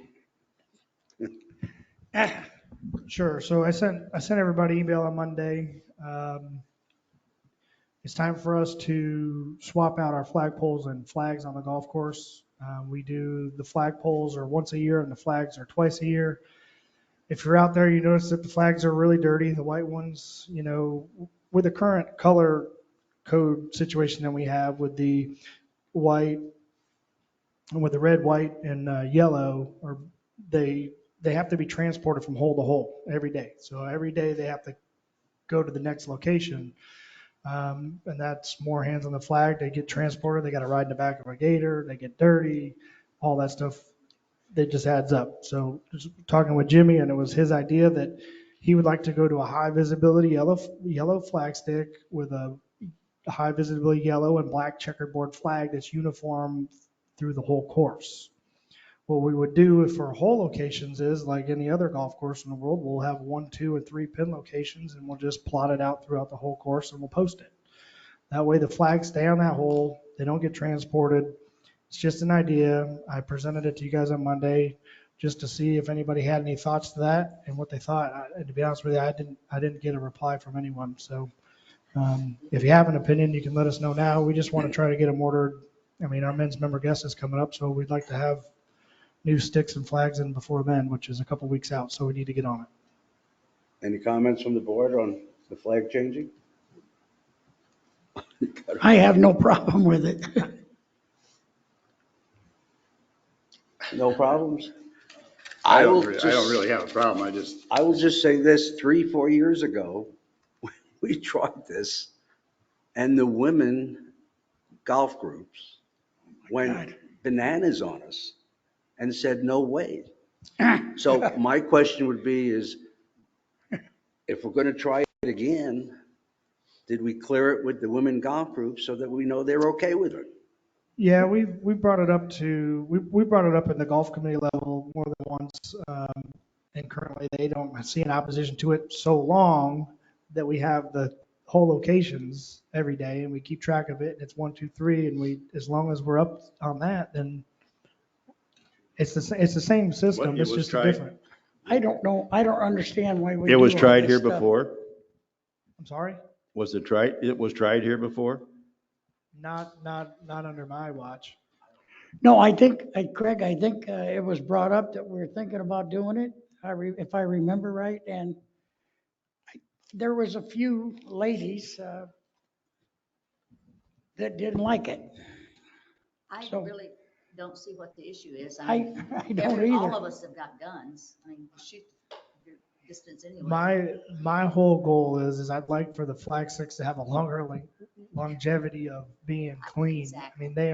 Sure. So I sent everybody email on Monday. It's time for us to swap out our flagpoles and flags on the golf course. We do the flagpoles are once a year and the flags are twice a year. If you're out there, you notice that the flags are really dirty. The white ones, you know, with the current color code situation that we have with the white and with the red, white, and yellow, or they have to be transported from hole to hole every day. So every day they have to go to the next location. And that's more hands on the flag. They get transported. They got to ride in the back of a gator. They get dirty, all that stuff. That just adds up. So just talking with Jimmy, and it was his idea that he would like to go to a high visibility yellow flag stick with a high visibility yellow and black checkerboard flag that's uniform through the whole course. What we would do for hole locations is, like any other golf course in the world, we'll have 1, 2, and 3 pin locations, and we'll just plot it out throughout the whole course and we'll post it. That way the flags stay on that hole. They don't get transported. It's just an idea. I presented it to you guys on Monday just to see if anybody had any thoughts to that and what they thought. And to be honest with you, I didn't get a reply from anyone. So if you have an opinion, you can let us know now. We just want to try to get them ordered. I mean, our men's member guest is coming up, so we'd like to have new sticks and flags in before then, which is a couple weeks out. So we need to get on it. Any comments from the board on the flag changing? I have no problem with it. No problems? I will don't really have a problem. I will just say this, 3-4 years ago, we tried this, and the women golf groups went bananas on us and said, no way. So my question would be is, if we're going to try it again, did we clear it with the women golf group so that we know they're okay with it? Yeah, we brought it up to, we brought it up at the golf committee level more than once. And currently they don't see an opposition to it so long that we have the whole locations every day and we keep track of it. And it's 1, 2, 3. And we, as long as we're up on that, then it's the same system. What, it It's was just tried? different. I don't know. I don't understand why we It do was all tried this here stuff. before? I'm sorry? Was it tried? It was tried here before? Not under my watch. No, I think, Craig, I think it was brought up that we were thinking about doing it, if I remember right, and there was a few ladies that didn't like it. I So- really don't see what the issue is. I don't All either. of us have got guns. I mean, shoot your distance anyway. My whole goal is I'd like for the flag sticks to have a longer longevity of being clean. I mean, they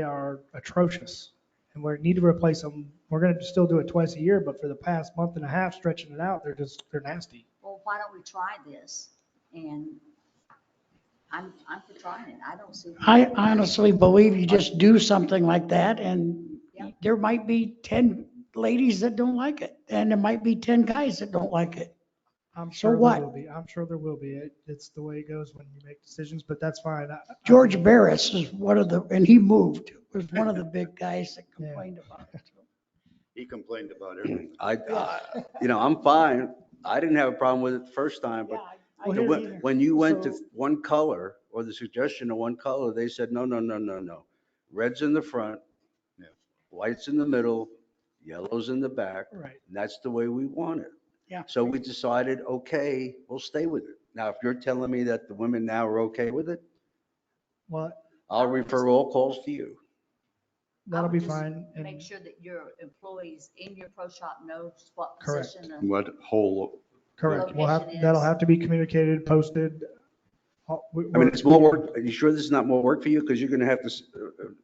are atrocious, and we need to replace them. We're going to still do it twice a year, but for the past month and a half, stretching it out, they're nasty. Well, why don't we try this? And I'm for trying it. I don't see. I honestly believe you just do something like that and there might be 10 ladies that don't like it, and there might be 10 guys that don't like it. I'm So sure there what? will be. I'm sure there will be. It's the way it goes when you make decisions, but that's fine. George Barris is one of the, and he moved, was one of the big guys that complained about it. He complained about everything. I'm fine. I didn't have a problem with it the first time, but I didn't when either. when you went to So- one color or the suggestion of one color, they said, no. Red's in the front, Yeah. white's in the middle, yellow's in the back. Right. And that's the way we want it. Yeah. So we decided, okay, we'll stay with it. Now, if you're telling me that the women now are okay with it, Well, I'll refer all calls to you. that'll I be would just fine. And Make sure that your employees in your pro shop know what Correct. position. What whole, correct. Location That'll is- have to be communicated, posted. I mean, it's more work. Are you sure this is not more work for you? Because you're going to have to,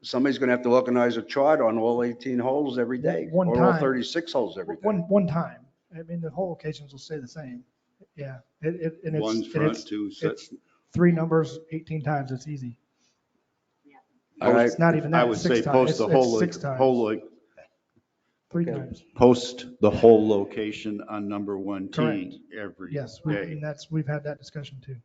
somebody's going to have to organize a chart on all 18 holes every day. One Or all time. 36 holes every day. One time. I mean, the whole occasions will stay the same. Yeah. And it's, one's and front, it's, two, it's 3 numbers, 18 times. It's easy. All right. It's not even I that. would Six say times. post It's- the it's whole, 6 times. whole, 3 Okay. times. post the whole location on number 1 Correct. tee every Yes. day. And we've had that discussion too.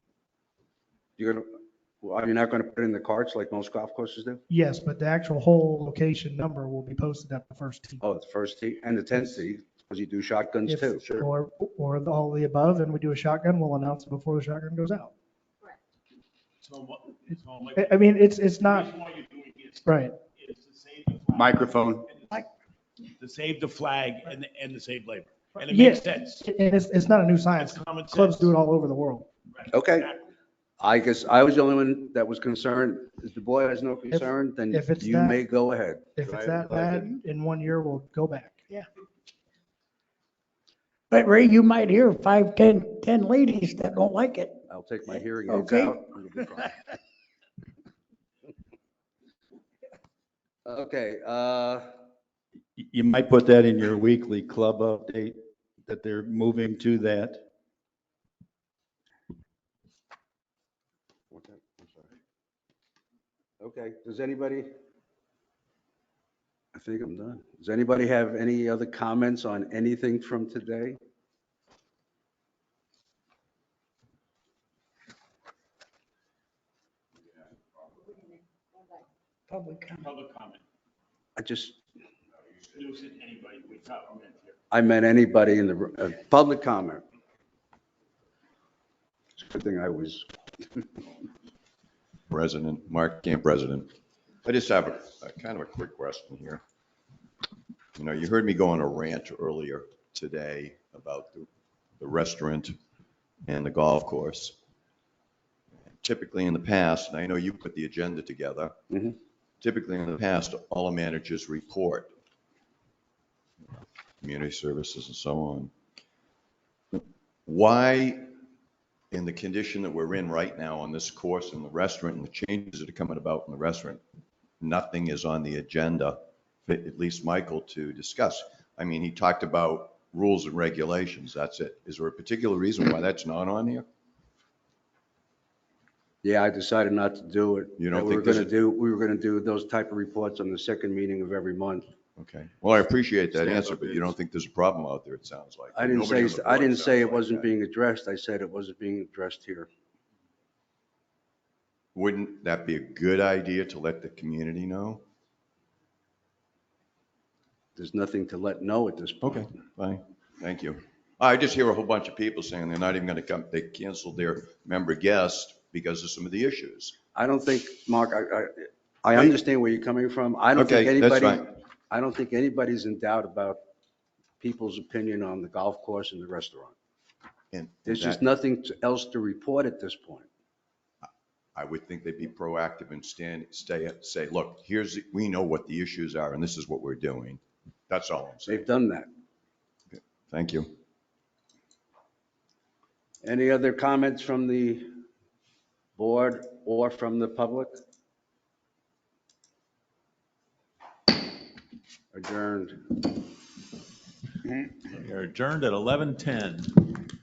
Are you not going to put it in the carts like most golf courses do? Yes, but the actual whole location number will be posted at the first tee. Oh, the first tee and the 10th tee, because you do shotguns If- too. Or all the above, and we do a shotgun, we'll announce it before the shotgun goes out. I mean, it's not, right. Microphone. To save the flag and to save labor. And it Yeah, makes sense. And it's not a new science. It's common Clubs sense. do it all over the world. Okay. I guess I was the only one that was concerned. If the boy has no concern, then if it's you that- may go ahead. If it's that bad, in 1 year, we'll go back. But Ray, you might hear 5, 10 ladies that don't like it. I'll take my hearing aids Okay. out. and we'll be fine. Okay, You might put that in your weekly club update, that they're moving to that. I'm sorry. Okay, does anybody? I think I'm done. Does anybody have any other comments on anything from today? Public comment. Public comment. I just, You said anybody, we comment here. I meant anybody in the, public comment. It's a good thing I was. President, Mark Camp President. I just have a kind of a quick question here. You know, you heard me go on a rant earlier today about the restaurant and the golf course. Typically in the past, and I know you put the agenda together, Mhm. typically in the past, all the managers report, community services and so on. Why in the condition that we're in right now on this course in the restaurant and the changes that are coming about in the restaurant, nothing is on the agenda, at least Michael, to discuss. I mean, he talked about rules and regulations, that's it. Is there a particular reason why that's not on here? Yeah, I decided not to do it. You don't That we were think going to do, we were going to do those type of reports on the second meeting of every month. Okay, well, I appreciate that Stand answer, up but you is- don't think there's a problem out there, it sounds like. I didn't Nobody say, on the I board didn't sounds say it like wasn't that. being addressed. I said it wasn't being addressed here. Wouldn't that be a good idea to let the community know? There's nothing to let know at this point. Okay, fine, thank you. I just hear a whole bunch of people saying they're not even gonna come, they canceled their member guest because of some of the issues. I don't think, Mark, I understand where you're coming from. I don't think Okay, that's anybody, fine. I don't think anybody's in doubt about people's opinion on the golf course and the restaurant. And There's just that- nothing else to report at this point. I would think they'd be proactive and say, look, we know what the issues are and this is what we're doing. That's all I'm saying. They've done that. Thank you. Any other comments from the board or from the public? Adjourned. We are adjourned at 11:10.